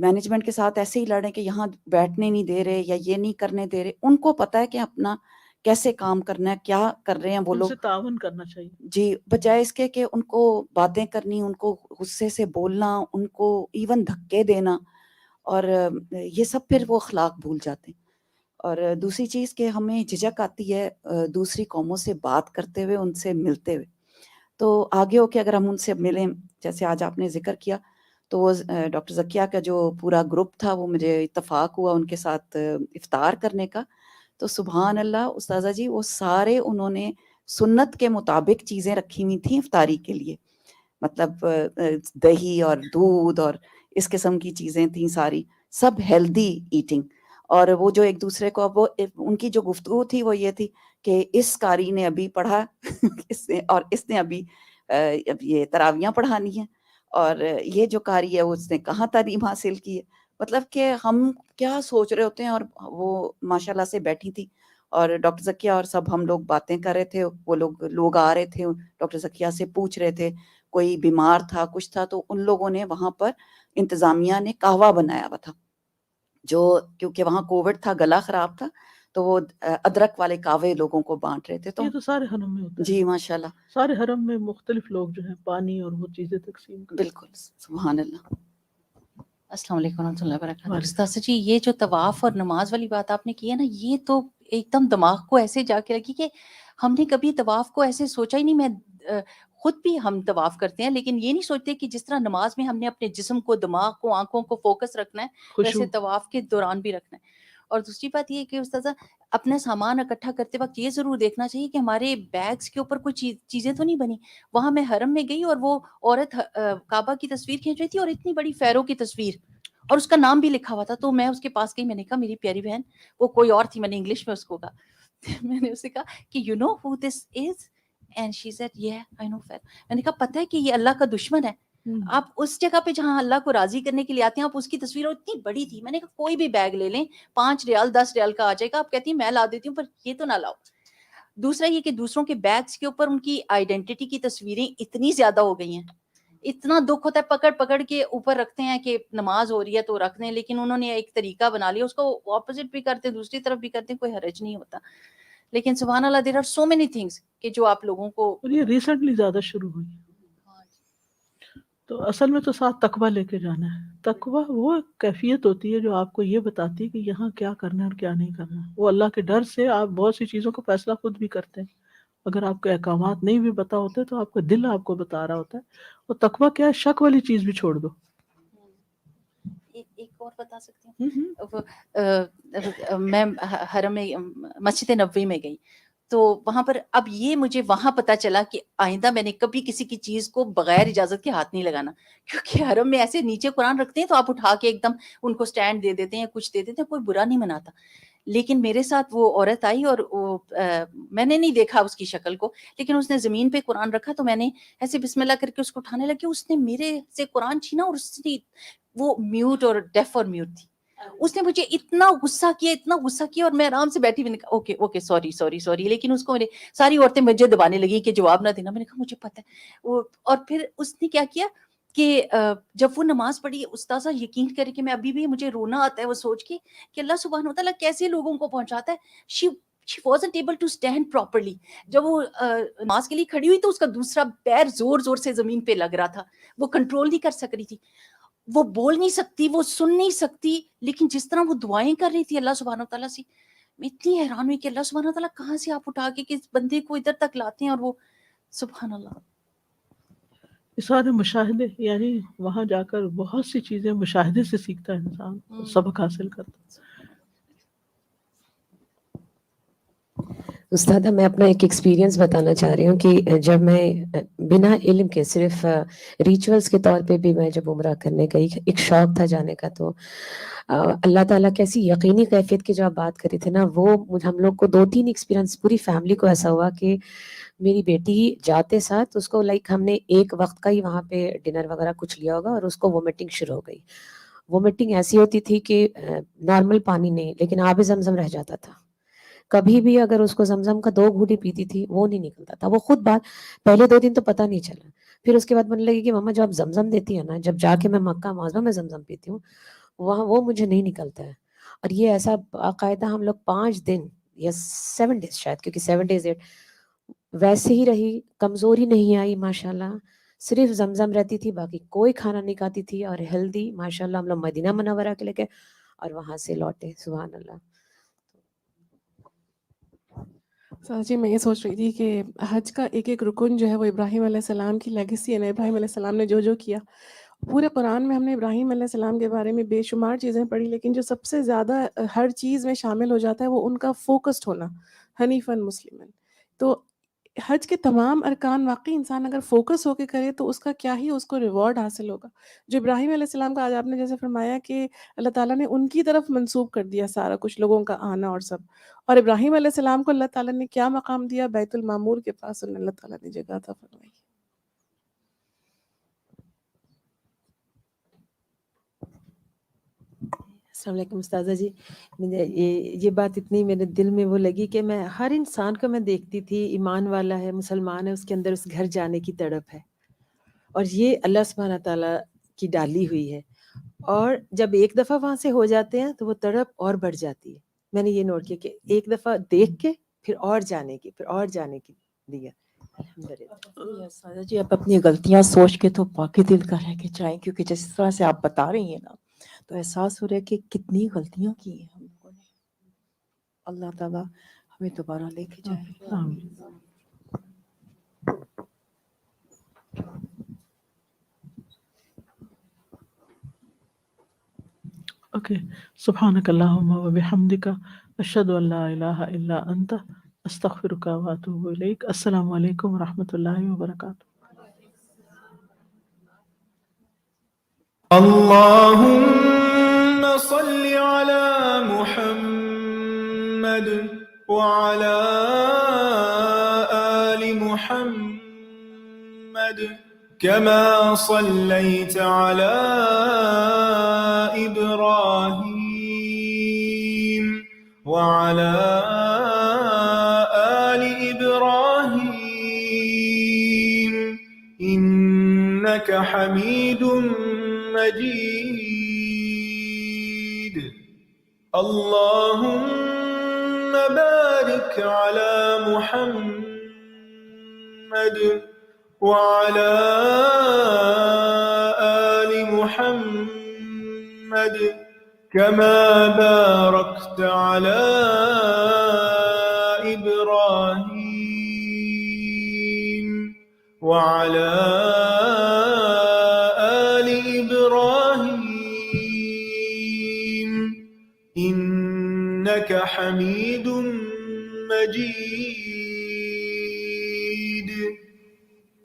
مینجمنٹ کے ساتھ ایسے ہی لڑیں کہ یہاں بیٹھنے نہیں دے رہے یا یہ نہیں کرنے دے رہے. ان کو پتہ ہے کہ اپنا کیسے کام کرنا ہے، کیا کر رہے ہیں وہ ان لوگ. سے تعاون کرنا چاہیے. جی، بجائے اس کے کہ ان کو باتیں کرنی، ان کو غصے سے بولنا، ان کو ایون دھکے دینا، اور یہ سب پھر وہ اخلاق بھول جاتے ہیں. اور دوسری چیز کہ ہمیں جھجک آتی ہے دوسری قوموں سے بات کرتے ہوئے، ان سے ملتے ہوئے. تو آگے ہو کے اگر ہم ان سے ملیں، جیسے آج آپ نے ذکر کیا، تو وہ ڈاکٹر ذکیہ کا جو پورا گروپ تھا وہ مجھے اتفاق ہوا ان کے ساتھ افطار کرنے کا. تو سبحان اللہ استاذہ جی، وہ سارے انہوں نے سنت کے مطابق چیزیں رکھی ہوئی تھیں افطاری کے لیے. مطلب دہی اور دودھ اور اس قسم کی چیزیں تھیں، ساری سب ہیلدی ایٹنگ. اور وہ جو ایک دوسرے کو، وہ ان کی جو گفتگو تھی وہ یہ تھی کہ اس قاری نے ابھی پڑھا اور اس نے ابھی یہ تراویاں پڑھانی ہیں، اور یہ جو قاری ہے اس نے کہاں تعلیم حاصل کی ہے. مطلب کہ ہم کیا سوچ رہے ہوتے ہیں. اور وہ ماشاءاللہ سے بیٹھی تھی اور ڈاکٹر ذکیہ اور سب ہم لوگ باتیں کر رہے تھے. وہ لوگ آ رہے تھے ڈاکٹر ذکیہ سے پوچھ رہے تھے، کوئی بیمار تھا کچھ تھا، تو ان لوگوں نے وہاں پر انتظامیہ نے قہوہ بنایا ہوا تھا، جو کیونکہ وہاں کووڈ تھا، گلا خراب تھا، تو وہ ادرک والے قہوے لوگوں کو بانٹ رہے تھے. یہ تو سارے حرم میں ہوتا ہے. جی ماشاءاللہ، سارے حرم میں مختلف لوگ جو ہیں پانی اور وہ چیزیں تقسیم کرتے ہیں. بالکل سبحان اللہ. السلام علیکم ورحمۃ اللہ وبرکاتہ. وعلیکم. استاذہ جی، یہ جو طواف اور نماز والی بات آپ نے کی ہے نا، یہ تو ایک دم دماغ کو ایسے جا کے رکھی کہ ہم نے کبھی طواف کو ایسے سوچا ہی نہیں. میں خود بھی ہم طواف کرتے ہیں، لیکن یہ نہیں سوچتے کہ جس طرح نماز میں ہم نے اپنے جسم کو، دماغ کو، آنکھوں کو فوکس رکھنا ہے، خوشبو. ویسے طواف کے دوران بھی رکھنا ہے. اور دوسری بات یہ کہ استاذہ اپنا سامان اکٹھا کرتے وقت یہ ضرور دیکھنا چاہیے کہ ہمارے بیگز کے اوپر کوئی چیزیں تو نہیں بنی. وہاں میں حرم میں گئی اور وہ عورت کعبہ کی تصویر کھینچ رہی تھی، اور اتنی بڑی فیرو کی تصویر، اور اس کا نام بھی لکھا ہوا تھا. تو میں اس کے پاس گئی، میں نے کہا میری پیاری بہن، وہ کوئی اور تھی، میں نے انگلش میں اس کو کہا میں نے اسے کہا کہ you know who this is, and she said yeah I know فیرو. میں نے کہا پتہ ہے کہ یہ اللہ کا دشمن ہے. آپ اس جگہ پہ جہاں اللہ کو راضی کرنے کے لیے آتے ہیں، آپ اس کی تصویر اتنی بڑی تھی. میں نے کہا کوئی بھی بیگ لے لیں، 5 ریال 10 ریال کا آ جائے گا. آپ کہتی ہیں میں لا دیتی ہوں، پر یہ تو نہ لاؤ. دوسرا یہ کہ دوسروں کے بیگز کے اوپر ان کی آئیڈینٹی کی تصویریں اتنی زیادہ ہو گئی ہیں، اتنا دکھ ہوتا ہے, پکڑ پکڑ کے اوپر رکھتے ہیں کہ نماز ہو رہی ہے تو رکھ دیں, لیکن انہوں نے ایک طریقہ بنا لیا, اس کو اپوزٹ بھی کرتے ہیں, دوسری طرف بھی کرتے ہیں, کوئی حرج نہیں ہوتا. لیکن سبحان اللہ there are so many things کہ جو آپ لوگوں کو, اور یہ ریسنٹلی زیادہ شروع ہوئی. تو اصل میں تو ساتھ تقویٰ لے کے جانا ہے. تقویٰ وہ کیفیت ہوتی ہے جو آپ کو یہ بتاتی ہے کہ یہاں کیا کرنا ہے اور کیا نہیں کرنا. وہ اللہ کے ڈر سے آپ بہت سی چیزوں کو فیصلہ خود بھی کرتے ہیں. اگر آپ کے احکامات نہیں بھی پتہ ہوتے تو آپ کا دل آپ کو بتا رہا ہوتا ہے. اور تقویٰ کیا ہے, شک والی چیز بھی چھوڑ دو. ایک اور بتا سکتی ہوں, میں حرم میں مسجد نبوی میں گئی تو وہاں پر اب یہ مجھے وہاں پتہ چلا کہ آئندہ میں نے کبھی کسی کی چیز کو بغیر اجازت کے ہاتھ نہیں لگانا, کیونکہ حرم میں ایسے نیچے قرآن رکھتے ہیں تو آپ اٹھا کے ایک دم ان کو سٹینڈ دے دیتے ہیں, کچھ دے دیتے ہیں, کوئی برا نہیں مناتا. لیکن میرے ساتھ وہ عورت آئی اور میں نے نہیں دیکھا اس کی شکل کو, لیکن اس نے زمین پہ قرآن رکھا تو میں نے ایسے بسم اللہ کر کے اس کو اٹھانے لگی. اس نے میرے سے قرآن چھینا اور اس نے, وہ میوٹ اور ڈیف اور میوٹ تھی, اس نے مجھے اتنا غصہ کیا اور میں آرام سے بیٹھی ہوئی, اوکے سوری, لیکن اس کو میرے ساری عورتیں مجھے دبانے لگی کہ جواب نہ دینا. میں نے کہا مجھے پتہ ہے. اور پھر اس نے کیا کیا کہ جب وہ نماز پڑھی, استاذہ یقین کرے کہ میں ابھی بھی مجھے رونا آتا ہے وہ سوچ کے کہ اللہ سبحانہ وتعالیٰ کیسے لوگوں کو پہنچاتا ہے. She wasn't able to stand properly. جب وہ نماز کے لیے کھڑی ہوئی تو اس کا دوسرا پیر زور زور سے زمین پہ لگ رہا تھا, وہ کنٹرول نہیں کر سک رہی تھی, وہ بول نہیں سکتی, وہ سن نہیں سکتی, لیکن جس طرح وہ دعائیں کر رہی تھی اللہ سبحانہ وتعالیٰ سے, میں اتنی حیران ہوئی کہ اللہ سبحانہ وتعالیٰ کہاں سے آپ اٹھا کے کس بندے کو ادھر تک لاتے ہیں. اور وہ سبحان اللہ, یہ سارے مشاہدے, یعنی وہاں جا کر بہت سی چیزیں مشاہدے سے سیکھتا ہے انسان, سبق حاصل کرتا ہے. استادہ میں اپنا ایک ایکسپیرینس بتانا چاہ رہی ہوں کہ جب میں بنا علم کے صرف ریچولز کے طور پہ بھی میں جب عمرہ کرنے گئی, ایک شوق تھا جانے کا, تو اللہ تعالیٰ کی ایسی یقینی کیفیت کی جو آپ بات کری تھے نا, وہ ہم لوگ کو 2-3 ایکسپیرینس پوری فیملی کو ایسا ہوا کہ میری بیٹی جاتے ساتھ اس کو ہم نے ایک وقت کا ہی وہاں پہ ڈنر وغیرہ کچھ لیا ہوگا اور اس کو وومیٹنگ شروع ہو گئی. وومیٹنگ ایسی ہوتی تھی کہ نارمل پانی نہیں لیکن آب زمزم رہ جاتا تھا. کبھی بھی اگر اس کو زمزم کا 2 گھوٹی پیتی تھی وہ نہیں نکلتا تھا. وہ خود بات, پہلے 2 دن تو پتہ نہیں چلا, پھر اس کے بعد بننے لگی کہ ماما جو آپ زمزم دیتی ہے نا, جب جا کے میں مکہ معظمہ میں زمزم پیتی ہوں وہاں وہ مجھے نہیں نکلتا ہے. اور یہ ایسا باقاعدہ ہم لوگ 5 دن یا 7 days شاید, کیونکہ 7 days 8 ویسے ہی رہی, کمزوری نہیں آئی ماشاءاللہ, صرف زمزم رہتی تھی, باقی کوئی کھانا نہیں کھاتی تھی, اور ہیلدی ماشاءاللہ. ہم لوگ مدینہ منورہ کے لے کے اور وہاں سے لوٹے. سبحان اللہ. سر جی میں یہ سوچ رہی تھی کہ حج کا ایک ایک رکن جو ہے وہ ابراہیم علیہ السلام کی لیگیسی ہے نا. ابراہیم علیہ السلام نے جو کیا, پورے قرآن میں ہم نے ابراہیم علیہ السلام کے بارے میں بے شمار چیزیں پڑھی, لیکن جو سب سے زیادہ ہر چیز میں شامل ہو جاتا ہے وہ ان کا فوکسڈ ہونا, حنیفاً مسلماً. تو حج کے تمام ارکان واقعی انسان اگر فوکس ہو کے کرے تو اس کا کیا ہی اس کو ریوارڈ حاصل ہوگا. جو ابراہیم علیہ السلام کا آج آپ نے جیسے فرمایا کہ اللہ تعالیٰ نے ان کی طرف منسوب کر دیا سارا کچھ, لوگوں کا آنا اور سب, اور ابراہیم علیہ السلام کو اللہ تعالیٰ نے کیا مقام دیا, بیت المعمور کے پاس انہیں اللہ تعالیٰ نے جگہ عطا فرمائی. السلام علیکم استاذہ جی. مجھے یہ بات اتنی میرے دل میں وہ لگی کہ میں ہر انسان کو میں دیکھتی تھی, ایمان والا ہے, مسلمان ہے, اس کے اندر اس گھر جانے کی تڑپ ہے, اور یہ اللہ سبحانہ تعالیٰ کی ڈالی ہوئی ہے. اور جب ایک دفعہ وہاں سے ہو جاتے ہیں تو وہ تڑپ اور بڑھ جاتی ہے. میں نے یہ نوٹ کیا کہ ایک دفعہ دیکھ کے پھر اور جانے کی دیا. الحمدللہ. استاذہ جی آپ اپنی غلطیاں سوچ کے تو باقی دل کا رہ کے جائیں, کیونکہ جس طرح سے آپ بتا رہی ہیں نا تو احساس ہو رہا ہے کہ کتنی غلطیاں کی ہیں ہم لوگوں نے. اللہ تعالیٰ ہمیں دوبارہ لے کے جائے. آمین. اوکے. سبحانک اللہم و بحمدک, اشہد ان لا الہ الا انت, استغفرک و اتوب الیک. السلام علیکم و رحمۃ اللہ وبرکاتہ. اللهم صل على محمد وعلى آل محمد كما صليت على إبراهيم وعلى آل إبراهيم إنك حميد مجيد. اللهم بارك على محمد وعلى آل محمد كما باركت على إبراهيم وعلى آل إبراهيم إنك حميد مجيد.